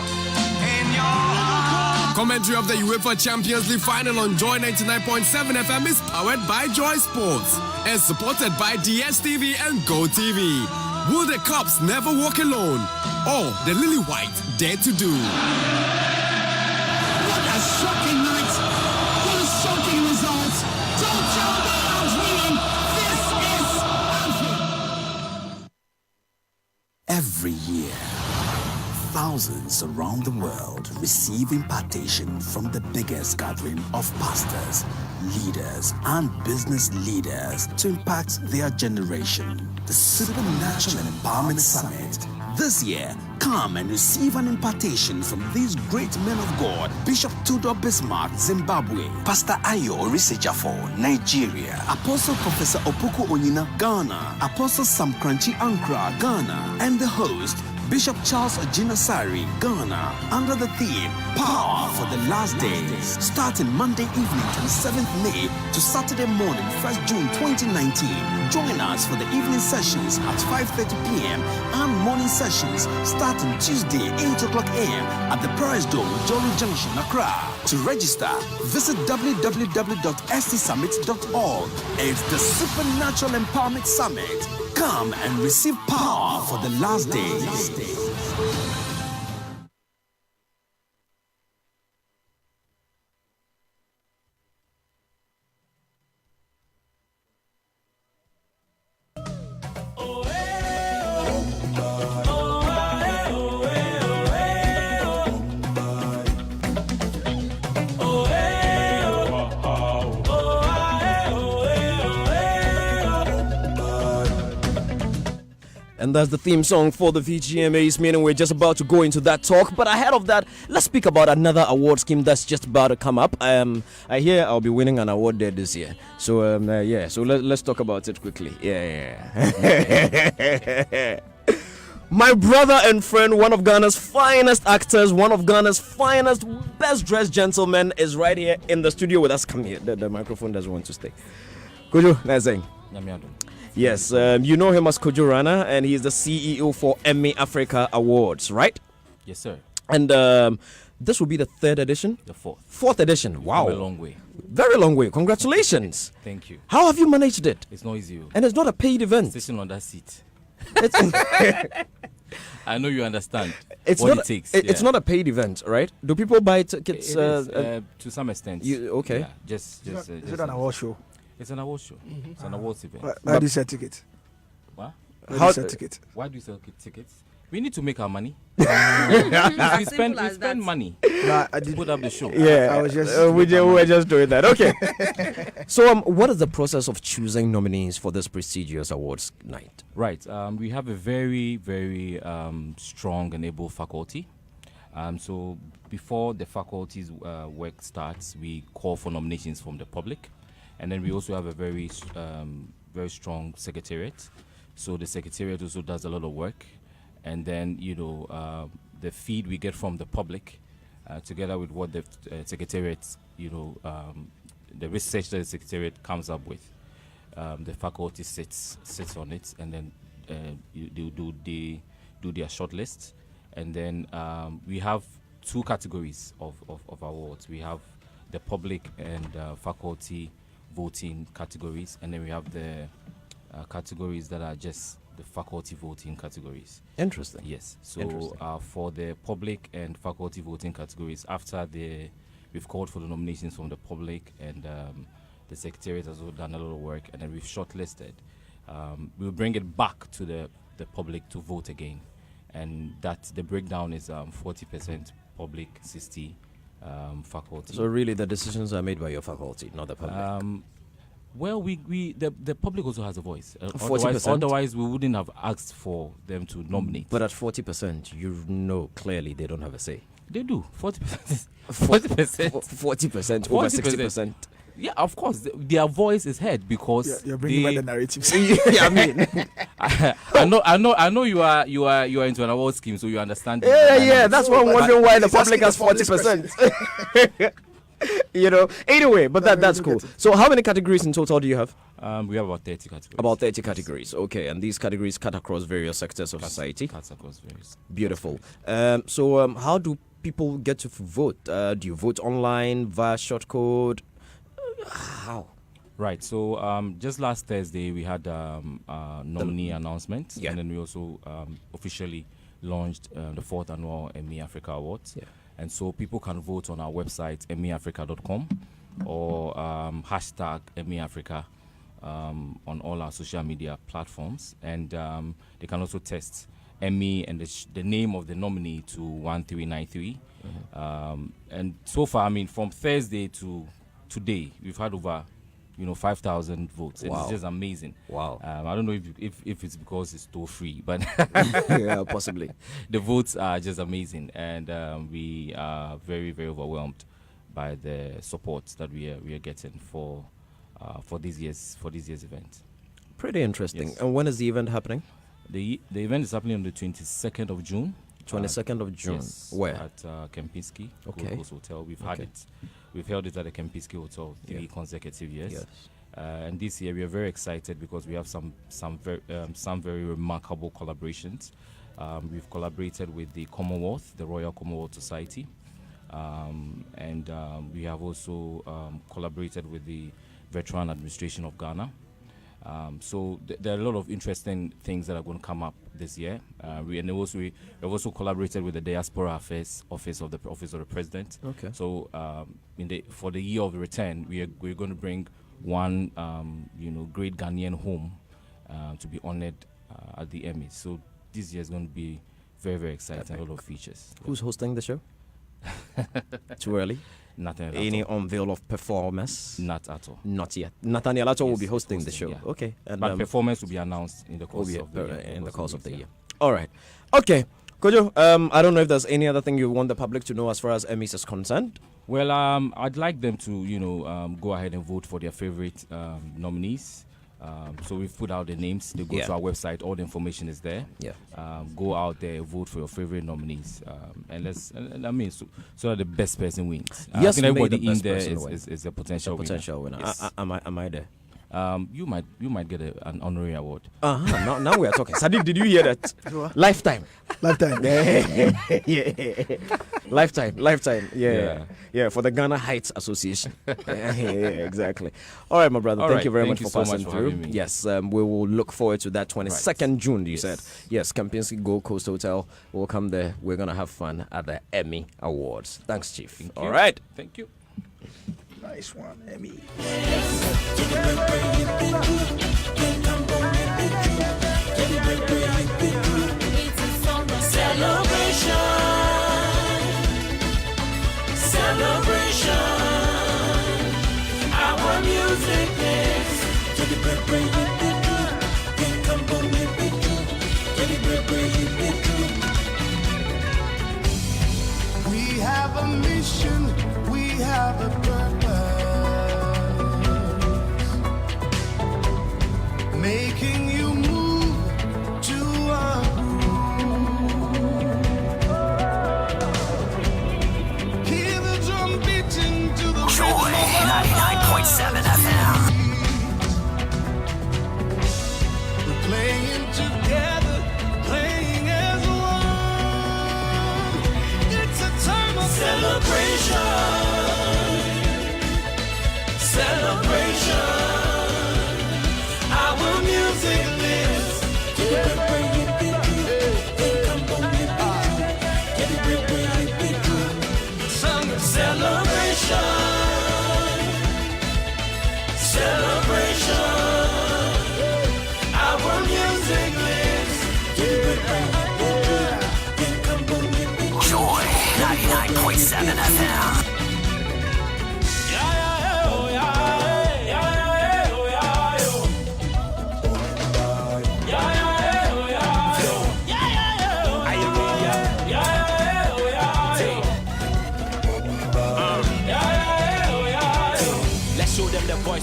Commentary of the UEFA Champions League final on Joy 99.7 FM is powered by Joy Sports and supported by DSTV and GoTV. Will the Cops never walk alone? Or the Lily White dare to do? What a shocking night! What a shocking result! Don't tell me I'm dreaming! This is Anfield! Every year, thousands around the world receive impartation from the biggest gathering of pastors, leaders, and business leaders to impact their generation. The Supernatural Empowerment Summit. This year, come and receive an impartation from these great men of God: Bishop Tudor Bismarck, Zimbabwe; Pastor Ayo Orisejafo, Nigeria; Apostle Professor Opoku Onyina, Ghana; Apostle Sam Crunchy Ankra, Ghana; and the host, Bishop Charles Ojinasari, Ghana, under the theme Power for the Last Days, starting Monday evening 27th May to Saturday morning 1st June 2019. Join us for the evening sessions at 5:30 p.m. and morning sessions starting Tuesday 8 o'clock a.m. at the Paris Dome, Jolly Junction, Accra. To register, visit www.stsummit.org. It's the Supernatural Empowerment Summit. Come and receive power for the last days. And that's the theme song for the VGMAs, meaning we're just about to go into that talk. But ahead of that, let's speak about another award scheme that's just about to come up. I hear I'll be winning an award there this year. So, so let's talk about it quickly. Yeah. My brother and friend, one of Ghana's finest actors, one of Ghana's finest, best-dressed gentlemen is right here in the studio with us. Come here. The microphone doesn't want to stay. Kojo, nice thing. Yes, you know him as Kojo Rana, and he's the CEO for Emmy Africa Awards, right? Yes, sir. And this will be the third edition? The fourth. Fourth edition, wow. Very long way. Very long way, congratulations. Thank you. How have you managed it? It's not easy. And it's not a paid event. Sitting on that seat. I know you understand it's what not, it takes. It's not a paid event, right? Do people buy tickets? To some extent. Okay. Yeah, just is it an award show? It's an award show. Mm-hmm. It's an awards event. Why do you sell tickets? What? Why do you sell tickets? Why do you sell tickets? We need to make our money. we spend money to put up the show. Yeah, I was just we were just doing that. Okay. So, what is the process of choosing nominees for this prestigious awards night? Right. We have a very, very strong and able faculty. So, before the faculty's work starts, we call for nominations from the public. And then we also have a very strong secretariat. So the secretariat also does a lot of work. And then, the feed we get from the public, together with what the secretariat, the research that the secretariat comes up with, the faculty sits on it, and then they do their shortlist. And then we have two categories of awards. We have the public and faculty voting categories, and then we have the categories that are just the faculty voting categories. Interesting. Yes. So for the public and faculty voting categories, after we've called for the nominations from the public, and the secretariat has also done a lot of work, and then we've shortlisted. We'll bring it back to the public to vote again, and that the breakdown is 40% public, 60 faculty. So really, the decisions are made by your faculty, not the public. Well, the public also has a voice. 40%. Otherwise, we wouldn't have asked for them to nominate. But at 40%, you know clearly they don't have a say. They do. 40%. 40%. 40% over 60%. Yeah, of course, their voice is heard because you're bringing back the narratives. Yeah, I mean, I know you are into an award scheme, so you understand. Yeah. That's why I'm wondering why the public has 40%. Anyway, but that's cool. So, how many categories in total do you have? We have about 30 categories. About 30 categories. Okay, and these categories cut across various sectors of society. Cuts across various. Beautiful. So, how do people get to vote? Do you vote online via short code? How? Right. So, just last Thursday we had nominee announcement, and then we also officially launched the 4th annual Emmy Africa Awards. Yeah. And so people can vote on our website, emmyafrica.com, or hashtag #EmmyAfrica on all our social media platforms. And they can also text Emmy and the name of the nominee to 1393. And so far, I mean, from Thursday to today, we've had over 5,000 votes. And it's just amazing. Wow. I don't know if it's because it's toll free, but yeah, possibly. The votes are just amazing, and we are very, very overwhelmed by the support that we are getting for this year's event. Pretty interesting. Yes. And when is the event happening? The event is happening on the 22nd of June. 22nd of June. Yes, where? At Kempinski Okay. Gold Coast Hotel. We've held it at the Kempinski Hotel 3 consecutive years. Yes. And this year we are very excited because we have some very remarkable collaborations. We've collaborated with the Commonwealth, the Royal Commonwealth Society, and we have also collaborated with the Veteran Administration of Ghana. So there are a lot of interesting things that are going to come up this year. We have also collaborated with the Diaspora Affairs Office of the President. Okay. So for the year of the return, we're going to bring one great Ghanaian home to be honored at the Emmys. So this year is going to be very, very exciting. A lot of features. Who's hosting the show? Too early? Nothing at Any all. unveil of performance? Not at all. Not yet. Nathaniel Ato will be hosting the show. Yeah. Okay. And but performance will be announced in the course of the year. In the course of the year. All right. Okay. Kojo, I don't know if there's any other thing you want the public to know as far as Emmys is concerned. Well, I'd like them to, go ahead and vote for their favorite nominees. So we've put out the names. They go to our website. All the information is there. Yeah. Go out there, vote for your favorite nominees, so that the best person wins. Yes, I think everybody the in there win. is a potential winner. Yes. Am I there? You might get an honorary award. Now we are talking. Sadiq, did you hear that? Lifetime. Yeah. Lifetime. Yeah. For the Ghana Heights Association. Yeah, exactly. All right, my brother. Thank you very much for passing through. Yes, we will look forward to that 22nd June. You said yes. Kempinski Gold Coast Hotel. We'll come there. We're gonna have fun at the Emmy Awards. Thanks, Chief. All right. Thank you. Nice one, Emmy. Celebration. Our music is. We have a mission, we have a purpose, making you move to a groove. Hear the drum beating to the Joy 99.7 FM. We're playing together, playing as one. It's a time of celebration. Our music lives. Summer celebration. Our music lives. Joy 99.7 FM.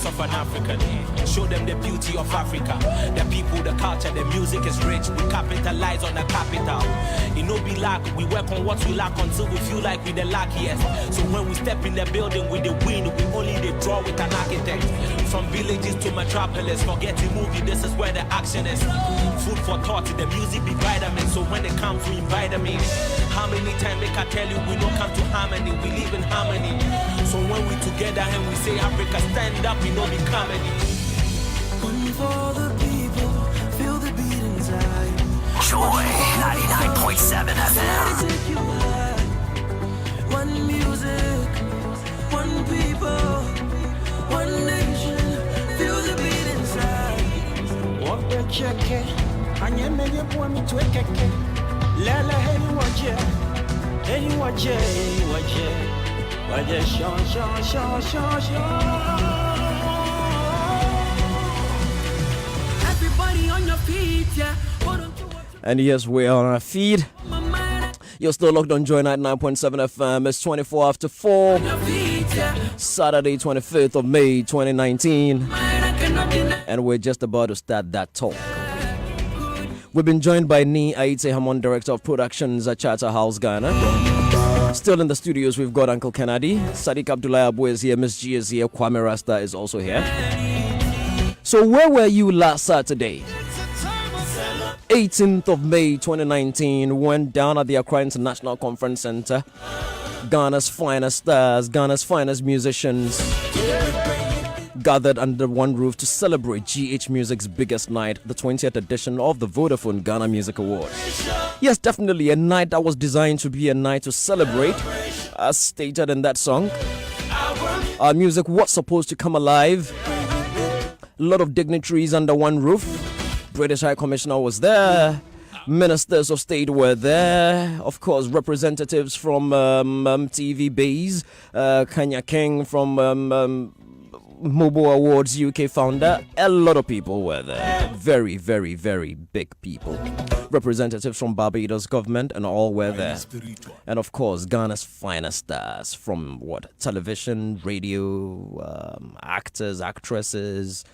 voice of an African. Show them the beauty of Africa. The people, the culture, the music is rich. We capitalize on the capital. It no be lack. We work on what we lack until we feel like we the luckiest. So when we step in the building with the wind, we only they draw with an architect. From villages to metropolis, forget the movie, this is where the action is. Food for thought, the music be vitamin. So when it comes, we invite them in. How many times they can tell you we don't come to harmony, we live in harmony. So when we together and we say Africa stand up, we know the comedy. One for the people, feel the beat inside. Joy 99.7 FM. Take you high. One music, one people, one nation, feel the beat inside. What the check it? I am many point me to a keke. Lala, hey, watch it. Hey, watch it. Watch it. Watch it. Shaw. Everybody on your feet, yeah. And yes, we are on our feed. You're still locked on Joy 99.7 FM. It's 24 after 4. Saturday, 25th of May, 2019. And we're just about to start that talk. We've been joined by Ni Aite Hamon, Director of Productions at Shatta House, Ghana. Still in the studios, we've got Uncle Kennedy. Sadiq Abdullah Abu is here. Miss G is here. Kwame Rasta is also here. So where were you last Saturday? 18th of May 2019, went down at the Accra International Conference Center. Ghana's finest stars, Ghana's finest musicians gathered under one roof to celebrate GH Music's biggest night, the 20th edition of the Vodafone Ghana Music Awards. Yes, definitely a night that was designed to be a night to celebrate, as stated in that song. Our music was supposed to come alive. A lot of dignitaries under one roof. British High Commissioner was there. Ministers of State were there. Of course, representatives from TV Base. Kenya King from Mobile Awards UK founder. A lot of people were there. Very, very, very big people. Representatives from Barbados government and all were there. And of course, Ghana's finest stars from television, radio, actors, actresses,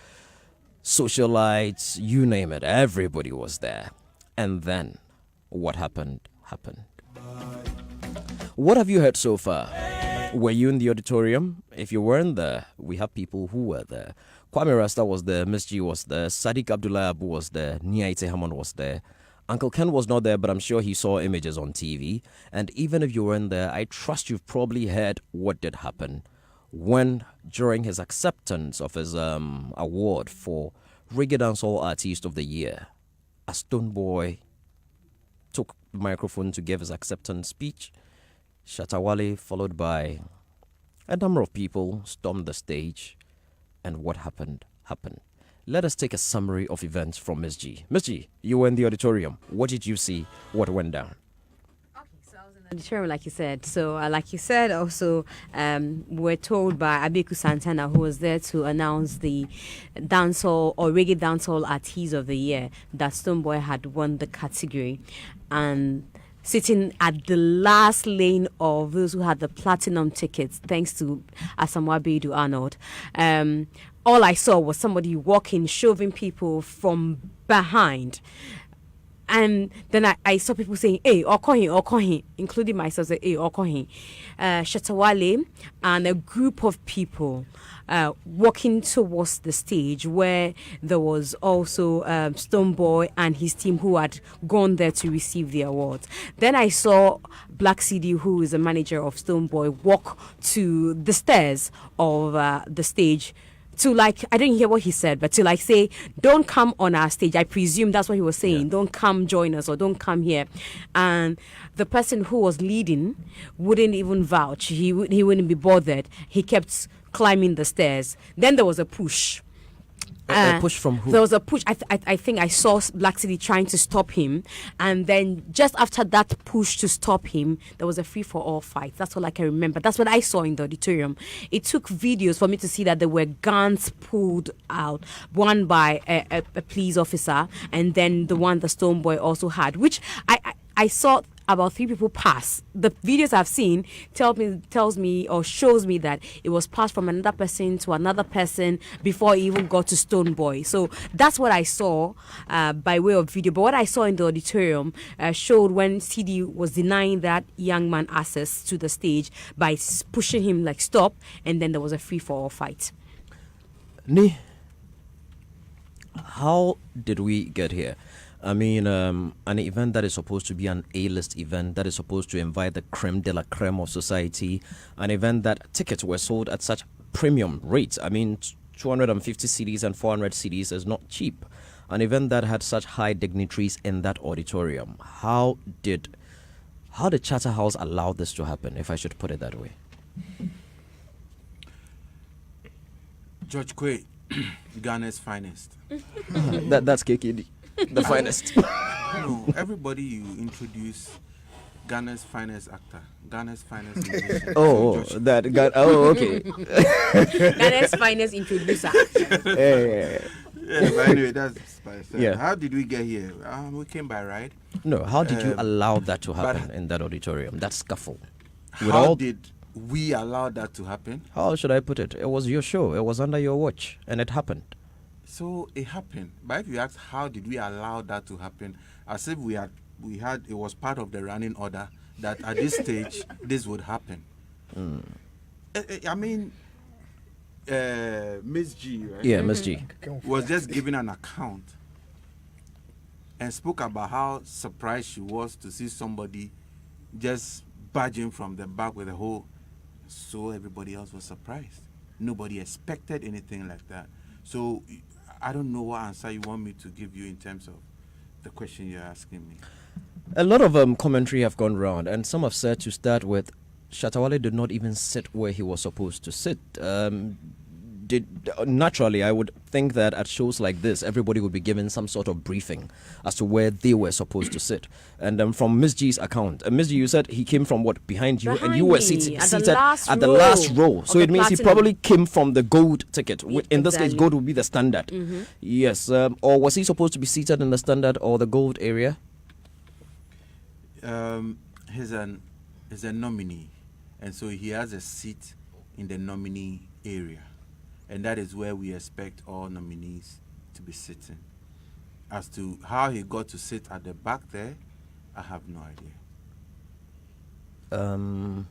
socialites, you name it, everybody was there. And then what happened. What have you heard so far? Were you in the auditorium? If you weren't there, we have people who were there. Kwame Rasta was there, Miss G was there, Sadiq Abdullah Abu was there, Niaite Hamon was there. Uncle Ken was not there, but I'm sure he saw images on TV. And even if you weren't there, I trust you've probably heard what did happen when, during his acceptance of his award for Reggae Dancehall Artist of the Year, a Stone Boy took the microphone to give his acceptance speech. Shatta Wale, followed by a number of people, stormed the stage. And what happened. Let us take a summary of events from Miss G. Miss G, you were in the auditorium. What did you see? What went down? Auditorium, like you said. So, like you said, also, we're told by Abiku Santana, who was there to announce the dancehall or reggae dancehall artist of the year, that Stoneboy had won the category, and sitting at the last lane of those who had the platinum tickets, thanks to Asamoah Beidou Arnold. All I saw was somebody walking, shoving people from behind. And then I saw people saying, hey, Okohin, including myself, saying, hey, Okohin. Shatta Wale and a group of people walking towards the stage where there was also Stoneboy and his team who had gone there to receive the awards. Then I saw Black CD, who is a manager of Stoneboy, walk to the stairs of the stage to I didn't hear what he said, but to say, don't come on our stage. I presume that's what he was saying. Yeah. Don't come join us or don't come here. And the person who was leading wouldn't even vouch. He wouldn't be bothered. He kept climbing the stairs. Then there was a push. A push from who? There was a push. I think I saw Black City trying to stop him, and then just after that push to stop him, there was a free-for-all fight. That's all I can remember. That's what I saw in the auditorium. It took videos for me to see that there were guns pulled out, one by a police officer, and then the one the Stoneboy also had, which I saw about 3 people pass. The videos I've seen tells me or shows me that it was passed from another person to another person before it even got to Stone Boy. So that's what I saw by way of video. But what I saw in the auditorium showed when CD was denying that young man access to the stage by pushing him like stop, and then there was a free-for-all fight. Ni, how did we get here? I mean, an event that is supposed to be an A-list event, that is supposed to invite the creme de la creme of society, an event that tickets were sold at such premium rates. I mean, 250 CDs and 400 CDs is not cheap. An event that had such high dignitaries in that auditorium. How did Charterhouse allow this to happen, if I should put it that way? George Quaye, Ghana's finest. That's KKD. The finest. No, everybody you introduce, Ghana's finest actor, Ghana's finest musician. Okay. Ghana's finest introducer. Yeah, but anyway, that's by itself. Yeah. How did we get here? We came by ride. No, how did you allow that to happen in that auditorium, that scuffle? How did we allow that to happen? How should I put it? It was your show. It was under your watch, and it happened. So it happened. But if you ask how did we allow that to happen, as if we had it was part of the running order that at this stage this would happen. I mean, Miss G, right? Yeah, Miss G was just giving an account and spoke about how surprised she was to see somebody just barging from the back with a whole. So everybody else was surprised. Nobody expected anything like that. So I don't know what answer you want me to give you in terms of the question you're asking me. A lot of commentary have gone round, and some have said to start with, Shatta did not even sit where he was supposed to sit. Naturally, I would think that at shows like this, everybody would be given some sort of briefing as to where they were supposed to sit. And from Miss G's account, Miss G, you said he came from what, behind you, and you were seated at the last row. So it means he probably came from the gold ticket. In this case, gold would be the standard. Yes, or was he supposed to be seated in the standard or the gold area? He's a nominee, and so he has a seat in the nominee area. And that is where we expect all nominees to be sitting. As to how he got to sit at the back there, I have no idea.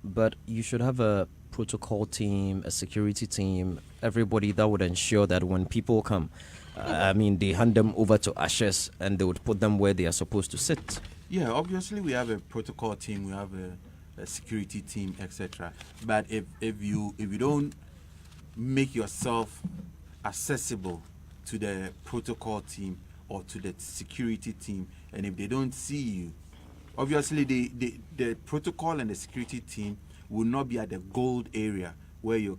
But you should have a protocol team, a security team, everybody that would ensure that when people come, they hand them over to ushers and they would put them where they are supposed to sit. Yeah, obviously we have a protocol team, we have a security team, etc. But if you don't make yourself accessible to the protocol team or to the security team, and if they don't see you, obviously the protocol and the security team will not be at the gold area where you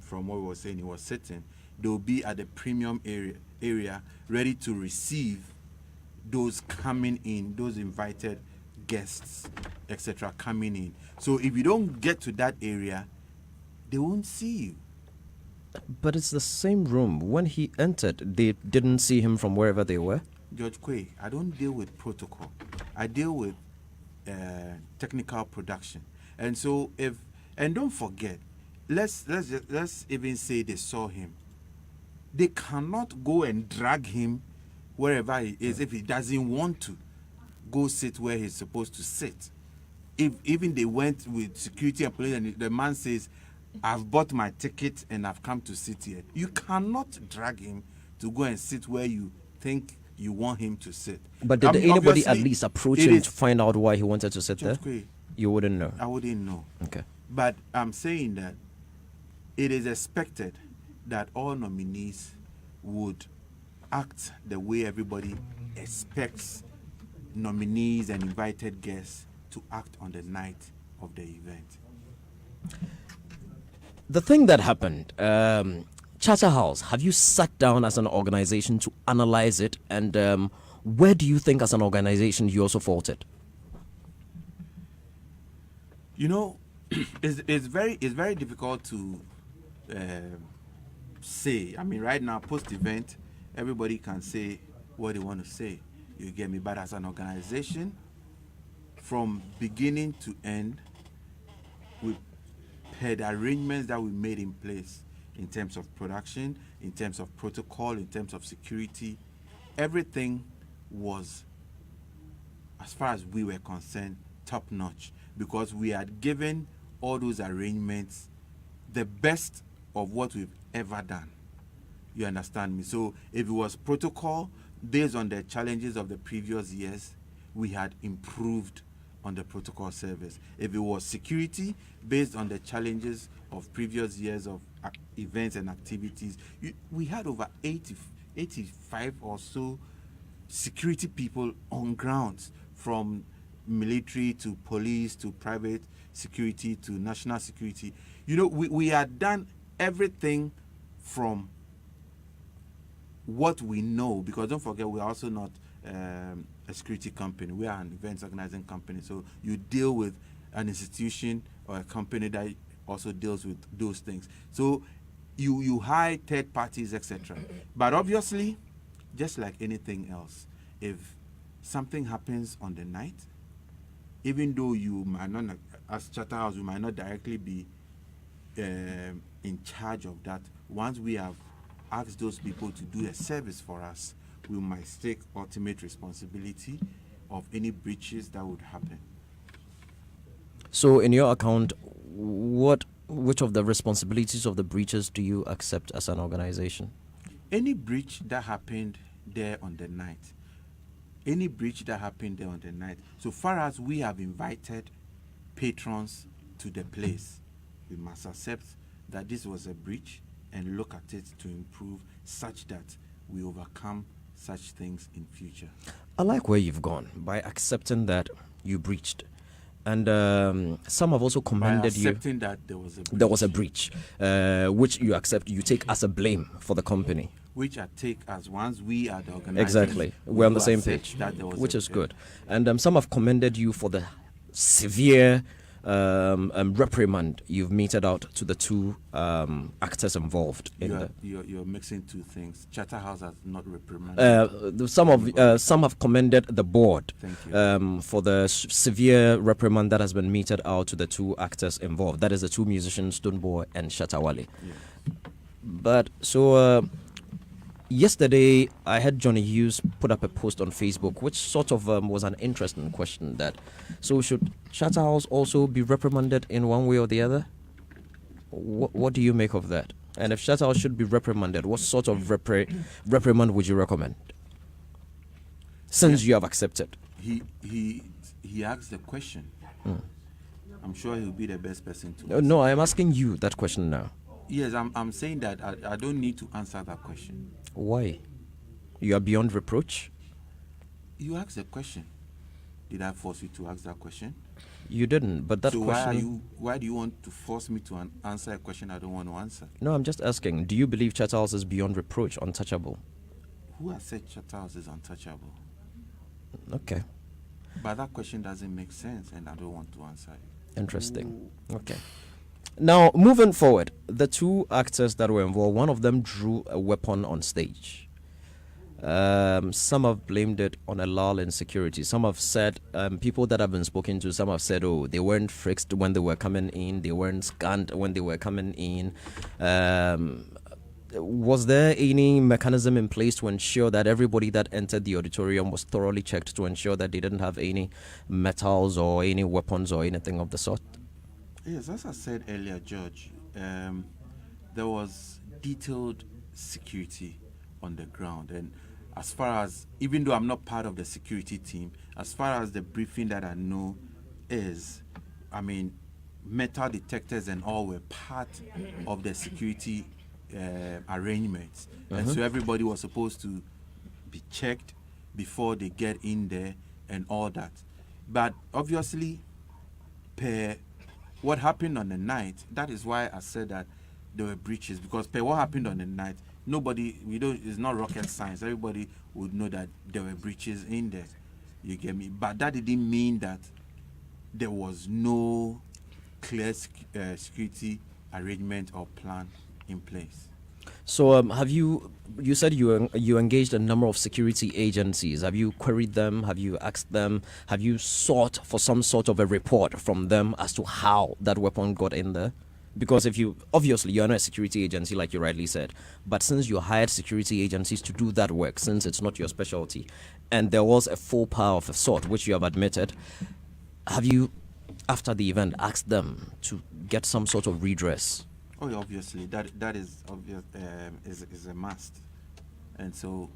from what we were saying he was sitting. They will be at the premium area ready to receive those coming in, those invited guests, etc. coming in. So if you don't get to that area, they won't see you. But it's the same room. When he entered, they didn't see him from wherever they were? George Quaye, I don't deal with protocol. I deal with technical production. And so and don't forget, let's even say they saw him. They cannot go and drag him wherever he is if he doesn't want to go sit where he's supposed to sit. If even they went with security and police and the man says, I've bought my ticket and I've come to sit here, you cannot drag him to go and sit where you think you want him to sit. But did anybody at least approach him to find out why he wanted to sit there? Quaye, you wouldn't know. I wouldn't know. Okay. But I'm saying that it is expected that all nominees would act the way everybody expects nominees and invited guests to act on the night of the event. The thing that happened, Charterhouse, have you sat down as an organization to analyze it? And where do you think as an organization you also faulted? You know, it's very difficult to say. I mean, right now, post-event, everybody can say what they want to say. You get me? But as an organization, from beginning to end, we per the arrangements that we made in place in terms of production, in terms of protocol, in terms of security, everything was, as far as we were concerned, top notch, because we had given all those arrangements the best of what we've ever done. You understand me? So if it was protocol, based on the challenges of the previous years, we had improved on the protocol service. If it was security, based on the challenges of previous years of events and activities, we had over 85 or so security people on grounds, from military to police to private security to national security. You know, we had done everything from what we know, because don't forget, we're also not a security company. We are an events organizing company. So you deal with an institution or a company that also deals with those things. So you hire third parties, etc. But obviously, just like anything else, if something happens on the night, even though you might not, as Shatta House, we might not directly be in charge of that, once we have asked those people to do a service for us, we might take ultimate responsibility of any breaches that would happen. So in your account, which of the responsibilities of the breaches do you accept as an organization? Any breach that happened there on the night, so far as we have invited patrons to the place, we must accept that this was a breach and look at it to improve, such that we overcome such things in future. I like where you've gone by accepting that you breached. And some have also commended you. Accepting that there was a breach. There was a breach, which you accept, you take as a blame for the company. Which I take as, once we are the organizers. Exactly. We're on the same page, which is good. And some have commended you for the severe reprimand you've meted out to the two actors involved. You're mixing two things. Shatta House has not reprimanded. Some have commended the board for the severe reprimand that has been meted out to the two actors involved. That is the two musicians, Stoneboy and Shatta Wale. Yeah. But so yesterday, I had Johnny Hughes put up a post on Facebook, which sort of was an interesting question. That so should Shatta House also be reprimanded in one way or the other? What do you make of that? And if Shatta House should be reprimanded, what sort of reprimand would you recommend? Since you have accepted, he asked the question. I'm sure he'll be the best person to. No, I am asking you that question now. Yes, I'm saying that I don't need to answer that question. Why? You are beyond reproach? You asked the question. Did I force you to ask that question? You didn't, but that so question... why do you want to force me to answer a question I don't want to answer? No, I'm just asking, do you believe Shatta House is beyond reproach, untouchable? Who has said Shatta House is untouchable? Okay. But that question doesn't make sense, and I don't want to answer it. Interesting. Okay. Now, moving forward, the two actors that were involved, one of them drew a weapon on stage. Some have blamed it on a lull in security. Some have said, people that have been spoken to, some have said, oh, they weren't frisked when they were coming in, they weren't scanned when they were coming in. Was there any mechanism in place to ensure that everybody that entered the auditorium was thoroughly checked to ensure that they didn't have any metals or any weapons or anything of the sort? Yes, as I said earlier, George, there was detailed security on the ground. And as far as, even though I'm not part of the security team, as far as the briefing that I know is, I mean, metal detectors and all were part of the security arrangements. And so everybody was supposed to be checked before they get in there and all that. But obviously, per what happened on the night, that is why I said that there were breaches, because per what happened on the night, it's not rocket science. Everybody would know that there were breaches in there. You get me? But that didn't mean that there was no clear security arrangement or plan in place. So have you said you engaged a number of security agencies. Have you queried them? Have you asked them? Have you sought for some sort of a report from them as to how that weapon got in there? Because obviously you're not a security agency like you rightly said, but since you hired security agencies to do that work, since it's not your specialty, and there was a faux pas of a sort which you have admitted, have you, after the event, asked them to get some sort of redress? Oh, yeah, obviously, that is obvious, is a must, and so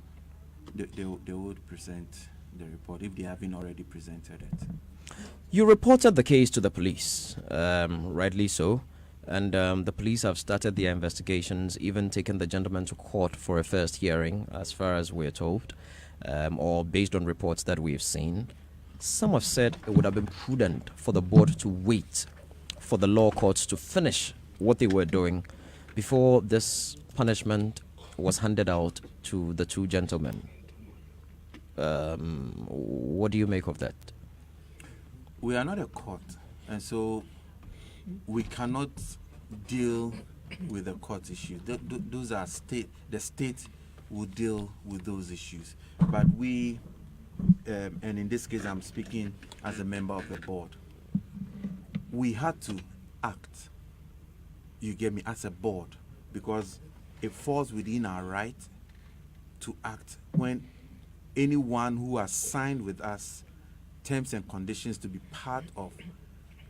they would present the report if they haven't already presented it. You reported the case to the police, rightly so, and the police have started their investigations, even taken the gentleman to court for a first hearing, as far as we're told, or based on reports that we've seen. Some have said it would have been prudent for the board to wait for the law courts to finish what they were doing before this punishment was handed out to the two gentlemen. What do you make of that? We are not a court, and so we cannot deal with the court issues. Those are the state will deal with those issues. But we, and in this case I'm speaking as a member of the board, we had to act, you get me, as a board, because it falls within our right to act when anyone who has signed with us terms and conditions to be part of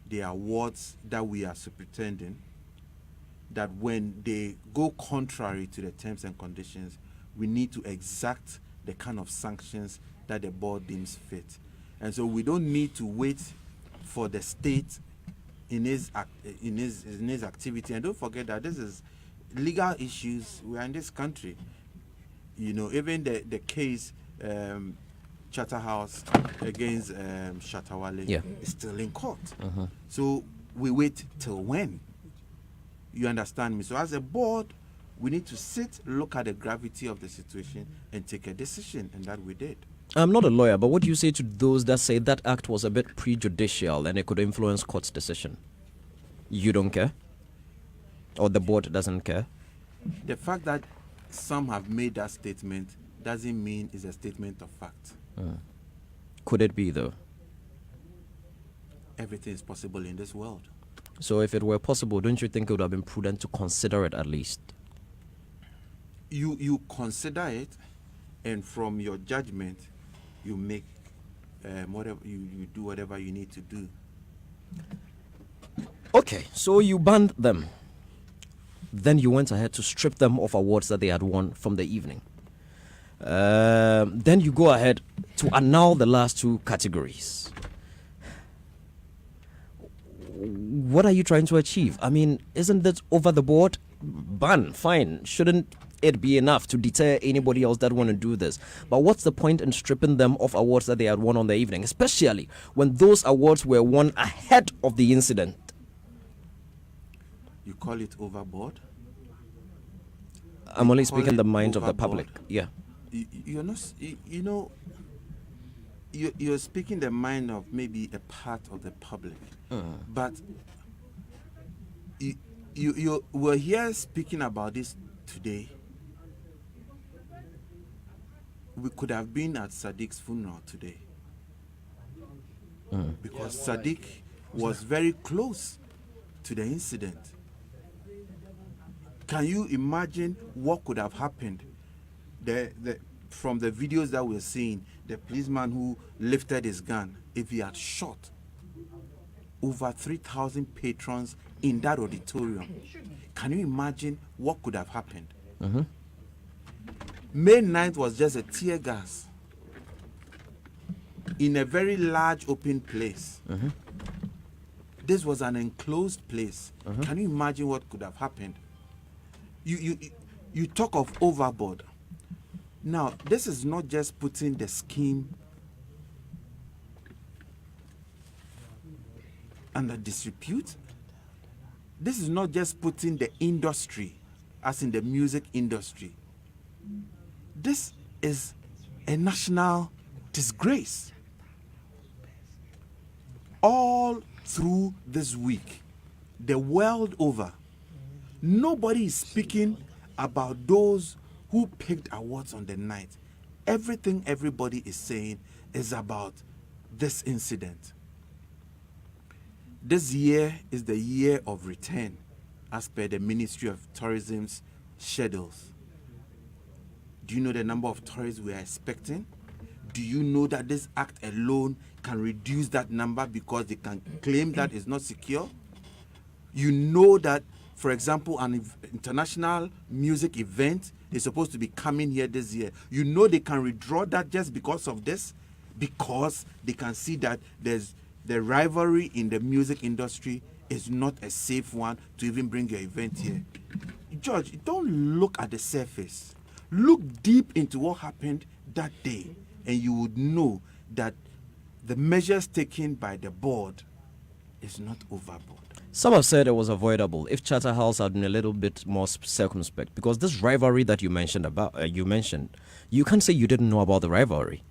the awards that we are superintending, that when they go contrary to the terms and conditions, we need to exact the kind of sanctions that the board deems fit. And so we don't need to wait for the state in his activity. And don't forget that this is legal issues. We are in this country. You know, even the case Shatta House against Shatta is still in court. So we wait till when? You understand me? So as a board, we need to sit, look at the gravity of the situation, and take a decision, and that we did. I'm not a lawyer, but what do you say to those that say that act was a bit prejudicial and it could influence court's decision? You don't care? Or the board doesn't care? The fact that some have made that statement doesn't mean it's a statement of fact. Could it be, though? Everything is possible in this world. So if it were possible, don't you think it would have been prudent to consider it at least? You consider it, and from your judgment, you make whatever you do whatever you need to do. Okay, so you banned them. Then you went ahead to strip them of awards that they had won from the evening. Then you go ahead to annul the last two categories. What are you trying to achieve? I mean, isn't that over the board? Ban, fine. Shouldn't it be enough to deter anybody else that want to do this? But what's the point in stripping them of awards that they had won on the evening, especially when those awards were won ahead of the incident? You call it overboard? I'm only speaking the minds of the public. Yeah. You're not, you know, you're speaking the mind of maybe a part of the public, but you were here speaking about this today. We could have been at Sadiq's funeral today, because Sadiq was very close to the incident. Can you imagine what could have happened? From the videos that we're seeing, the policeman who lifted his gun, if he had shot over 3,000 patrons in that auditorium, can you imagine what could have happened? May 9th was just a tear gas in a very large open place. This was an enclosed place. Can you imagine what could have happened? You talk of overboard. Now, this is not just putting the scheme under disrepute. This is not just putting the industry, as in the music industry. This is a national disgrace. All through this week, the world over, nobody is speaking about those who picked awards on the night. Everything everybody is saying is about this incident. This year is the year of return, as per the Ministry of Tourism's schedules. Do you know the number of tourists we are expecting? Do you know that this act alone can reduce that number because they can claim that it's not secure? You know that, for example, an international music event is supposed to be coming here this year. You know they can withdraw that just because of this, because they can see that there's the rivalry in the music industry is not a safe one to even bring your event here. George, don't look at the surface. Look deep into what happened that day, and you would know that the measures taken by the board is not overboard. Some have said it was avoidable if Charterhouse had been a little bit more circumspect, because this rivalry that you mentioned, you can't say you didn't know about the rivalry.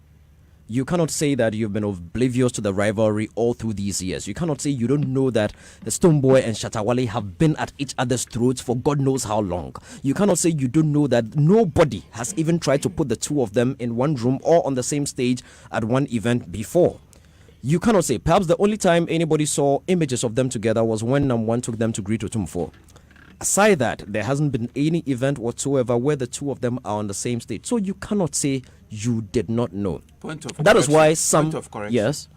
You cannot say that you've been oblivious to the rivalry all through these years. You cannot say you don't know that the Stonebwoy and Shatta Wale have been at each other's throats for God knows how long. You cannot say you don't know that nobody has even tried to put the two of them in one room or on the same stage at one event before. You cannot say, perhaps the only time anybody saw images of them together was when Nam1 took them to Great Otumfo. Aside that, there hasn't been any event whatsoever where the two of them are on the same stage. So you cannot say you did not know. That is why some... Yes?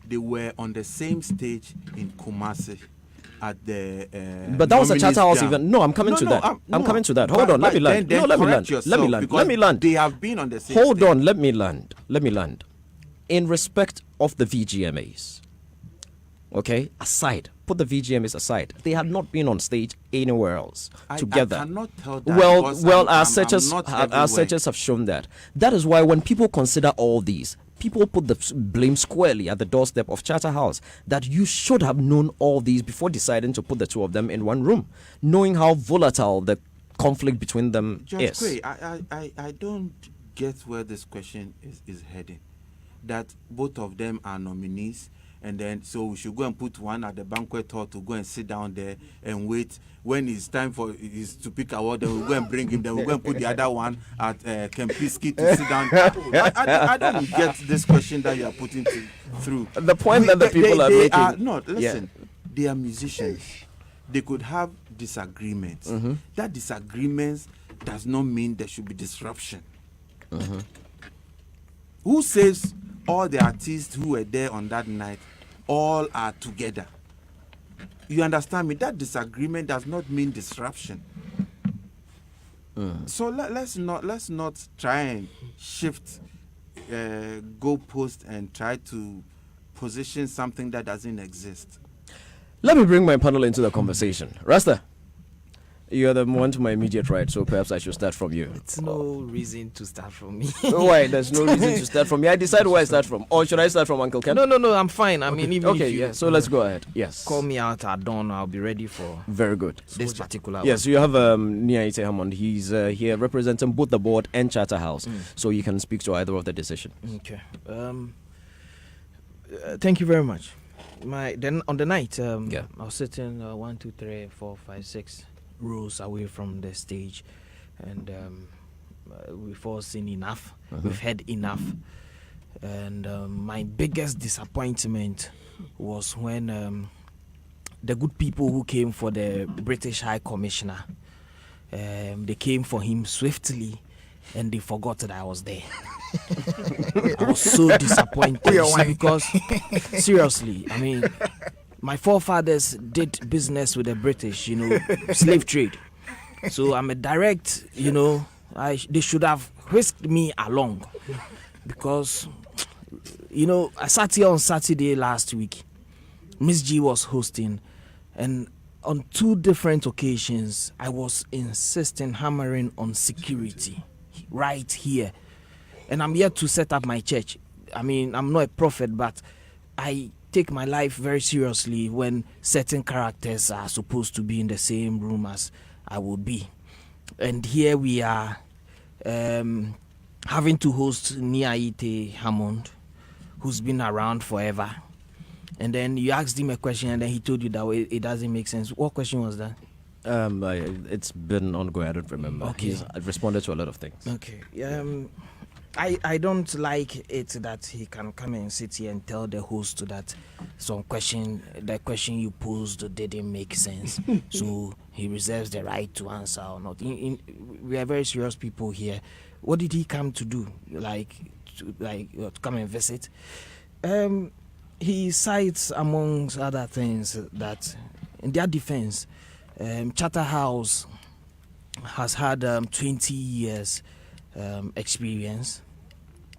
They were on the same stage in Kumasi at the... but that was a Charterhouse event. No, I'm coming to that. I'm coming to that. Hold on, let me land. Let me land. They have been on the same Hold stage. on, let me land. In respect of the VGMAs, okay, aside, put the VGMAs aside, they had not been on stage anywhere else together. I cannot tell that. Well, our searchers have shown that. That is why when people consider all these, people put the blame squarely at the doorstep of Charterhouse, that you should have known all these before deciding to put the two of them in one room, knowing how volatile the conflict between them George is. Quaye, I don't get where this question is heading. That both of them are nominees, and then so we should go and put one at the banquet hall to go and sit down there and wait. When it's time for is to pick award, then we'll go and bring him. Then we'll go and put the other one at Kempinski to sit down. I don't get this question that you are putting through. The point that the people are making. Listen, they are musicians. They could have disagreements. Mm-hmm. That disagreements does not mean there should be disruption. Mm-hmm. Who says all the artists who were there on that night all are together? You understand me? That disagreement does not mean disruption. So let's not try and shift goalpost and try to position something that doesn't exist. Let me bring my panel into the conversation. Rasta, you are the one to my immediate right, so perhaps I should start from you. It's no reason to start from me. Why? There's no reason to start from me. I decide where I start from. Or should I start from Uncle Ken? No, I'm fine. I mean, even okay, if you, so let's go ahead. Yes. Call me out at dawn. I'll be ready for very good this particular one. Yes, you have Niaite Hammond. He's here representing both the board and Charterhouse, so you can speak to either of the decisions. Okay. Thank you very much. Then on the night, I was sitting 1, 2, 3, 4, 5, 6 rows away from the stage, and we've all seen enough. We've had enough, and my biggest disappointment was when the good people who came for the British High Commissioner, they came for him swiftly, and they forgot that I was there. I was so disappointed because seriously, I mean, my forefathers did business with the British, slave trade. So I'm a direct, they should have whisked me along, because, I sat here on Saturday last week. Miss G was hosting, and on 2 different occasions, I was hammering on security right here. And I'm here to set up my church. I mean, I'm not a prophet, but I take my life very seriously when certain characters are supposed to be in the same room as I will be. And here we are having to host Niaite Hammond, who's been around forever. And then you asked him a question, and then he told you that it doesn't make sense. What question was that? It's been ongoing. I don't remember. Okay. I've responded to a lot of things. Okay. I don't like it that he can come and sit here and tell the host that the question you posed didn't make sense. So he reserves the right to answer or not. We are very serious people here. What did he come to do? To come and visit? He cites, amongst other things, that in their defense, Shatta House has had 20 years experience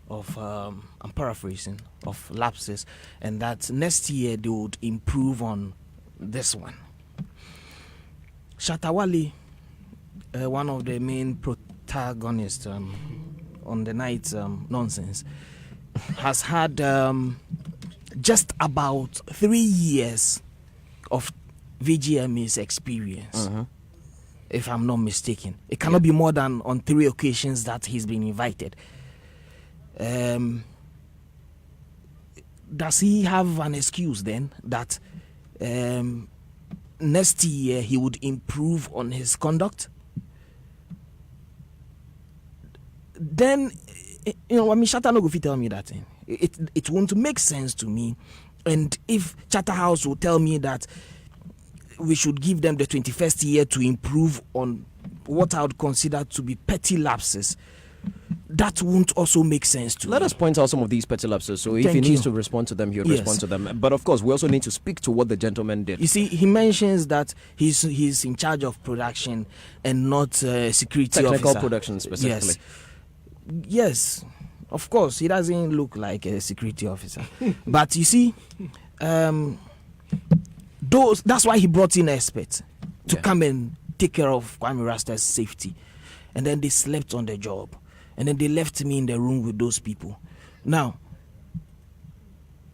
of, I'm paraphrasing, of lapses, and that next year they would improve on this one. Shatta Wale, one of the main protagonists on the night's nonsense, has had just about 3 years of VGMA's experience, if I'm not mistaken. It cannot be more than on 3 occasions that he's been invited. Does he have an excuse then that next year he would improve on his conduct? Then, Shatta no go fit tell me that thing. It won't make sense to me. And if Shatta House will tell me that we should give them the 21st year to improve on what I would consider to be petty lapses, that won't also make sense to me. Let us point out some of these petty lapses. So if he needs to respond to them, he'll respond to them. But of course, we also need to speak to what the gentleman did. You see, he mentions that he's in charge of production and not security Technical officer. production specifically. Yes, of course, he doesn't look like a security officer. But you see, that's why he brought in experts to come and take care of Kwame Rasta's safety. And then they slept on the job. And then they left me in the room with those people. Now,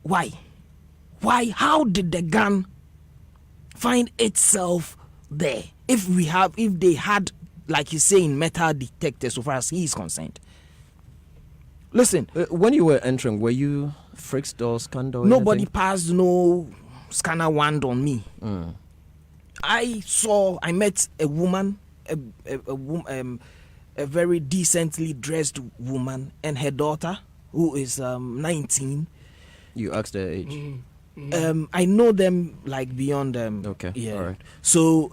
why? How did the gun find itself there? If they had, like he's saying, metal detectors, so far as he is concerned. Listen. When you were entering, were you frisked or scanned or Nobody anything? passed no scanner wand on me. I met a woman, a very decently dressed woman, and her daughter, who is 19. You asked her age? I know them like beyond them. Okay, yeah. all right. So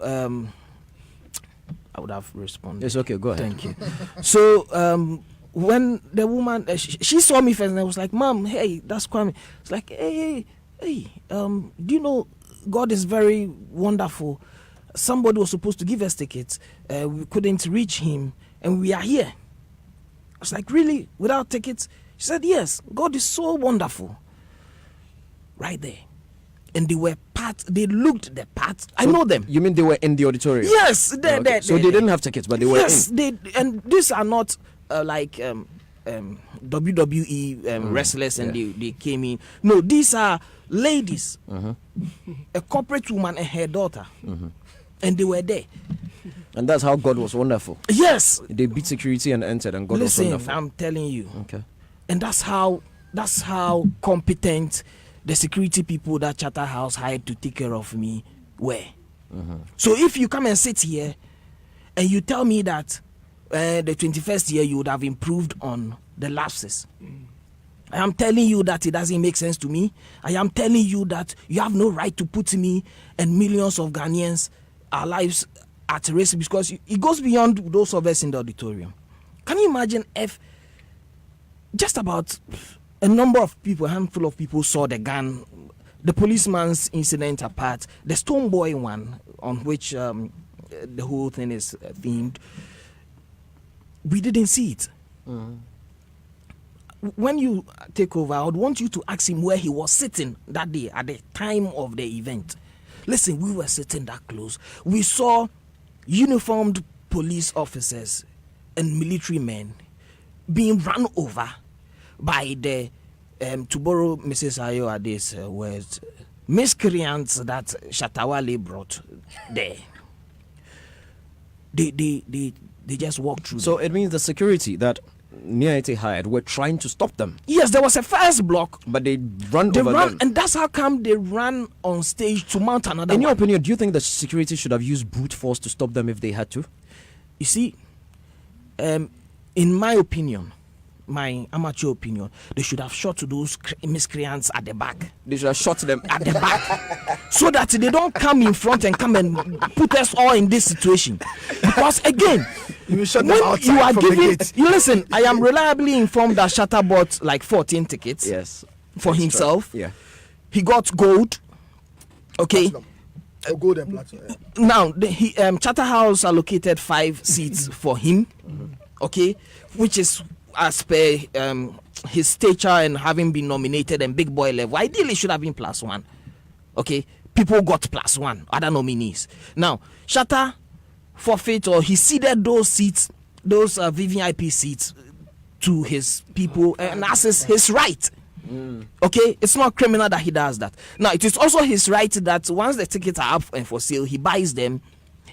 I would have responded. It's okay, go ahead. Thank you. So when the woman, she saw me first, and I was like, "Mom, hey, that's Kwame." It's like, hey, do you know God is very wonderful? Somebody was supposed to give us tickets. We couldn't reach him, and we are here. I was like, really? Without tickets? She said, yes, God is so wonderful. Right there. And they were they looked the part. I know them. You mean they were in the auditorium? Yes. So they didn't have tickets, but they were in. And these are not like WWE wrestlers and they came in. No, these are ladies. A corporate woman and her daughter. And they were there. And that's how God was wonderful. Yes. They beat security and entered, and God was wonderful. I'm telling you. Okay. And that's how competent the security people that Shatta House hired to take care of me were. So if you come and sit here and you tell me that the 21st year you would have improved on the lapses, I am telling you that it doesn't make sense to me. I am telling you that you have no right to put me and millions of Ghanaians, our lives at risk, because it goes beyond those of us in the auditorium. Can you imagine if just about a number of people, a handful of people saw the gun, the policeman's incident apart, the Stone Boy one, on which the whole thing is themed, we didn't see it. When you take over, I would want you to ask him where he was sitting that day at the time of the event. Listen, we were sitting that close. We saw uniformed police officers and military men being run over by the, to borrow Mrs. Ayo Ade's words, miscreants that Shatta Wale brought there. They just walked through. So it means the security that Niaite hired were trying to stop them. Yes, there was a first block, but they ran over them. And that's how come they ran on stage to mount another. In your opinion, do you think the security should have used brute force to stop them if they had to? You see, in my opinion, my amateur opinion, they should have shot those miscreants at the back. They should have shot them at the back, so that they don't come in front and come and put us all in this situation. Because again, you are giving, listen, I am reliably informed that Shatta bought like 14 tickets. Yes, for himself. Yeah, he got gold. Okay. Gold and platinum. Now, Charterhouse allocated 5 seats for him. Okay, which is as per his stature and having been nominated and big boy level. Ideally, should have been +1. Okay, people got +1, other nominees. Now, Shatta forfeit, or he ceded those seats, those VVIP seats, to his people, and that's his right. Okay, it's not criminal that he does that. Now, it is also his right that once the tickets are up and for sale, he buys them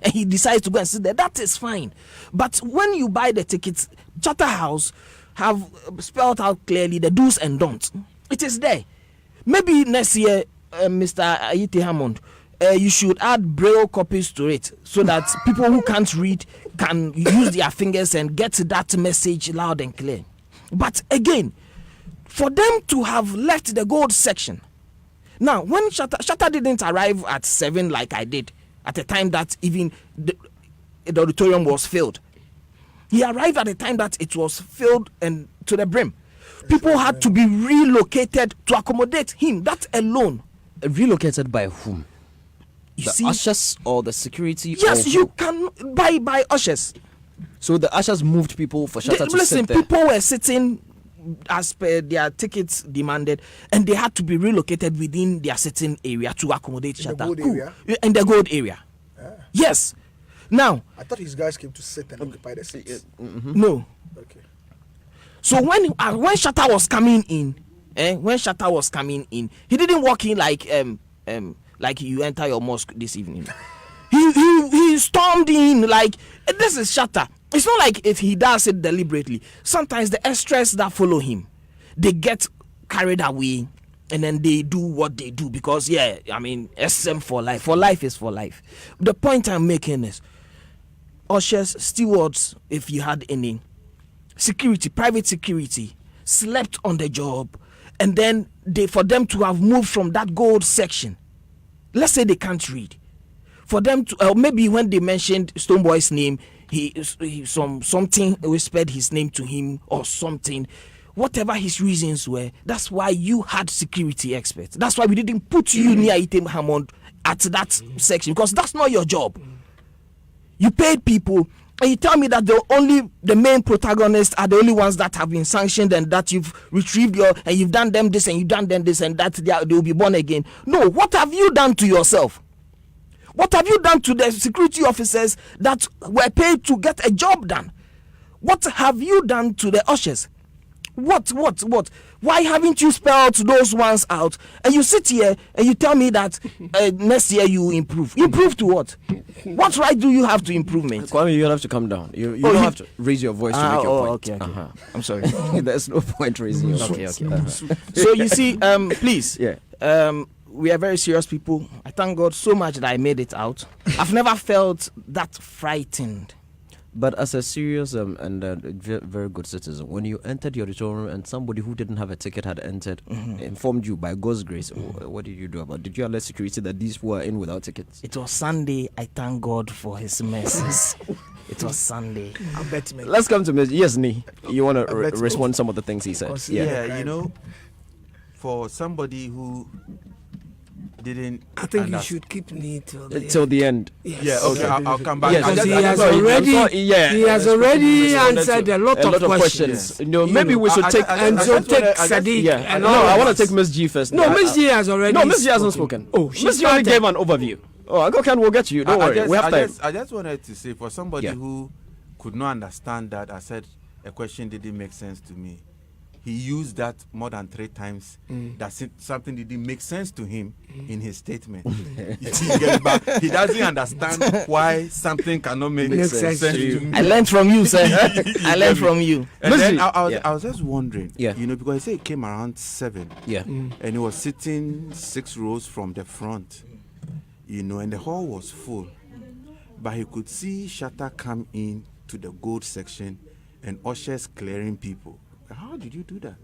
and he decides to go and sit there. That is fine. But when you buy the tickets, Charterhouse have spelled out clearly the do's and don'ts. It is there. Maybe next year, Mr. Ayite Hammond, you should add braille copies to it so that people who can't read can use their fingers and get that message loud and clear. But again, for them to have left the gold section. Now, when Shatta didn't arrive at 7 like I did, at the time that even the auditorium was filled. He arrived at the time that it was filled and to the brim. People had to be relocated to accommodate him. That alone. Relocated by whom? You the see? ushers or the security? Yes, you can by ushers. So the ushers moved people for Shatta to sit there? People were sitting as per their tickets demanded, and they had to be relocated within their sitting area to accommodate Shatta. The gold area? In the gold area. Yes. Now, I thought his guys came to sit and occupy the seats. No. Okay. So when Shatta was coming in, he didn't walk in like you enter your mosque this evening. He stormed in like this is Shatta. It's not like if he does it deliberately. Sometimes the extras that follow him, they get carried away and then they do what they do because SM for life. For life is for life. The point I'm making is ushers, stewards, if you had any, security, private security, slept on the job, and then for them to have moved from that gold section, let's say they can't read, for them to maybe when they mentioned Stoneboy's name, something whispered his name to him or something, whatever his reasons were. That's why you had security experts. That's why we didn't put you near Item Hammond at that section, because that's not your job. You paid people, and you tell me that the main protagonists are the only ones that have been sanctioned and that you've retrieved and you've done them this and you've done them this and that they will be born again. No, what have you done to yourself? What have you done to the security officers that were paid to get a job done? What have you done to the ushers? What? Why haven't you spelled those ones out? And you sit here and you tell me that next year you improve. Improve to what? What right do you have to improvement? Kwame, you don't have to come down. You don't have to raise your voice to make your point. Okay. I'm sorry. There's no point raising your voice. Okay. So you see, please. Yeah. We are very serious people. I thank God so much that I made it out. I've never felt that frightened. But as a serious and very good citizen, when you entered the auditorium and somebody who didn't have a ticket had entered, informed you by God's grace, what did you do about it? Did you alert security that these were in without tickets? It was Sunday. I thank God for his mercies. It was Sunday. Let's come to Mr. Yes, Nee. You want to respond to some of the things he said? Yeah, for somebody who didn't. I think you should keep me till the end. Yes. Yeah, okay, I'll come back. Yes, he has already answered a lot of questions. Maybe we should take take Sadiq. Yeah. No, I want to take Miss G first. No, Miss G has already. No, Miss G hasn't spoken. Oh, Miss G only gave an overview. Oh, Agokan will get you. Don't worry. We have time. I just wanted to say, for somebody who could not understand that I said a question didn't make sense to me, he used that more than 3 times. That's something that didn't make sense to him in his statement. He doesn't understand why something cannot make sense to you. I learned from you, sir. I learned from you. And then I was just wondering, Yeah. you know, because he said he came around 7. Yeah. And he was sitting 6 rows from the front, you know, and the hall was full. But he could see Shatta come in to the gold section and ushers clearing people. How did you do that?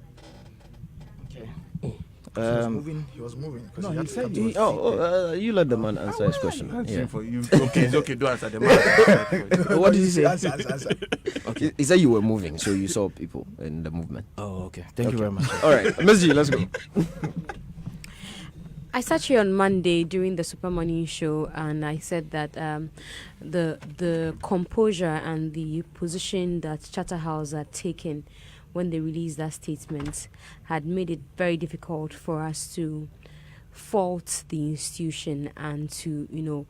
He was moving. No, he said you let the man answer his question. Yeah. For you. Okay, it's okay. Do answer the man. What did he say? Answer. Okay. He said you were moving, so you saw people in the movement. Oh, okay. Thank you very much. All right, Ms. G, let's go. I sat here on Monday during the Super Money show, and I said that the composure and the position that Charterhouse had taken when they released that statement had made it very difficult for us to fault the institution and to,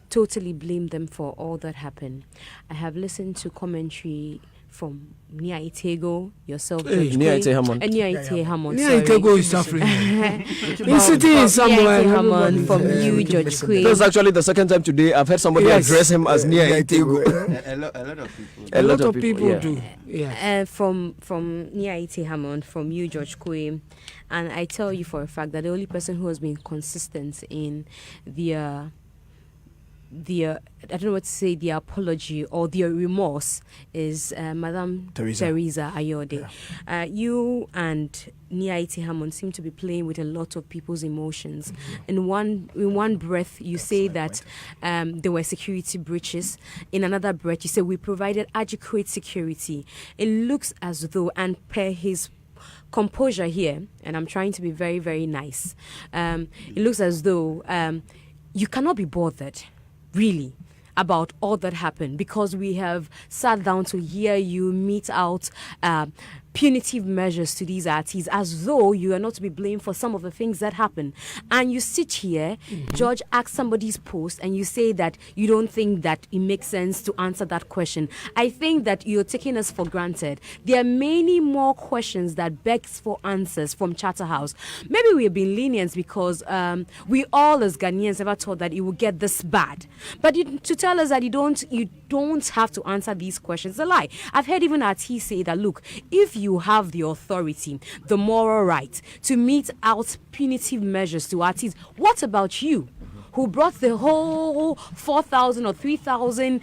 totally blame them for all that happened. I have listened to commentary from Nia Itego, yourself, George Nia Quaye, Ite Hammond. Nia Ite Hammond. Nia Itego is suffering. He's sitting somewhere. Nia Ite Hammond from you, George Quaye. This is actually the second time today I've heard somebody address him as Nia Itego. A lot of people. A lot of people do. Yeah. From Nia Ite Hammond, from you, George Quaye. And I tell you for a fact that the only person who has been consistent in the I don't know what to say, the apology or the remorse is Madam Teresa Ayode. Yeah. You and Nia Ite Hammond seem to be playing with a lot of people's emotions. In one breath, you say that there were security breaches. In another breath, you say we provided adequate security. It looks as though, and per his composure here, and I'm trying to be very, very nice, it looks as though you cannot be bothered really about all that happened, because we have sat down to hear you mete out punitive measures to these artists as though you are not to be blamed for some of the things that happen. And you sit here, George asks somebody's post, and you say that you don't think that it makes sense to answer that question. I think that you're taking us for granted. There are many more questions that begs for answers from Charterhouse. Maybe we've been lenient because we all as Ghanaians never thought that it would get this bad. But to tell us that you don't have to answer these questions is a lie. I've heard even artists say that, look, if you have the authority, the moral right to mete out punitive measures to artists, what about you, who brought the whole 4,000 or 3,000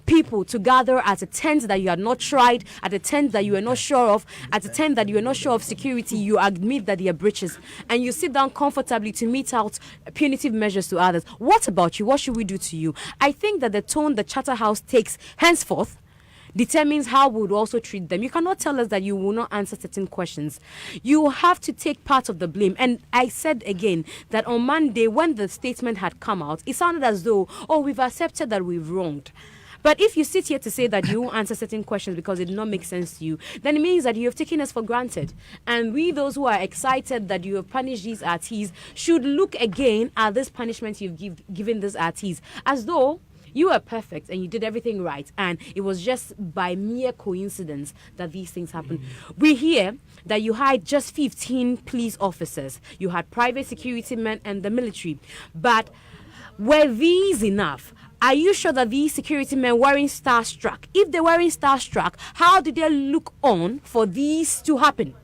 people to gather at a tent that you had not tried, at a tent that you were not sure of, at a tent that you were not sure of security? You admit that there are breaches, and you sit down comfortably to mete out punitive measures to others. What about you? What should we do to you? I think that the tone the Charterhouse takes henceforth determines how we would also treat them. You cannot tell us that you will not answer certain questions. You have to take part of the blame. And I said again that on Monday, when the statement had come out, it sounded as though, we've accepted that we've wronged. But if you sit here to say that you won't answer certain questions because it did not make sense to you, then it means that you have taken us for granted. And we, those who are excited that you have punished these artists, should look again at this punishment you've given these artists, as though you are perfect and you did everything right, and it was just by mere coincidence that these things happened. We hear that you had just 15 police officers, you had private security men and the military, but were these enough? Are you sure that these security men weren't starstruck? If they weren't starstruck, how did they look on for these to happen?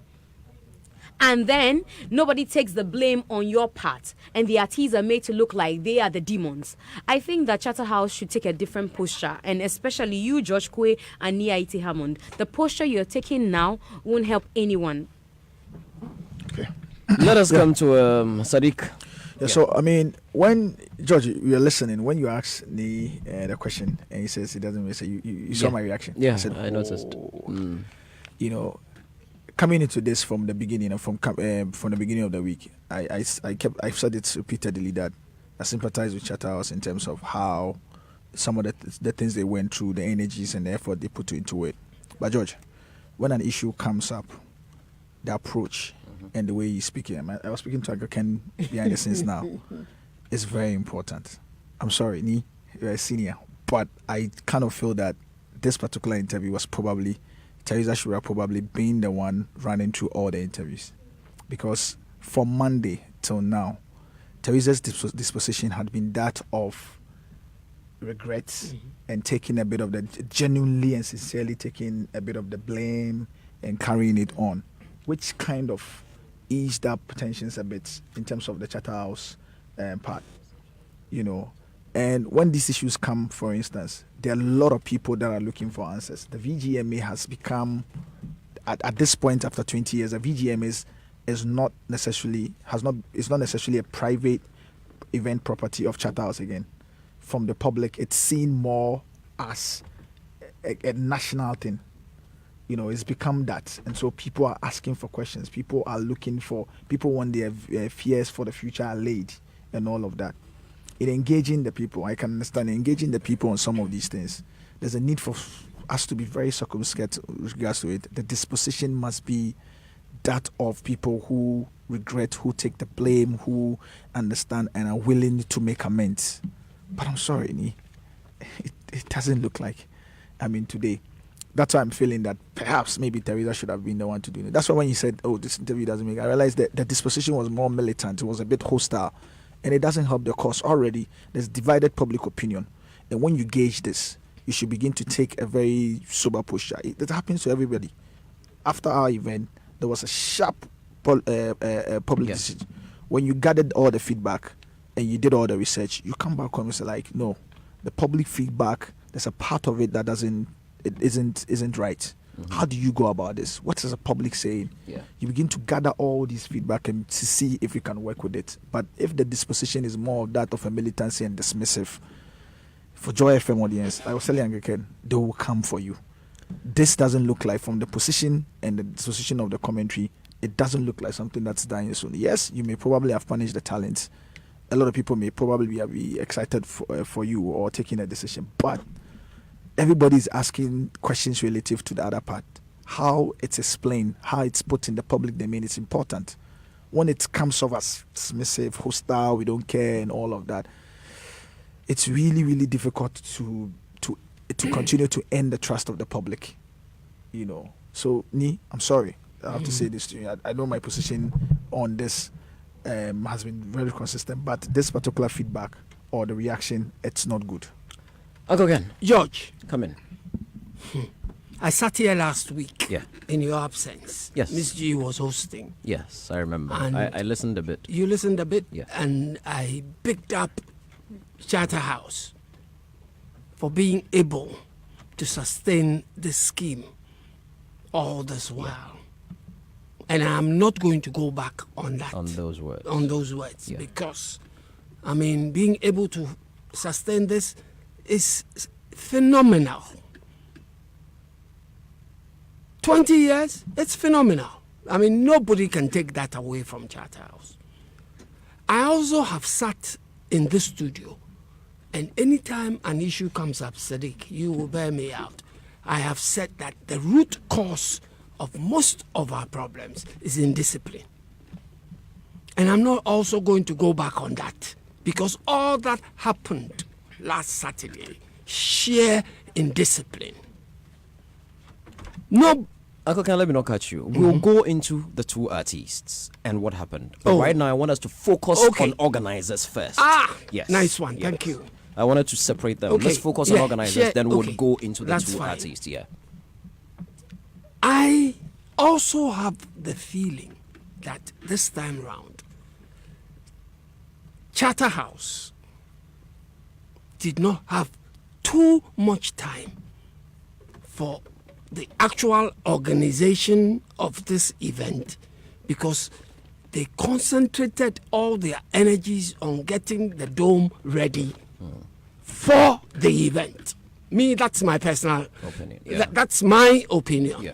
And then nobody takes the blame on your part, and the artists are made to look like they are the demons. I think that Charterhouse should take a different posture, and especially you, George Quaye and Nia Ite Hammond. The posture you're taking now won't help anyone. Okay. Let us come to Sadiq. Yeah, so I mean, when George, you're listening, when you ask the question and he says he doesn't say, you saw my reaction. Yeah, I said, I noticed. Coming into this from the beginning, from the beginning of the week, I've said it repeatedly that I sympathize with Charterhouse in terms of how some of the things they went through, the energies and the effort they put into it. But George, when an issue comes up, the approach and the way he's speaking, I was speaking to Aga Ken behind the scenes now, is very important. I'm sorry, Ni, you're a senior, but I kind of feel that this particular interview was probably Teresa should have probably been the one running through all the interviews, because from Monday till now, Teresa's disposition had been that of regret and taking a bit of the, genuinely and sincerely taking a bit of the blame and carrying it on, which kind of eased up tensions a bit in terms of the Charterhouse part, you know. And when these issues come, for instance, there are a lot of people that are looking for answers. The VGMA has become, at this point after 20 years, the VGMA is not necessarily a private event property of Charterhouse again. From the public, it's seen more as a national thing. You know, it's become that, and so people are asking for questions. People want their fears for the future allayed, and all of that. In engaging the people, I can understand engaging the people on some of these things. There's a need for us to be very circumspect with regards to it. The disposition must be that of people who regret, who take the blame, who understand and are willing to make amends. But I'm sorry, Ni, it doesn't look like. I mean, today, that's why I'm feeling that perhaps maybe Teresa should have been the one to do it. That's why when you said, "Oh, this interview doesn't make," I realized that the disposition was more militant. It was a bit hostile. And it doesn't help the cause. Already, there's divided public opinion. And when you gauge this, you should begin to take a very sober posture. It happens to everybody. After our event, there was a sharp public decision. When you gathered all the feedback and you did all the research, you come back home and say, like, no, the public feedback, there's a part of it that isn't right. How do you go about this? What is the public saying? Yeah. You begin to gather all these feedback and to see if you can work with it. But if the disposition is more of that of a militancy and dismissive, for Joy FM audience, I was telling Anglican, they will come for you. This doesn't look like, from the position and the disposition of the commentary, it doesn't look like something that's dying soon. Yes, you may probably have punished the talents. A lot of people may probably be excited for you or taking a decision, but everybody's asking questions relative to the other part. How it's explained, how it's put in the public domain is important. When it comes off as dismissive, hostile, we don't care, and all of that, it's really, really difficult to continue to earn the trust of the public. You know. So, Ni, I'm sorry. I have to say this to you. I know my position on this has been very consistent, but this particular feedback or the reaction, it's not good. Uncle Ken. George. Come in. I sat here last week. Yeah. In your absence. Yes. Miss G was hosting. Yes, I remember. And I listened a bit. You listened a bit? Yeah. And I picked up Charterhouse for being able to sustain this scheme all this while. And I'm not going to go back on that. On those words. On those words. Yeah. Because, I mean, being able to sustain this is phenomenal. 20 years, it's phenomenal. I mean, nobody can take that away from Charterhouse. I also have sat in this studio, and anytime an issue comes up, Sadiq, you will bear me out. I have said that the root cause of most of our problems is indiscipline. And I'm not also going to go back on that, because all that happened last Saturday, sheer indiscipline. No. Uncle Ken, let me not catch you. We'll go into the two artists and what happened. But right now, I want us to focus on organizers first. Yes. Nice one. Yes. Thank you. I wanted to separate them. Okay. Let's focus on organizers, then we'll go into the That's two fine. artists. Yeah. I also have the feeling that this time round, Charterhouse did not have too much time for the actual organization of this event, because they concentrated all their energies on getting the dome ready for the event. Me, that's my personal opinion. Yeah. That's my opinion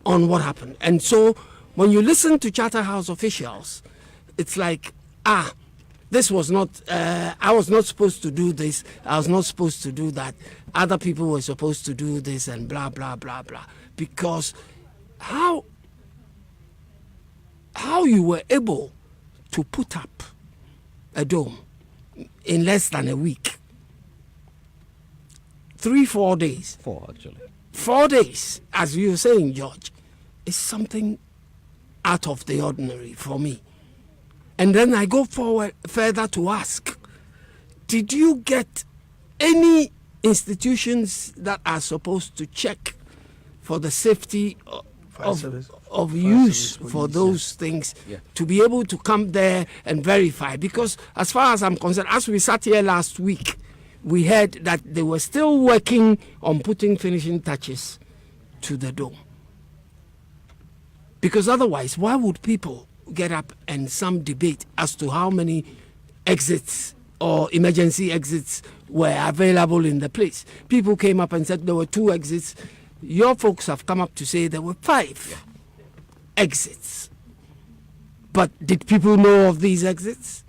on what happened. And so when you listen to Charterhouse officials, it's like, this was not, I was not supposed to do this, I was not supposed to do that, other people were supposed to do this, and blah, blah, blah, blah. Because how you were able to put up a dome in less than a week, 3-4 days. 4, actually. 4 days, as you were saying, George, is something out of the ordinary for me. And then I go forward further to ask, did you get any institutions that are supposed to check for the safety of use for those things to be able to come there and verify? Because as far as I'm concerned, as we sat here last week, we heard that they were still working on putting finishing touches to the dome. Because otherwise, why would people get up and some debate as to how many exits or emergency exits were available in the place? People came up and said there were 2 exits. Your folks have come up to say there were 5 exits. But did people know of these exits?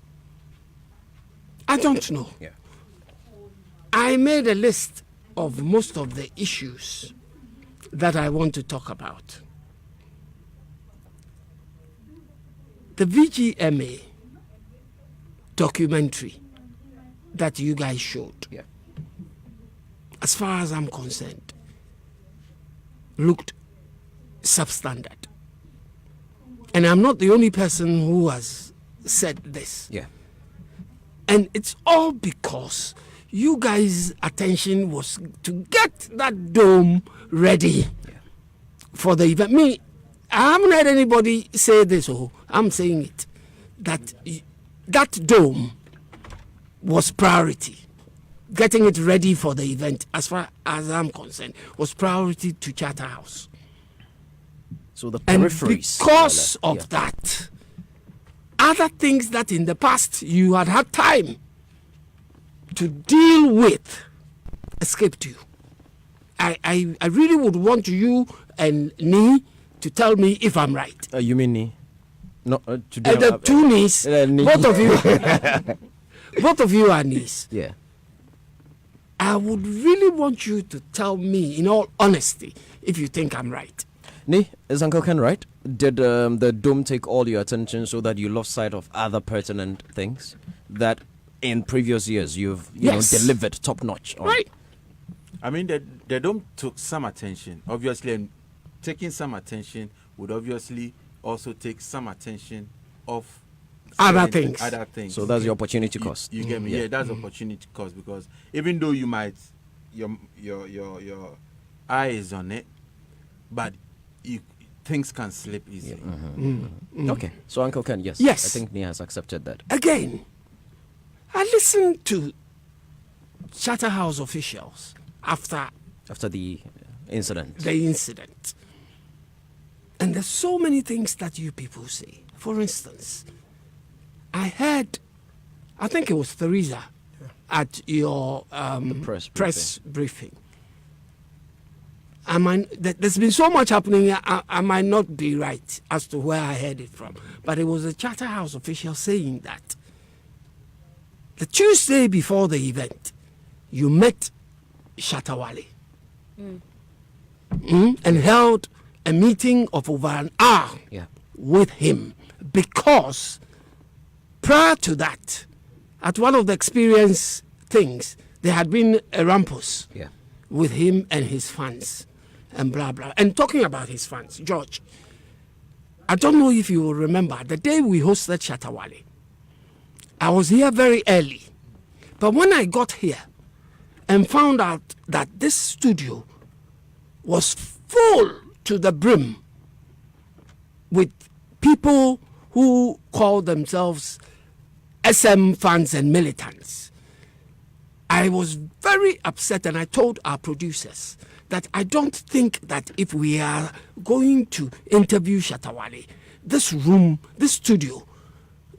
I don't know. I made a list of most of the issues that I want to talk about. The VGMA documentary that you guys showed, as far as I'm concerned, looked substandard. And I'm not the only person who has said this. And it's all because you guys' attention was to get that dome ready for the event. Me, I haven't heard anybody say this, I'm saying it, that that dome was priority. Getting it ready for the event, as far as I'm concerned, was priority to Charterhouse. So the and peripheries. Because of that, other things that in the past you had time to deal with escaped you. I really would want you and Nee to tell me if I'm right. You mean Nee? No, today. The 2 Nees, both of you, both of you are Nees. I would really want you to tell me, in all honesty, if you think I'm right. Nee, is Uncle Ken right? Did the dome take all your attention so that you lost sight of other pertinent things that in previous years you've delivered top notch on? Right. I mean, the dome took some attention, obviously, and taking some attention would obviously also take some attention of other things. So that's the opportunity cost. You get me? Yeah, that's opportunity cost, because even though you might your eye is on it, but things can slip easily. Okay, so Uncle Ken, yes, Yes. I think Nee has accepted that. Again, I listened to Charterhouse officials after the incident. And there's so many things that you people say. For instance, I heard, I think it was Theresa at your press briefing. There's been so much happening, I might not be right as to where I heard it from. But it was a Charterhouse official saying that the Tuesday before the event, you met Shatta Wale and held a meeting of over an hour with him, because prior to that, at one of the experience things, there had been a rumpus with him and his fans and blah blah. And talking about his fans, George, I don't know if you will remember the day we hosted Shatta Wale. I was here very early, but when I got here and found out that this studio was full to the brim with people who call themselves SM fans and militants, I was very upset, and I told our producers that I don't think that if we are going to interview Shatta Wale, this room, this studio,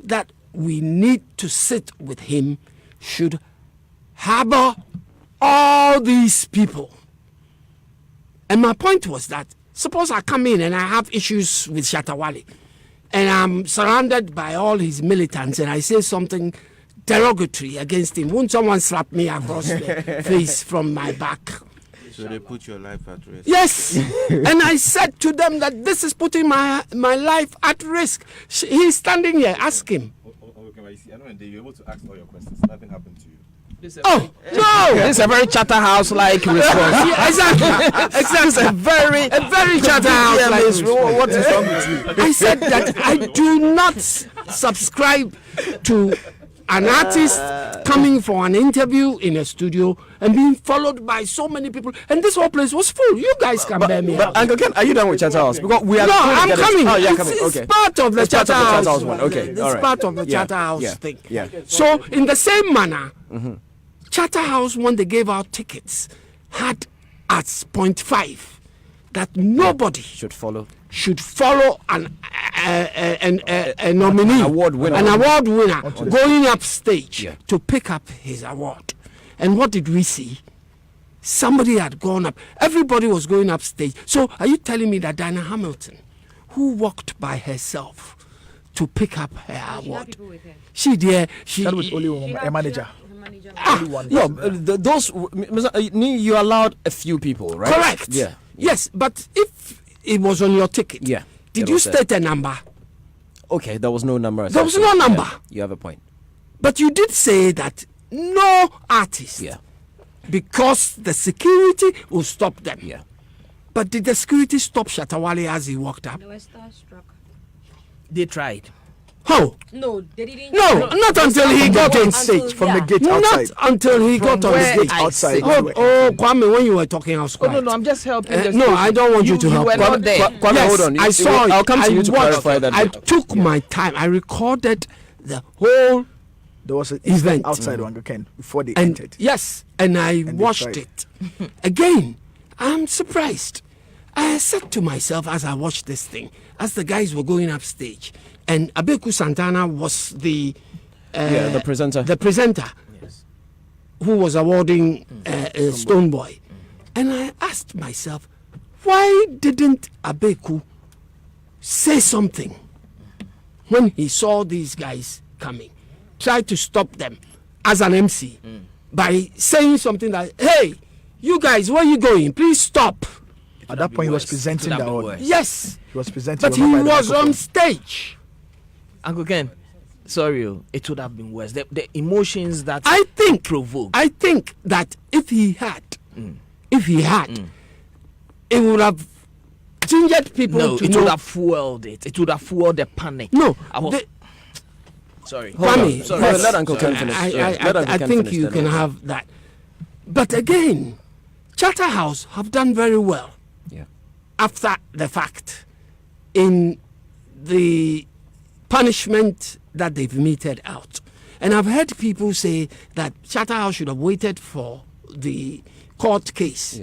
that we need to sit with him should harbor all these people. And my point was that, suppose I come in and I have issues with Shatta Wale, and I'm surrounded by all his militants, and I say something derogatory against him. Won't someone slap me across the face from my back? So they put your life at risk. Yes. And I said to them that this is putting my life at risk. He's standing here. Ask him. Okay, I know, and you're able to ask all your questions. Nothing happened to you. Oh no! This is a very Charterhouse-like response. Yeah, exactly. It's a very Charterhouse-like. What is wrong with you? I said that I do not subscribe to an artist coming for an interview in a studio and being followed by so many people, and this whole place was full. You guys can bear me out. Uncle Ken, are you done with Charterhouse? Because we are. No, I'm coming. Oh, yeah, it's, okay. It's part of the Charterhouse one. Okay, it's all right. part of the Yeah, Charterhouse yeah, thing. yeah. So, in the same manner, Charterhouse, when they gave out tickets, had as 0.5 that nobody should follow a nominee, an award winner going up stage to pick up his award. And what did we see? Somebody had gone up. Everybody was going up stage. So are you telling me that Diana Hamilton, who walked by herself to pick up her award, she did? She that was only a manager. Those you allowed a few people, right? Correct. Yeah. Yes, but if it was on your ticket, did you state a number? Okay, there was no number. There was no number. Yeah, you have a point. But you did say that no artist, because the security will stop them. Yeah. But did the security stop Shatta Wale as he walked up? They were starstruck. They tried. How? No, they didn't. No, not until he got on stage. From the gate outside. Not until he got on the stage. gate outside. Oh, Kwame, when you were talking, I was quiet. No, I'm just helping. No, I don't want you to help. You were not there. Kwame, Yes, hold on. I saw it. I'll come to you to clarify that. I took my time. I recorded the whole There was an event outside Uncle Ken before they and entered. yes, and I watched it. Again, I'm surprised. I said to myself as I watched this thing, as the guys were going up stage, and Abeku Santana was the presenter. The presenter who was awarding Stoneboy. And I asked myself, why didn't Abeku say something when he saw these guys coming? Try to stop them as an MC by saying something like, hey, you guys, where are you going? Please stop. At that point, he was presenting the award. Yes. He was presenting. But he was on stage. Uncle Ken, sorry, it would have been worse. The emotions that I think provoked. I think that if he had, it would have gingered people to it know. would have fueled it. It would have fueled the panic. No, sorry. Kwame, Sorry. yes, Let Uncle Ken finish. I think you can have that. But again, Charterhouse have done very well. Yeah. After the fact, in the punishment that they've meted out. And I've heard people say that Charterhouse should have waited for the court case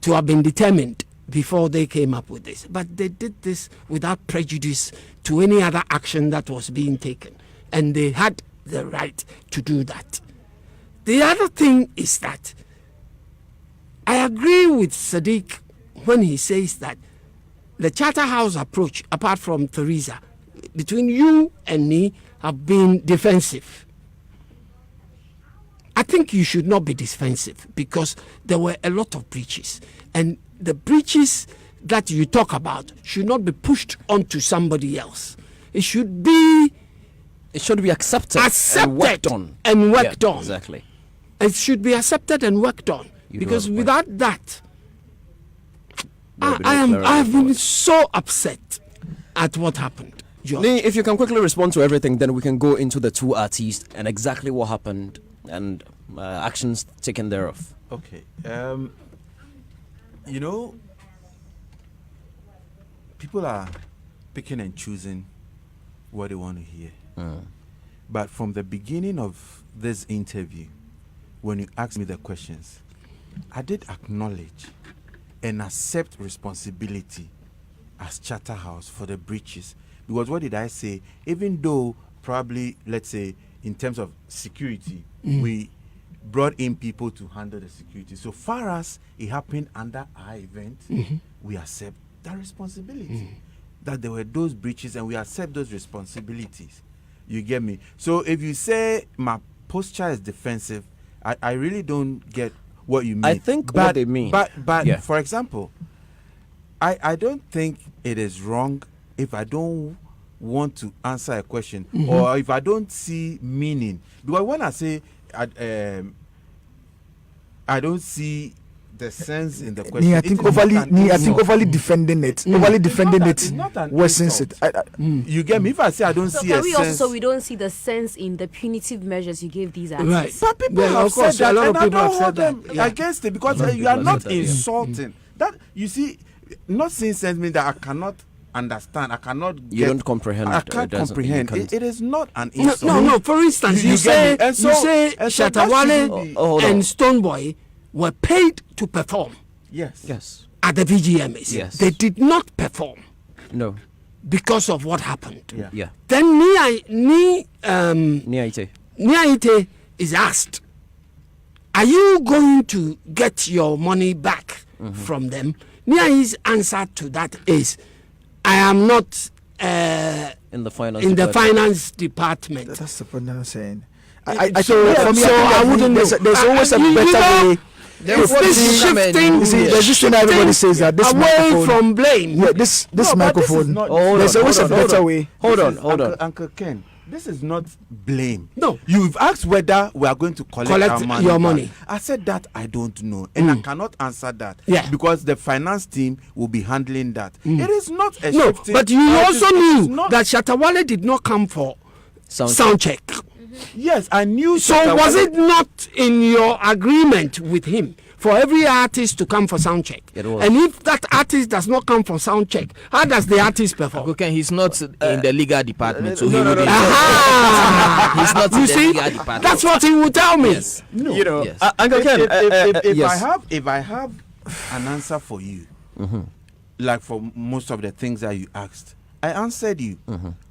to have been determined before they came up with this. But they did this without prejudice to any other action that was being taken. And they had the right to do that. The other thing is that I agree with Sadiq when he says that the Charterhouse approach, apart from Theresa, between you and me, have been defensive. I think you should not be defensive because there were a lot of breaches. And the breaches that you talk about should not be pushed onto somebody else. It should be accepted and worked on. Exactly. It should be accepted and worked on. Because without that, I have been so upset at what happened. Lee, if you can quickly respond to everything, then we can go into the two artists and exactly what happened and actions taken thereof. Okay. People are picking and choosing what they want to hear. But from the beginning of this interview, when you asked me the questions, I did acknowledge and accept responsibility as Charterhouse for the breaches. Because what did I say? Even though probably, let's say, in terms of security, we brought in people to handle the security. So far as it happened under our event, we accept that responsibility. That there were those breaches and we accept those responsibilities. You get me? So if you say my posture is defensive, I really don't get what you mean. I think what they mean. But for example, I don't think it is wrong if I don't want to answer a question, or if I don't see meaning, because when I say I don't see the sense in the question. I think overly defending it. Overly defending it worsens it. You get me? If I say I don't see a sense, so we don't see the sense in the punitive measures you give these artists. Right. But people have said that, and I don't hold them against it, because you are not insulting. That, you see, not seeing sense means that I cannot understand. I cannot. You don't comprehend. I can't comprehend. It is not an insult. No. For instance, you say Shatta Wale and Stonebwoy were paid to perform. Yes. At the VGMAs. Yes. They did not perform. No. Because of what happened. Yeah. Then Niaite is asked, are you going to get your money back from them? Nia's answer to that is, I am not in the finance department. That's the point I'm saying. For me, I wouldn't know. There's always a better way. There's this shifting. There's this thing everybody says that this away microphone, from blame. Yeah, this microphone. There's always a better way. Hold on, Uncle Ken. This is not blame. No. You've asked whether we are going to collect our money. Your money. I said that I don't know, and I cannot answer that. Yeah. Because the finance team will be handling that. It is not a no, shifting. but you also knew that Shatta Wale did not come for sound check. Yes, I knew. So was it not in your agreement with him for every artist to come for sound check? It was. And if that artist does not come for sound check, how does the artist perform? Okay, he's not in the legal department, so no. He's not in the legal department. That's what he would tell me. Yes. No. You know, Uncle Ken, if I have an answer for you, like for most of the things that you asked, I answered you.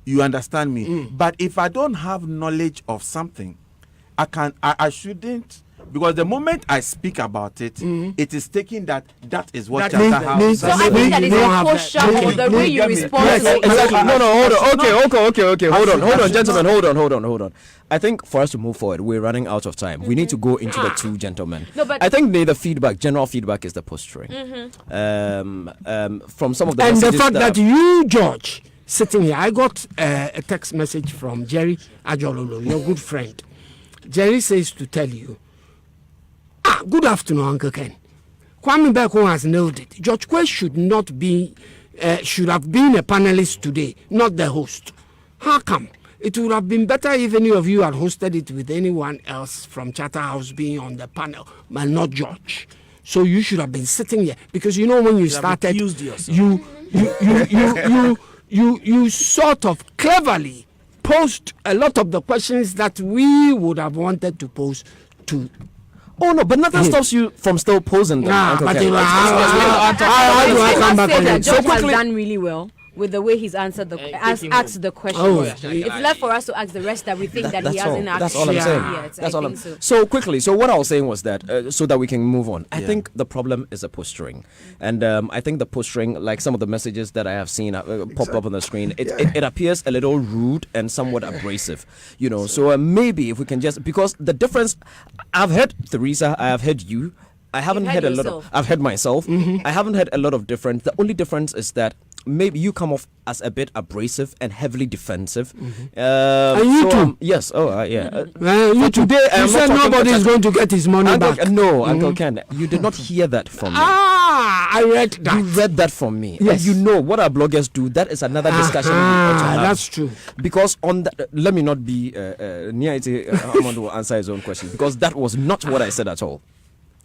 You understand me? But if I don't have knowledge of something, I shouldn't, because the moment I speak about it, it is taking that is what Shatta has. So I think that is a posture of the way you respond to it. Exactly. No, hold on. Okay. Hold on, gentlemen. Hold on. I think for us to move forward, we're running out of time. We need to go into the two gentlemen. No, but I think the general feedback is the posturing. From some of the and the messages fact that you, George, sitting here, I got a text message from Jerry Ajololo, your good friend. Jerry says to tell you, good afternoon, Uncle Ken. Kwame Beko has nailed it. George Quaye should have been a panelist today, not the host. How come? It would have been better if any of you had hosted it with anyone else from Charterhouse being on the panel, but not George. So you should have been sitting here, because you know when you started, you sort of cleverly posed a lot of the questions that we would have wanted to pose to. Oh no, but nothing stops you from still posing them. I that George has done really well with the way he's answered asked the question. It's left for us to ask the rest that we think that he hasn't asked. That's all I'm saying. That's all I'm saying. So quickly, so what I was saying was that so that we can move on. I think the problem is the posturing, and I think the posturing, like some of the messages that I have seen pop up on the screen, it appears a little rude and somewhat abrasive. You know, so maybe if we can just, because the difference, I've heard Theresa, I have heard you. I haven't heard a lot of. I've heard myself. I haven't heard a lot of difference. The only difference is that maybe you come off as a bit abrasive and heavily defensive. And you too. Yes. Oh, yeah. You today, you said nobody is going to get his money back. No, Uncle Ken, you did not hear that from me. I read that. You read that from me. Yes. And you know what our bloggers do. That is another discussion. That's true. Because on that, let me not be Niaite will answer his own question, because that was not what I said at all.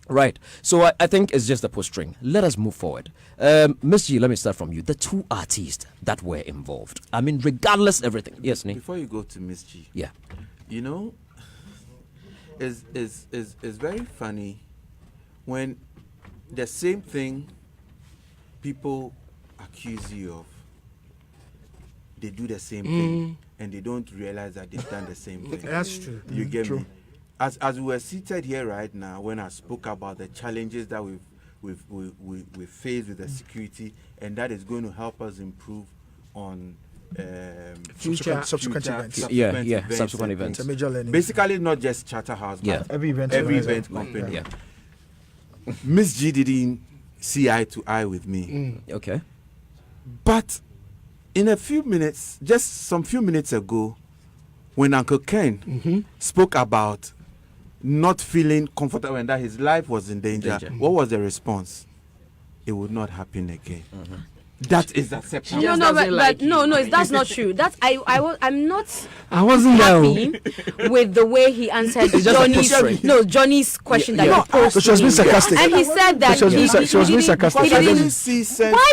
Right. So I think it's just a posturing. Let us move forward. Miss G, let me start from you. The two artists that were involved. I mean, regardless everything. Yes, Nick. Before you go to Miss G. Yeah. You know, it's very funny when the same thing people accuse you of, they do the same thing and they don't realize that they've done the same thing. That's true. You get me? As we were seated here right now, when I spoke about the challenges that we face with the security, and that is going to help us improve on subsequent events. Subsequent events. It's a major learning. Basically, not just Charterhouse, but every event company. Yeah. Miss G didn't see eye to eye with me. Okay. But in a few minutes, just some few minutes ago, when Uncle Ken spoke about not feeling comfortable and that his life was in danger. What was the response? It would not happen again. That is acceptable. No, that's not true. That's I'm not. I wasn't happy with the way he answered Johnny's question that he posed. So she was being sarcastic. And he said that she was being sarcastic. Why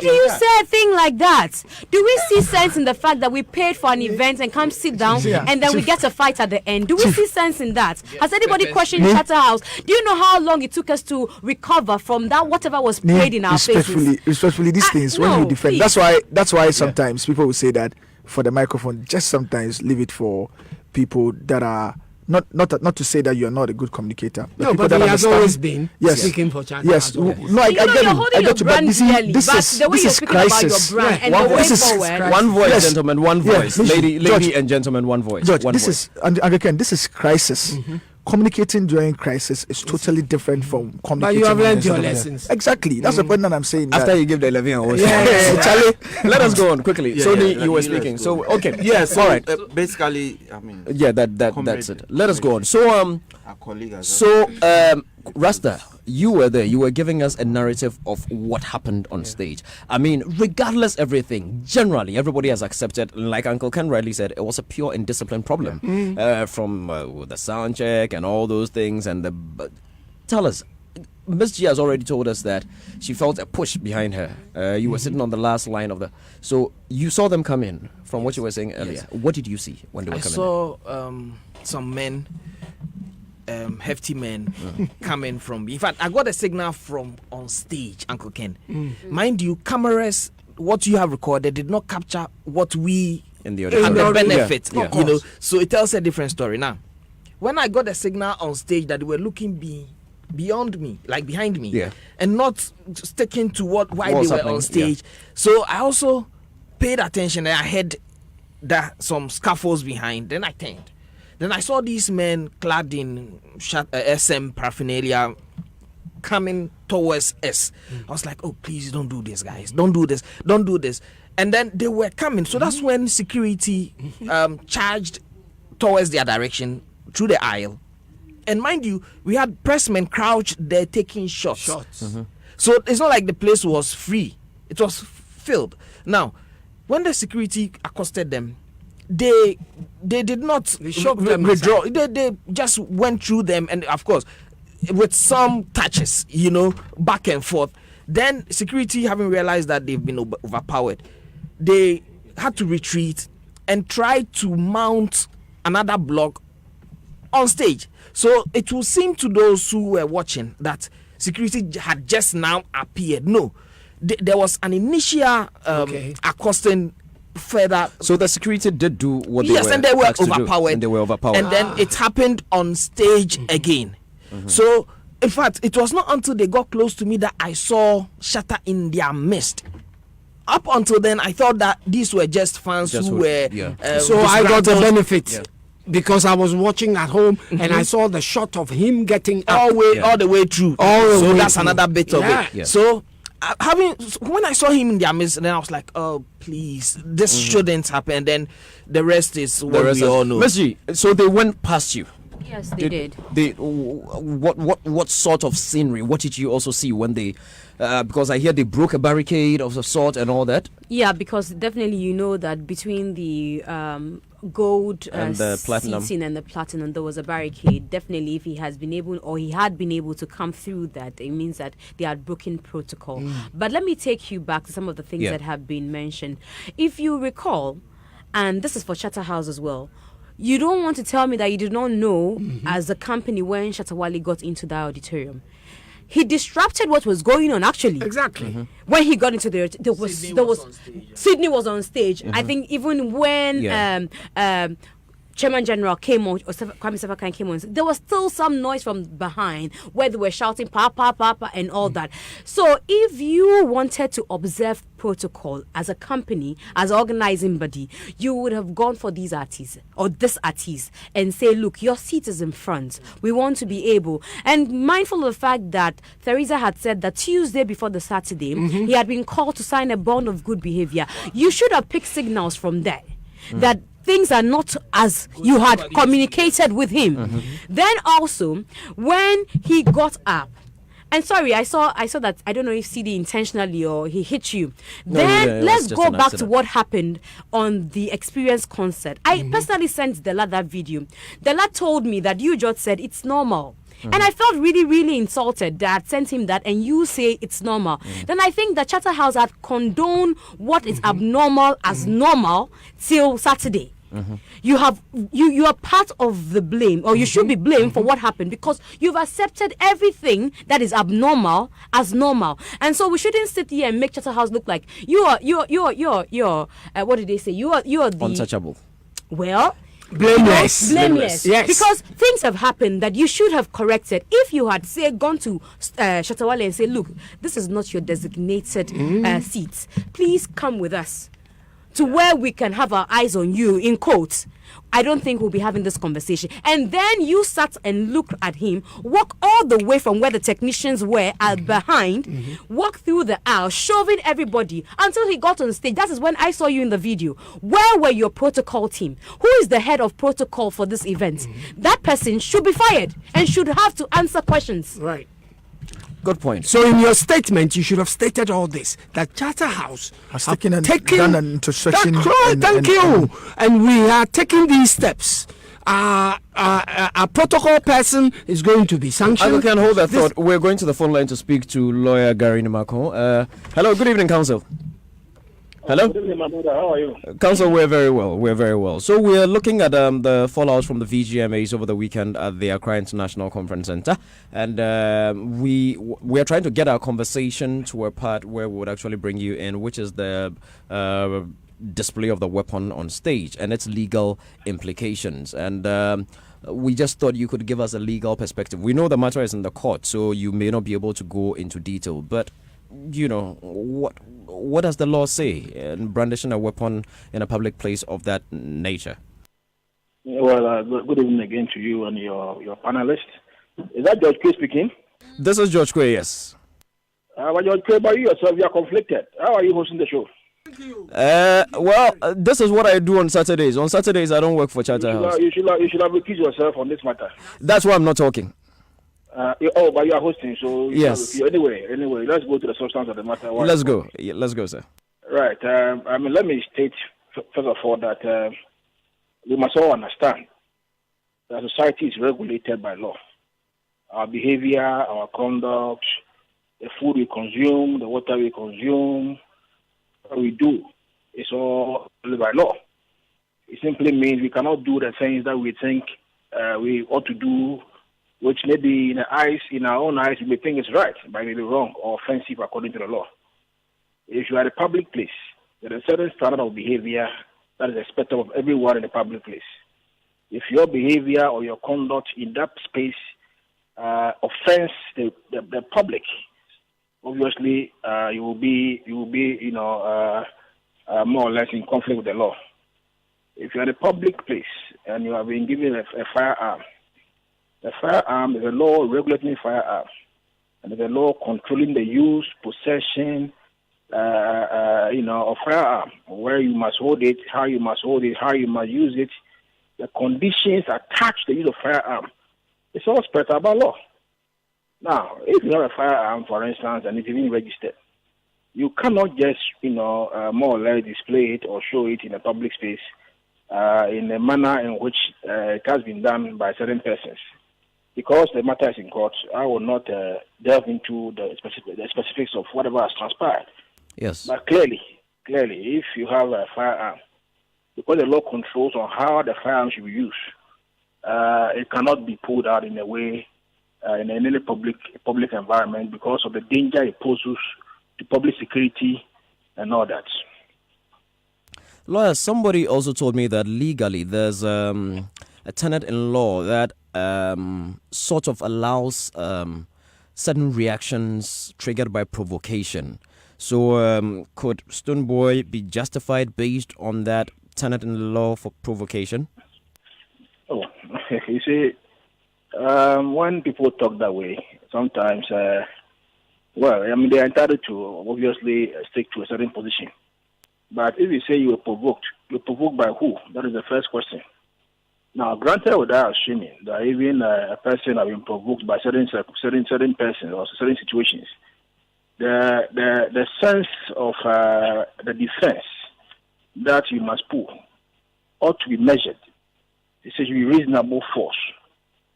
do you say a thing like that? Do we see sense in the fact that we paid for an event and come sit down and then we get a fight at the end? Do we see sense in that? Has anybody questioned Shatta House? Do you know how long it took us to recover from that whatever was played in our faces? Respectfully, these things when you defend. That's why sometimes people will say that for the microphone, just sometimes leave it for people that are not to say that you are not a good communicator. No, but he has always been speaking for Shatta. Yes, no, I get you. But this is crisis. One voice, gentlemen, one voice. Lady and gentlemen, one voice. George, this is crisis. Communicating during crisis is totally different from communicating. But you have learned your lessons. Exactly. That's the point that I'm saying. After you give the 11 hours. Charlie, let us go on quickly. Sony, you were speaking. So, okay. Yes. All right. Basically, I mean. Yeah, that's it. Let us go on. So, Rasta, you were there. You were giving us a narrative of what happened on stage. I mean, regardless everything, generally, everybody has accepted, like Uncle Ken rightly said, it was a pure indiscipline problem from the sound check and all those things. Tell us, Miss G has already told us that she felt a push behind her. You were sitting on the last line of the... So you saw them come in, from what you were saying earlier. Yes. What did you see when they were coming in? I saw some men... hefty men coming from. In fact, I got a signal from on stage, Uncle Ken. Mind you, cameras, what you have recorded did not capture what we in the benefit. You know, so it tells a different story. Now, when I got a signal on stage that they were looking beyond me, like behind me, and not sticking to why they were on stage. So I also paid attention and I heard that some scaffolds behind. Then I turned. Then I saw these men clad in SM paraphernalia coming towards us. I was like, oh, please don't do this, guys. Don't do this. Don't do this. And then they were coming. So that's when security charged towards their direction through the aisle. And mind you, we had pressmen crouched there taking shots. So it's not like the place was free. It was filled. Now, when the security accosted them, they did not withdraw. They just went through them, and of course, with some touches, back and forth. Then security, having realized that they've been overpowered, they had to retreat and try to mount another block on stage. So it will seem to those who were watching that security had just now appeared. No, there was an initial accosting. Further, so the security did do what they were and they were overpowered. And they were overpowered. And then it happened on stage again. So, in fact, it was not until they got close to me that I saw Shatta in their midst. Up until then, I thought that these were just fans who were. So I got the benefit. Because I was watching at home and I saw the shot of him getting up. All the way through. So that's another bit of it. So when I saw him in their midst, then I was like, oh, please, this shouldn't happen. And then the rest is what we all know. Miss G, so they went past you. Yes, they did. What sort of scenery? What did you also see when they? Because I hear they broke a barricade of the sort and all that. Yeah, because definitely you know that between the gold and the platinum seating and the platinum, there was a barricade. Definitely, if he has been able, or he had been able to come through that, it means that they had broken protocol. But let me take you back to some of the things that have been mentioned. If you recall, and this is for Shatta House as well, you don't want to tell me that you did not know as a company when Shatta Wale got into the auditorium. He disrupted what was going on, actually. Exactly. When he got into Sydney was on stage. I think even when Chairman General came on, or Kwame Sepakan came on, there was still some noise from behind where they were shouting pa pa pa pa and all that. So if you wanted to observe protocol as a company, as an organizing body, you would have gone for these artists or this artist and say, look, your seat is in front. We want to be able, and mindful of the fact that Theresa had said that Tuesday before the Saturday, he had been called to sign a bond of good behavior. You should have picked signals from there that things are not as you had communicated with him. Then also, when he got up, and sorry, I saw that, I don't know if CD intentionally or he hit you. No, then let's go back accident to what happened on the Experience concert. I personally sent Dela that video. Dela told me that you just said it's normal. And I felt really, really insulted that I sent him that, and you say it's normal. Then I think that Chatter House had condoned what is abnormal as normal till Saturday. You are part of the blame, or you should be blamed for what happened, because you've accepted everything that is abnormal as normal. And so we shouldn't sit here and make Chatter House look like you're what did they say? You're the untouchable. Well, blameless. Yes. Because things have happened that you should have corrected. If you had, say, gone to Shatawale and say, look, this is not your designated seat. Please come with us to where we can have our eyes on you, in quotes. I don't think we'll be having this conversation. And then you sat and looked at him, walk all the way from where the technicians were behind, walk through the aisle, shoving everybody until he got on stage. That is when I saw you in the video. Where were your protocol team? Who is the head of protocol for this event? That person should be fired and should have to answer questions. Right. Good point. So in your statement, you should have stated all this, that Charter House has taken done an introspection. Thank you. And we are taking these steps. A protocol person is going to be sanctioned. I can hold that thought. We're going to the phone line to speak to lawyer Gary Nimako. Hello, good evening, counsel. Hello? Good evening, my brother. How are you? Counsel, we're very well. So we're looking at the fallout from the VGMAs over the weekend at the Accra International Conference Center, and we are trying to get our conversation to a part where we would actually bring you in, which is the display of the weapon on stage and its legal implications. And we just thought you could give us a legal perspective. We know the matter is in the court, so you may not be able to go into detail, but you know, what does the law say in brandishing a weapon in a public place of that nature? Well, good evening again to you and your panelist. Is that George Quaye speaking? This is George Quaye, yes. Well, George Quaye, but you yourself, you are conflicted. How are you hosting the show? This is what I do on Saturdays. On Saturdays, I don't work for Charter House. You should have recused yourself on this matter. That's why I'm not talking. But you are hosting, so yes. Anyway, let's go to the substance of the matter. Let's go. Yeah, let's go, sir. Right. Let me state first of all that we must all understand that society is regulated by law. Our behavior, our conduct, the food we consume, the water we consume, what we do, is all by law. It simply means we cannot do the things that we think we ought to do, which maybe in our own eyes, we may think is right, but may be wrong or offensive according to the law. If you are in a public place, there is a certain standard of behavior that is expected of everyone in the public place. If your behavior or your conduct in that space offends the public, obviously you will be more or less in conflict with the law. If you are in a public place and you have been given a firearm, the firearm is a law regulating firearm, and there's a law controlling the use, possession, of firearm, where you must hold it, how you must use it, the conditions attached to the use of firearm. It's all spread out by law. Now, if you have a firearm, for instance, and it's even registered, you cannot just, more or less display it or show it in a public space in a manner in which it has been done by certain persons. Because the matter is in court, I will not delve into the specifics of whatever has transpired. Yes. But clearly, if you have a firearm, because the law controls on how the firearm should be used, it cannot be pulled out in a way in any public environment because of the danger it poses to public security and all that. Lawyer, somebody also told me that legally there's a tenet in law that sort of allows certain reactions triggered by provocation. So could Stonebwoy be justified based on that tenet in the law for provocation? Oh, you see, when people talk that way, sometimes, well, I mean, they're entitled to obviously stick to a certain position. But if you say you were provoked by who? That is the first question. Now, granted, without assuming that even a person has been provoked by certain persons or certain situations, the sense of the defense that you must put ought to be measured. It says you reasonable force.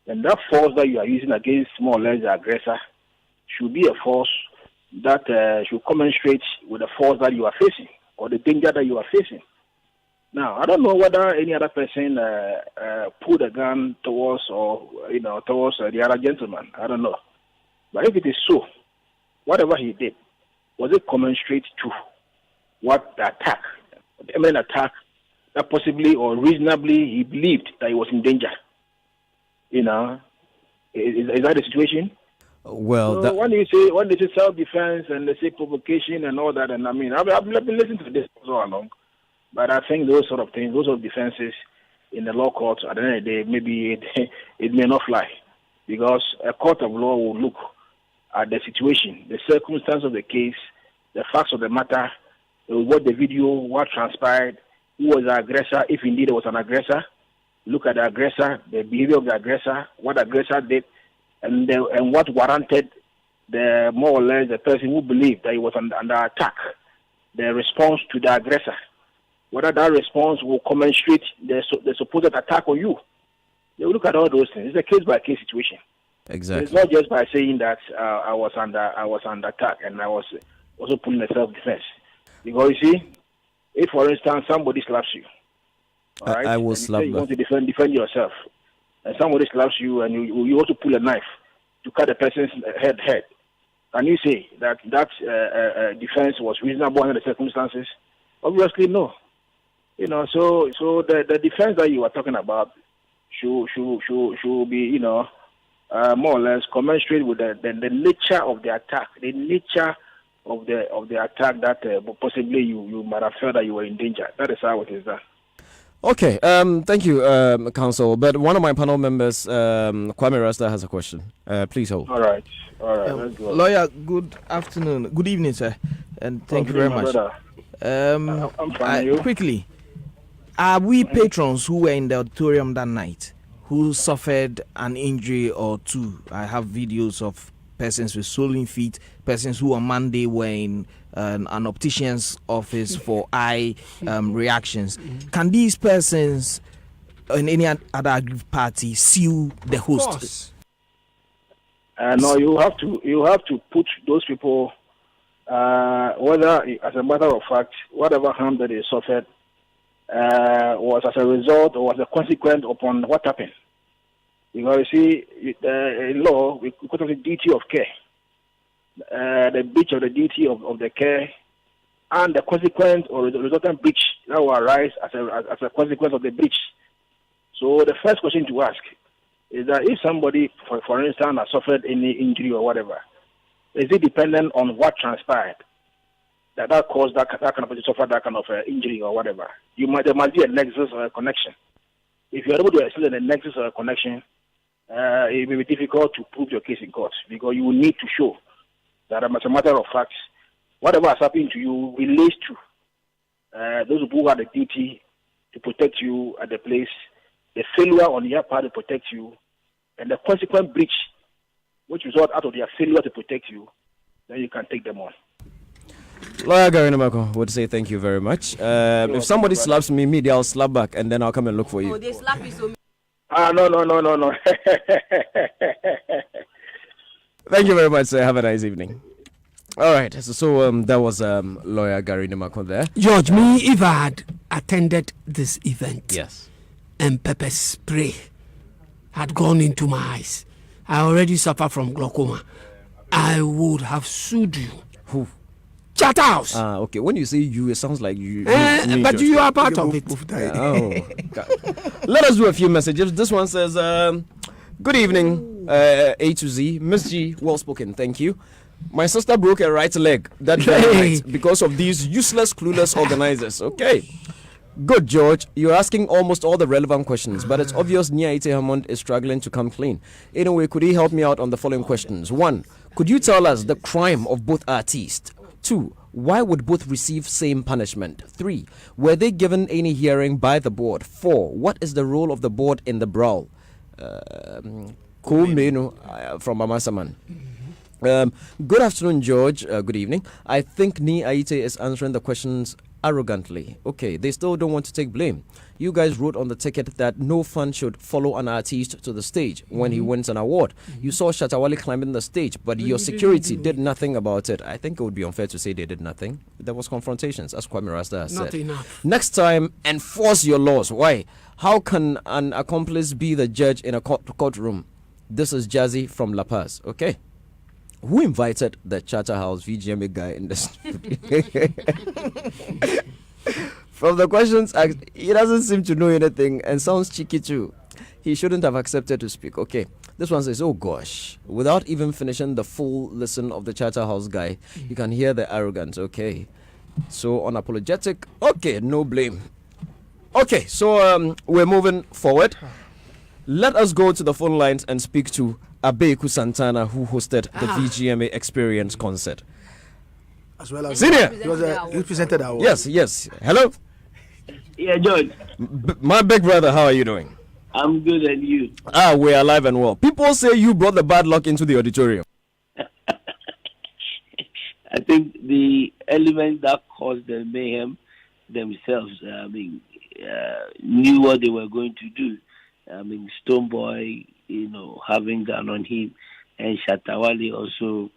And that force that you are using against more or less the aggressor should be a force that should commensurate with the force that you are facing or the danger that you are facing. Now, I don't know whether any other person pulled a gun towards the other gentleman. I don't know. But if it is so, whatever he did, was it commensurate to what the attack, the imminent attack, that possibly or reasonably he believed that he was in danger? Is that the situation? Well, so when they say self-defense and they say provocation and all that, and I mean, I've been listening to this for so long, but I think those sort of things, those sort of defenses in the law court, at the end of the day, maybe it may not fly, because a court of law will look at the situation, the circumstance of the case, the facts of the matter, what the video, what transpired, who was the aggressor, if indeed there was an aggressor, look at the aggressor, the behavior of the aggressor, what the aggressor did, and what warranted the more or less the person who believed that he was under attack, the response to the aggressor, whether that response will commensurate the supposed attack on you. They will look at all those things. It's a case-by-case situation. Exactly. It's not just by saying that I was under attack and I was also putting a self-defense. Because you see, if for instance somebody slaps you, all right, I will slap you back. want to defend yourself, and somebody slaps you and you also pull a knife to cut the person's head. Can you say that defense was reasonable under the circumstances? Obviously, no. So the defense that you are talking about should be more or less commensurate with the nature of the attack, the nature of the attack that possibly you might have felt that you were in danger. That is how it is done. Okay, thank you, Counsel. But one of my panel members, Kwame Rasta, has a question. Please hold. All right, let's go. Lawyer, good afternoon. Good evening, sir. And thank you very much. I'm fine. Quickly, are we patrons who were in the auditorium that night who suffered an injury or two? I have videos of persons with swollen feet, persons who on Monday were in an optician's office for eye reactions. Can these persons and any other aggrieved party sue the host? No, you have to put those people, whether as a matter of fact, whatever harm that they suffered was as a result or was a consequence upon what happened. Because you see, in law, because of the duty of care, the breach of the duty of the care, and the consequence or the resultant breach that will arise as a consequence of the breach. So the first question to ask is that if somebody, for instance, has suffered any injury or whatever, is it dependent on what transpired that caused that kind of person to suffer that kind of injury or whatever? There must be a nexus or a connection. If you are able to establish a nexus or a connection, it will be difficult to prove your case in court because you will need to show that as a matter of fact, whatever has happened to you relates to those who have the duty to protect you at the place, the failure on their part to protect you, and the consequent breach which result out of their failure to protect you, then you can take them on. Lawyer Gary Namako would say thank you very much. If somebody slaps me, maybe I'll slap back and then I'll come and look for you. Oh, they slap you so. No. Thank you very much, sir. Have a nice evening. All right. So that was Lawyer Gary Namako there. George, me, if I had attended this event, yes, and pepper spray had gone into my eyes, I already suffer from glaucoma, I would have sued you. Who? Shatta House. Okay. When you say you, it sounds like you. But you are part of it. Let us do a few messages. This one says, "Good evening, A to Z. Miss G, well spoken. Thank you. My sister broke her right leg that very night because of these useless, clueless organizers." Okay. Good, George. You're asking almost all the relevant questions, but it's obvious Nia Ite Hammond is struggling to come clean. Anyway, could he help me out on the following questions? 1. Could you tell us the crime of both artists? 2. Why would both receive same punishment? 3. Were they given any hearing by the board? 4. What is the role of the board in the brawl? Kumenu from Amasaman. Good afternoon, George. Good evening. I think Ni Aite is answering the questions arrogantly. Okay, they still don't want to take blame. You guys wrote on the ticket that no fan should follow an artist to the stage when he wins an award. You saw Shatta climbing the stage, but your security did nothing about it. I think it would be unfair to say they did nothing. There was confrontations, as Kwame Rasta has said. Not enough. Next time, enforce your laws. Why? How can an accomplice be the judge in a courtroom? This is Jazzy from La Paz. Okay. Who invited the Charterhouse VGMA guy in the studio? From the questions asked, he doesn't seem to know anything and sounds cheeky too. He shouldn't have accepted to speak. Okay. This one says, oh gosh. Without even finishing the full listen of the Charterhouse guy, you can hear the arrogance. Okay. So unapologetic. Okay, no blame. Okay, so we're moving forward. Let us go to the phone lines and speak to Abeku Santana, who hosted the VGMA Experience concert. As well as Senior, he presented our Yes. Hello. Yeah, George. My big brother, how are you doing? I'm good, and you? We're alive and well. People say you brought the bad luck into the auditorium. I think the elements that caused the mayhem themselves, knew what they were going to do. Stoneboy, having gun on him, and Shatta also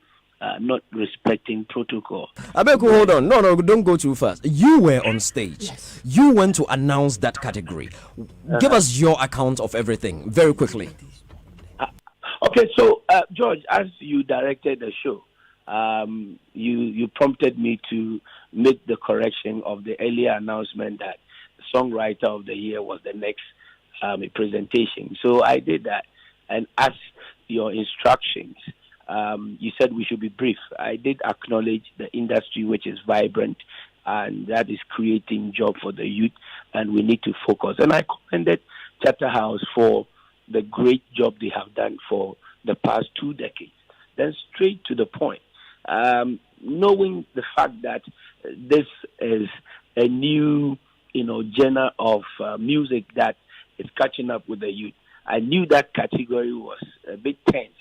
not respecting protocol. Abeku, hold on. No, don't go too fast. You were on stage. Yes. You went to announce that category. Give us your account of everything very quickly. Okay, so George, as you directed the show, you prompted me to make the correction of the earlier announcement that the Songwriter of the Year was the next presentation. So I did that, and as your instructions, you said we should be brief. I did acknowledge the industry, which is vibrant, and that is creating job for the youth, and we need to focus. And I commended Charterhouse for the great job they have done for the past 2 decades. Then straight to the point, knowing the fact that this is a new, genre of music that is catching up with the youth. I knew that category was a bit tensed.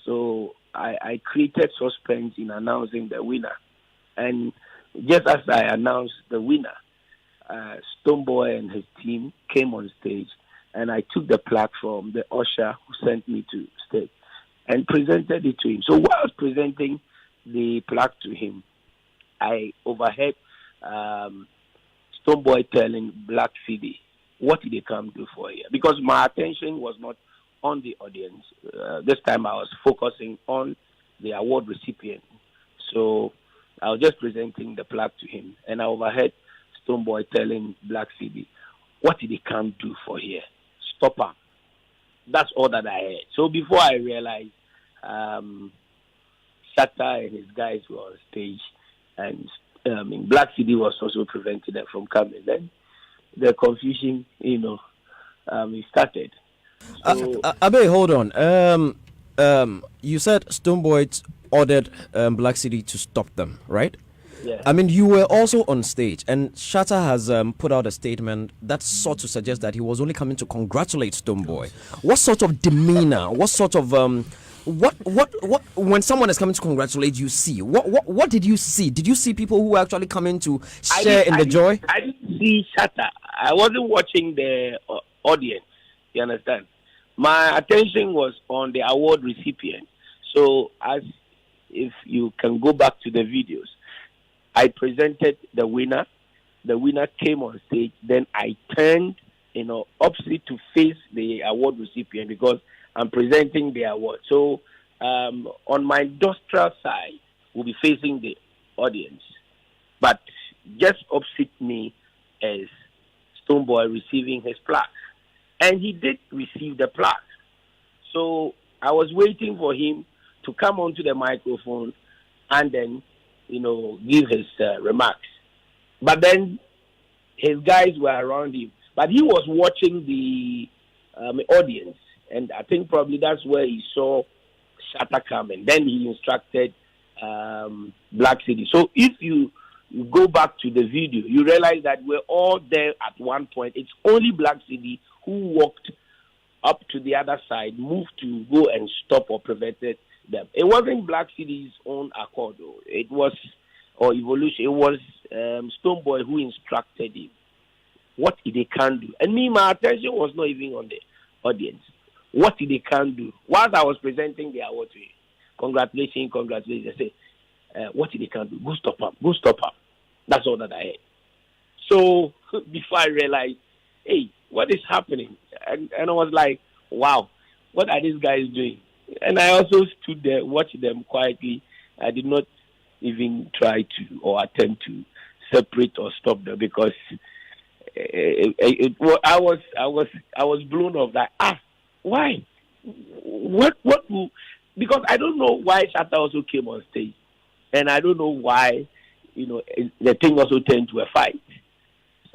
So I created suspense in announcing the winner. And just as I announced the winner, Stoneboy and his team came on stage, and I took the plaque from the usher who sent me to stage and presented it to him. So while I was presenting the plaque to him, I overheard Stoneboy telling Black City, what did they come do for here? Because my attention was not on the audience. This time I was focusing on the award recipient. So I was just presenting the plaque to him, and I overheard Stoneboy telling Black City, what did they come do for here? Stop her. That's all that I heard. So before I realized, Shatta and his guys were on stage, and Black City was also preventing them from coming. Then the confusion, it started. So, Abe, hold on. You said Stoneboy ordered Black City to stop them, right? Yeah. I mean, you were also on stage, and Shatta has put out a statement that sort of suggests that he was only coming to congratulate Stoneboy. What sort of demeanor? What sort of what when someone is coming to congratulate you? See what did you see? Did you see people who were actually coming to share in the joy? I didn't see Shatta. I wasn't watching the audience. You understand? My attention was on the award recipient. So, as if you can go back to the videos, I presented the winner. The winner came on stage. Then I turned, opposite to face the award recipient because I'm presenting the award. So, on my industrial side, we'll be facing the audience. But just opposite me is Stonebwoy receiving his plaque. And he did receive the plaque. So I was waiting for him to come onto the microphone and then, give his remarks. But then his guys were around him. But he was watching the audience. And I think probably that's where he saw Shatta come. And then he instructed Black City. So if you go back to the video, you realize that we're all there at one point. It's only Black City who walked up to the other side, moved to go and stop or prevented them. It wasn't Black City's own accord, though. It was, or evolution, it was Stonebwoy who instructed him what they can do. And me, my attention was not even on the audience. What they can do. Whilst I was presenting the award to him, congratulations. I said, what they can do? Go stop up. That's all that I heard. So before I realized, hey, what is happening? And I was like, wow, what are these guys doing? And I also stood there, watched them quietly. I did not even try to or attempt to separate or stop them because I was blown off. Like, why? What will? Because I don't know why Shatta also came on stage, and I don't know why, the thing also turned to a fight.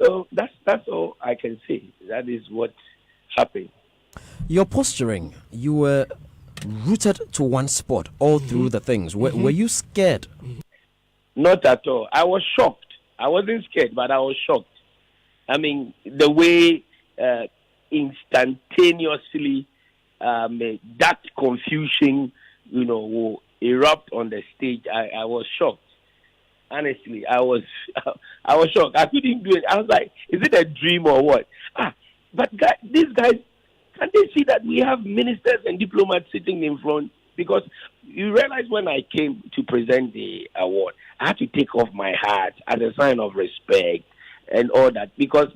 So that's all I can say. That is what happened. Your posturing, you were rooted to one spot all through the things. Were you scared? Not at all. I was shocked. I wasn't scared, but I was shocked. I mean, the way instantaneously that confusion, will erupt on the stage. I was shocked. Honestly, I was shocked. I couldn't do it. I was like, is it a dream or what? But these guys, can they see that we have ministers and diplomats sitting in front? Because you realize when I came to present the award, I had to take off my hat as a sign of respect and all that, because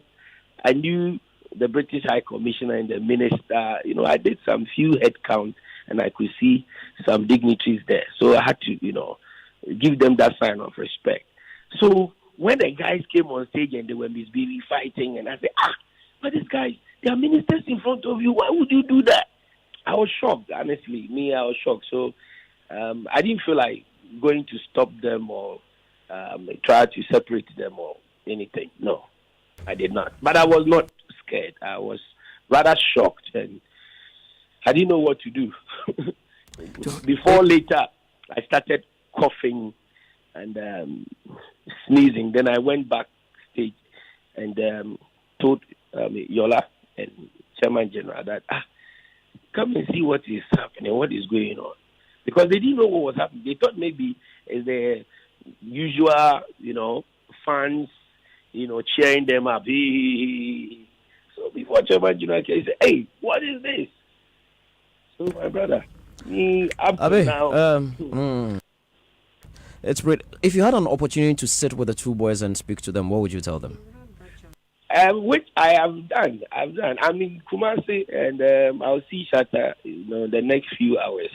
I knew the British High Commissioner and the minister. I did some few head counts and I could see some dignitaries there. So I had to, give them that sign of respect. So when the guys came on stage and they were misbehaving, fighting, and I said, but these guys, they are ministers in front of you. Why would you do that? I was shocked, honestly. I was shocked. So I didn't feel like going to stop them or try to separate them or anything. No, I did not. But I was not scared. I was rather shocked, and I didn't know what to do. Before later, I started coughing and sneezing. Then I went backstage and told Yola and Chairman General that come and see what is happening, what is going on. Because they didn't know what was happening. They thought maybe it's the usual, fans, cheering them up. So before Chairman General came, he said, hey, what is this? So my brother, up to now... It's great. If you had an opportunity to sit with the two boys and speak to them, what would you tell them? Which I have done. I'm in Kumasi, and I'll see Shatta, the next few hours.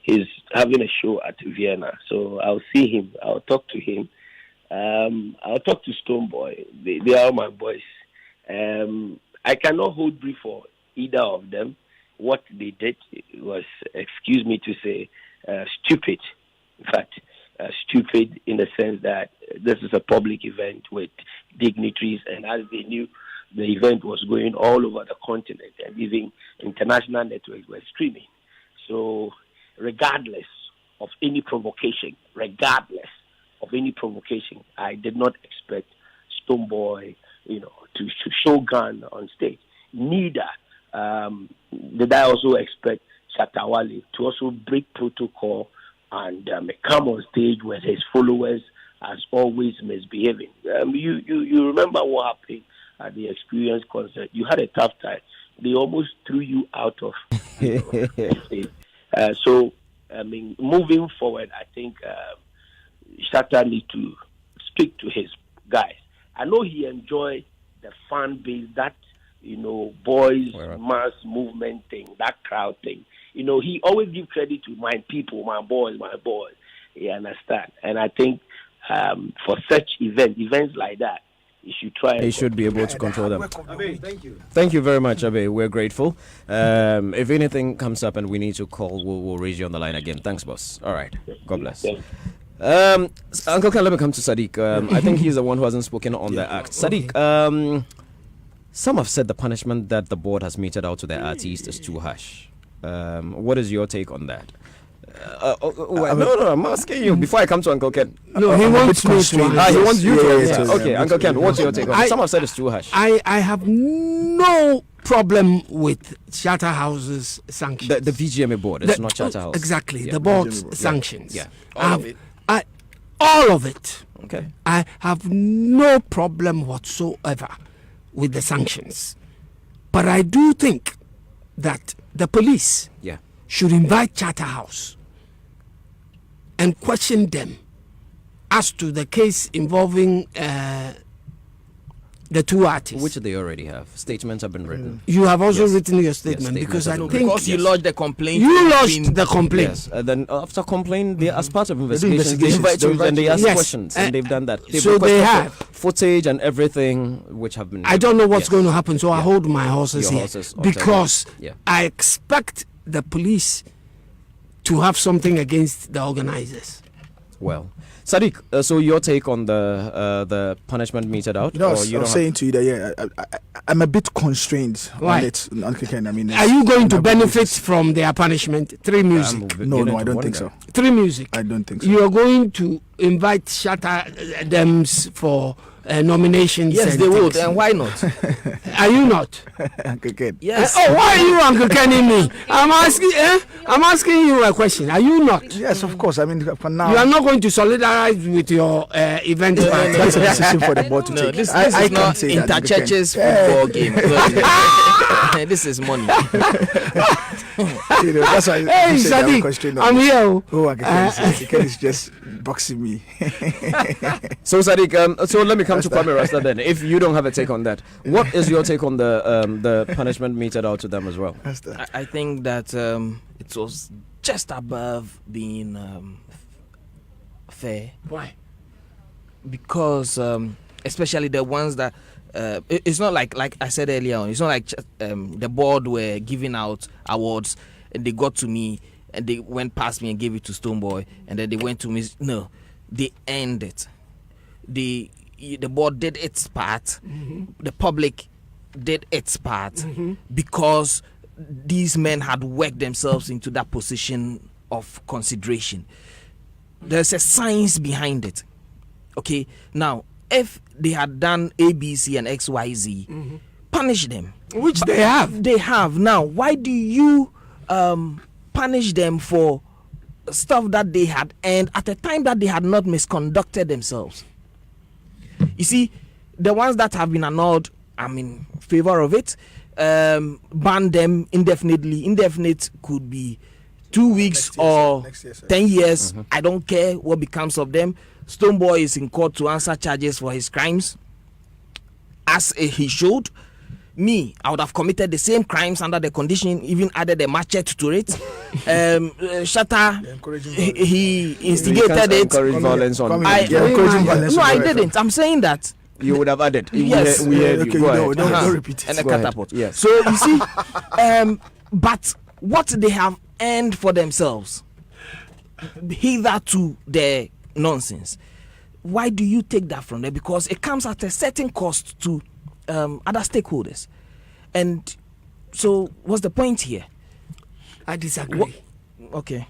He's having a show at Vienna, so I'll see him. I'll talk to him. I'll talk to Stonebwoy. They are my boys. I cannot hold brief for either of them. What they did was, excuse me to say, stupid. In fact, stupid in the sense that this is a public event with dignitaries, and as they knew, the event was going all over the continent, and even international networks were streaming. So regardless of any provocation, I did not expect Stonebwoy, to show gun on stage. Neither did I also expect Shatta Wale to also break protocol and come on stage with his followers as always misbehaving. You remember what happened at the Experience concert? You had a tough time. They almost threw you out of stage. So, moving forward, I think Shatta needs to speak to his guys. I know he enjoyed the fan base, that, boys, mass movement thing, that crowd thing. He always gives credit to my people, my boys. You understand? And I think for such events like that, you should try. They should be able to control them. Thank you. Thank you very much, Abe. We're grateful. If anything comes up and we need to call, we'll raise you on the line again. Thanks, boss. All right. God bless. Uncle Ken, let me come to Sadiq. I think he's the one who hasn't spoken on the act. Sadiq, some have said the punishment that the board has meted out to the artist is too harsh. What is your take on that? No, I'm asking you before I come to Uncle Ken. No, he wants me to. He wants you to answer. Yes. Okay, Uncle Ken, what's your take on it? Some have said it's too harsh. I have no problem with Shatta House's sanctions. The VGMA board, it's not Shatta House. Exactly, Yeah. the board's Yeah. sanctions. Yeah. All of it. Okay. I have no problem whatsoever with the sanctions. But I do think that the police should invite Shatta House and question them as to the case involving the two artists. Which they already have. Statements have been written. You have also written your statement because I think because you lodged the complaint. You lodged the complaint. Yes. And then after complaint, they as part of investigations, they invite you and they ask questions, and they've done that. They've so they have footage and everything, which have been. I don't know what's going to happen, so I hold my horses Your here horses on because yeah. I expect the police to have something against the organizers. Well, Sadiq, so your take on the punishment meted out? No, or I you was don't saying to you that I'm a bit constrained Why? on it. Uncle Ken, I mean, Are you going to benefit from their punishment? 3 music. No, I don't think so. 3 music. I don't think so. You are going to invite Shatta Dems for nominations. Yes, and they would. things. And why not? Are you not? Uncle Ken. Yes. Why are you Uncle Kenning me? I'm asking you a question. Are you not? Yes, of course. I mean, for now. You are not going to solidarize with your event. That's a decision for the board to take. This I is can't not say that, inter-churches Uncle Ken. football game. This is money. That's why Hey, Sadiq, I'm here. Oh, Uncle Ken is just boxing me. So Sadiq, so let me come to Kwame Rasta then. If you don't have a take on that, what is your take on the punishment meted out to them as well? I think that it was just above being fair. Why? Because especially the ones that it's not like I said earlier on. It's not like the board were giving out awards and they got to me and they went past me and gave it to Stoneboy and then they went to me. No, they ended it. The board did its part. Mm-hmm. The public did its part Mm-hmm. because these men had worked themselves into that position of consideration. There's a science behind it. Okay, now if they had done A, B, C, and X, Y, Z, punish them. Which they have. They have. Now, why do you punish them for stuff that they had earned at a time that they had not misconducted themselves? You see, the ones that have been annulled, I'm in favor of it. Ban them indefinitely. Indefinite could be 2 weeks or 10 years. I don't care what becomes of them. Stoneboy is in court to answer charges for his crimes, as he should. Me, I would have committed the same crimes under the condition, even added a machete to it. Shatta, he instigated it. Violence on I didn't. I'm saying that. You would have added. Yes. We heard you. Go ahead. Don't repeat it. And a Go ahead. catapult. Yes. So you see, but what they have earned for themselves, hitherto their nonsense. Why do you take that from them? Because it comes at a certain cost to other stakeholders. And so what's the point here? I disagree. Okay.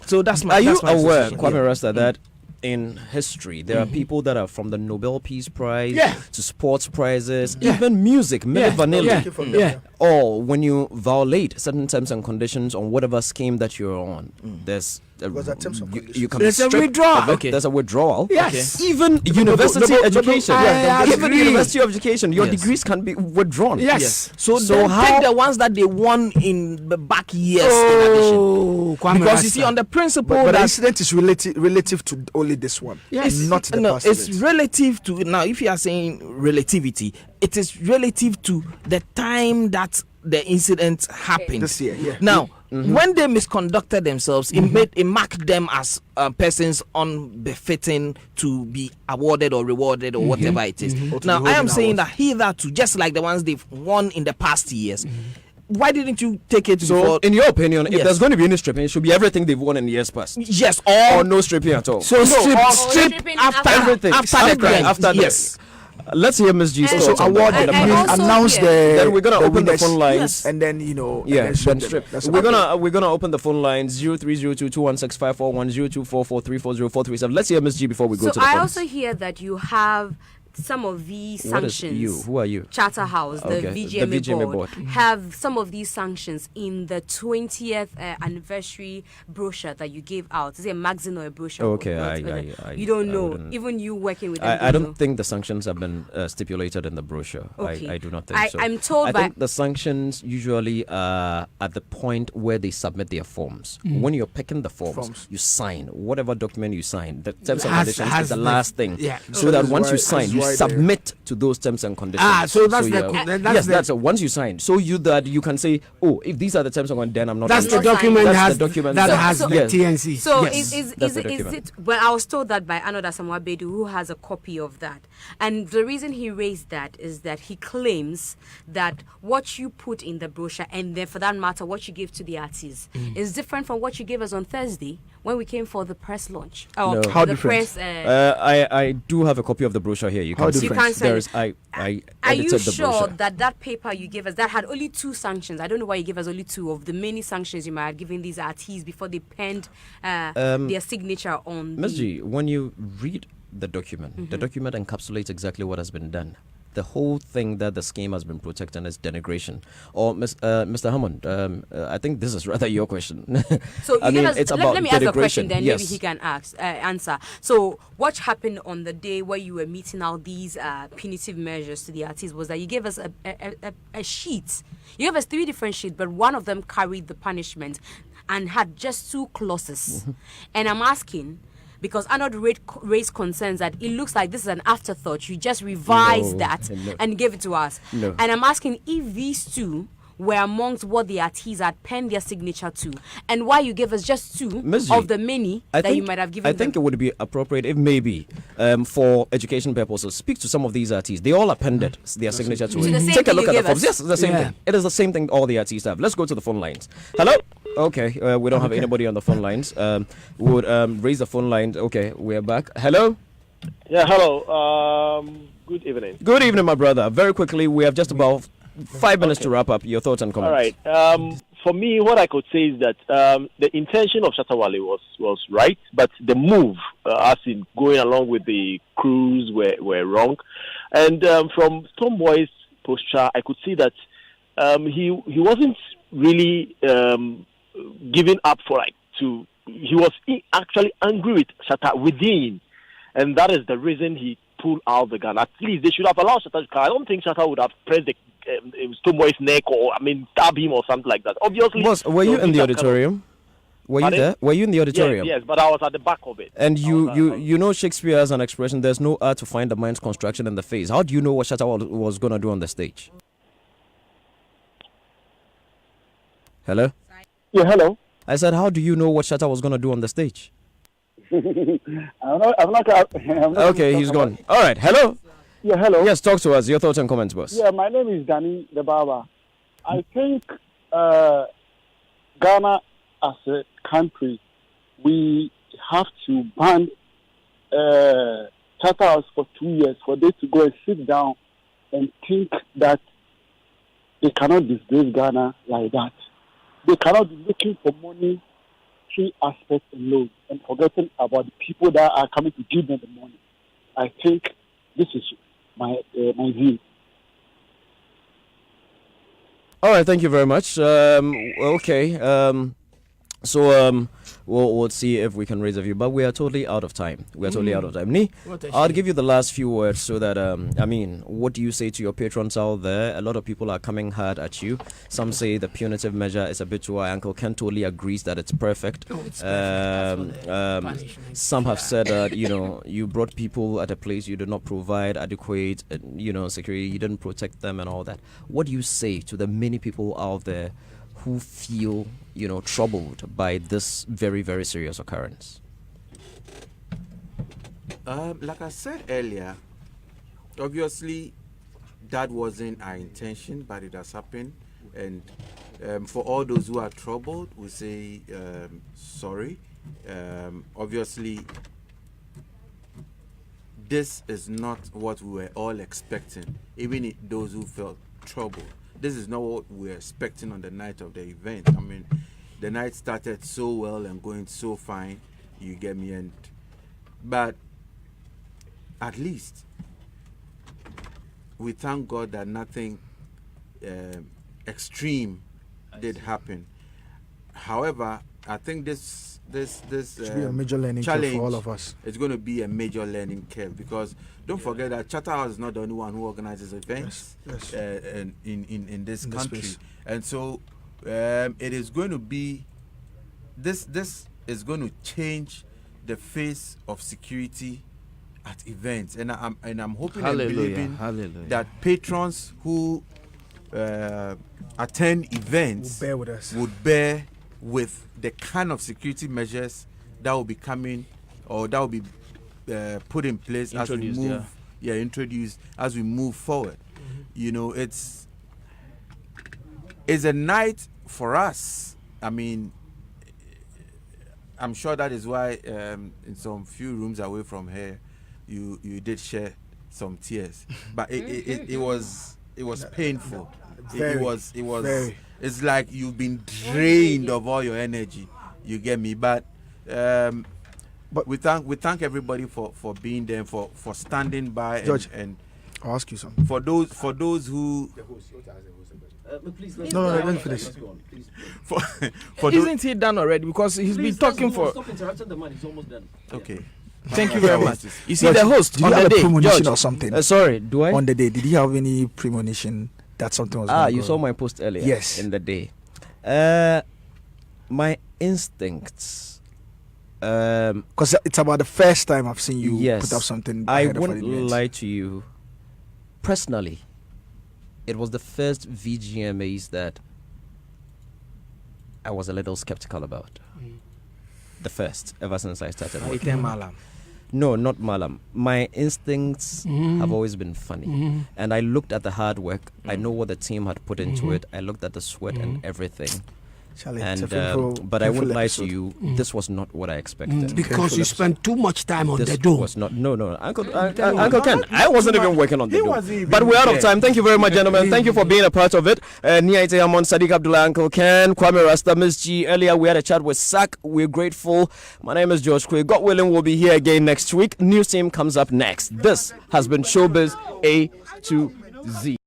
So that's my. Are you that's my aware, position. Kwame Rasta, that in history there are people that are from the Nobel Peace Prize to sports prizes, even music, Milli Vanilli, all when you violate certain terms and conditions on whatever scheme that you're on, there's you can there's a strip withdrawal. of it. There's a withdrawal. Yes. Even university education, even agree. university education, your degrees can be withdrawn. Yes. So then take the ones that they won in the back years. In addition, because you see, on the principle but the that incident is relative to only this one. Yes. Not the past. It's event. relative to, now if you are saying relativity, it is relative to the time that the incident happened. This year, yeah. Now, when they misconducted themselves, it marked them as persons unbefitting to be awarded or rewarded or whatever it is. Now, I am saying that hitherto, just like the ones they've won in the past years, why didn't you take it before? In your opinion, if there's going to be any stripping, it should be everything they've won in the years past. Yes, or no stripping at all. So strip after everything. After the yes. Let's hear Ms. G's So award announce the. Then we're gonna open the phone lines, and then then strip. We're gonna open the phone lines 0302216541 0244340437. Let's hear Ms. G before we go to the So I phones. also hear that you have some of these sanctions. What is you? Who are you? Charterhouse, the Okay, VGMA, the VGMA board, have some of these sanctions in the 20th anniversary brochure that you gave out. Is it a magazine or a brochure? Okay, you don't know. Even you working with them. I don't think the sanctions have been stipulated in the brochure. Okay. I do not think so. I'm told I think the sanctions usually are at the point where they submit their forms. When you're picking the forms, you sign whatever document you sign. The terms and conditions is the last thing. So that once you sign, you submit to those terms and conditions. So that's that's once you sign. So you can say, oh, if these are the terms and conditions, then I'm not. That's the document that has the TNC. So is it? Well, I was told that by Anoda Samwabedu, who has a copy of that, and the reason he raised that is that he claims that what you put in the brochure, and then for that matter, what you give to the artists, is different from what you gave us on Thursday when we came for the press launch. No. How different? I do have a copy of the brochure here. You can see. Are you sure that paper you gave us that had only 2 sanctions? I don't know why you gave us only 2 of the many sanctions you might have given these artists before they penned their signature on. Ms. G, when you read the document, the document encapsulates exactly what has been done. The whole thing that the scheme has been protecting is denigration. Or Mr. Hammond, I think this is rather your question. So it's about let me ask a question, then yes. maybe he can answer. So what happened on the day where you were meeting out these punitive measures to the artists was that you gave us a sheet. You gave us 3 different sheets, but one of them carried the punishment and had just 2 clauses. And I'm asking, because Arnold raised concerns that it looks like this is an afterthought. You just revised that and gave it to us. No. And I'm asking if these 2 were amongst what the artists had penned their signature to, and why you gave us just 2 of the many you might have given. I think it would be appropriate if maybe for education purposes, speak to some of these artists. They all appended their signature to it. Take a look at the forms. Yes, the same thing. It is the same thing all the artists have. Let's go to the phone lines. Hello? Okay, we don't have anybody on the phone lines. We would raise the phone lines. Okay, we're back. Hello? Yeah, hello. Good evening. Good evening, my brother. Very quickly, we have just about 5 minutes to wrap up. Your thoughts and comments. All right. For me, what I could say is that the intention of Shatta Wale was right, but the move, as in going along with the cruise, were wrong. And from Stonebwoy's posture, I could see that he wasn't really giving up he was actually angry with Shatta within, and that is the reason he pulled out the gun. At least they should have allowed Shatta to come. I don't think Shatta would have pressed the Stonebwoy's neck or stab him or something like that. Obviously, were you in the auditorium? Were you there? Were you in the auditorium? Yes, but I was at the back of it. And you know Shakespeare has an expression: "There's no art to find the mind's construction in the face." How do you know what Shatta was going to do on the stage? Hello? Yeah, hello. I said, how do you know what Shatta was going to do on the stage? I'm not okay, he's gone. All right, hello? Yeah, hello. Yes, talk to us. Your thoughts and comments, boss. Yeah, my name is Danny the Barber. I think Ghana as a country, we have to ban Shatta House for 2 years for them to go and sit down and think that they cannot disgrace Ghana like that. They cannot be looking for money, 3 aspects alone, and forgetting about the people that are coming to give them the money. I think this is my view. All right, thank you very much. Okay. So we'll see if we can raise a view, but we are totally out of time. Ni, I'll give you the last few words so that what do you say to your patrons out there? A lot of people are coming hard at you. Some say the punitive measure is a bit too high. Uncle Ken totally agrees that it's perfect. Some have said that you brought people at a place, you did not provide adequate security, you didn't protect them and all that. What do you say to the many people out there who feel, troubled by this very, very serious occurrence? Like I said earlier, obviously that wasn't our intention, but it has happened. And for all those who are troubled, we say sorry. Obviously, this is not what we were all expecting, even those who felt troubled. This is not what we were expecting on the night of the event. I mean, the night started so well and going so fine, you get me, but at least we thank God that nothing extreme did happen. However, I think this should be a major learning curve for all of us. It's going to be a major learning curve, because don't forget that Shatta House is not the only one who organizes events in this country, and so it is going to be this is going to change the face of security at events, and I'm hoping and believing that patrons who attend events will bear with us, would bear with the kind of security measures that will be coming, or that will be put in place as we move, introduced as we move forward. It's a night for us. I mean, I'm sure that is why in some few rooms away from here, you did share some tears, but it was painful. It was it's like you've been drained of all your energy, you get me, but we thank everybody for being there, for standing by. George, and I'll ask you something. For those who no, let me finish. Isn't he done already? Because he's been talking for. Stop interrupting the man. He's almost done. Okay. Thank you very much. You see, George, the host did on you the have day, a premonition George, or something? Sorry, do I? On the day, did he have any premonition that something was going you on? saw my post earlier. Yes. In the day. My instincts. Because it's about the first time I've seen you yes, put up something. I won't lie to you. Personally, it was the first VGMAs that I was a little skeptical about. The first, ever since I started working. Malam. No, not Malam. My instincts have always been funny. And I looked at the hard work. I know what the team had put into it. I looked at the sweat and everything. Charlie, but I won't lie to you, this was not what I expected. Because you spent too much time on the door. Was not, no, Uncle Ken, I wasn't even working on the door. But we're out of time. Thank you very much, gentlemen. Thank you for being a part of it. Niaite Hamon, Sadiq Abdullah, Uncle Ken, Kwame Rasta, Miss G. Earlier, we had a chat with Sak. We're grateful. My name is George Quaye. God willing, we'll be here again next week. News team comes up next. This has been Showbiz A to Z.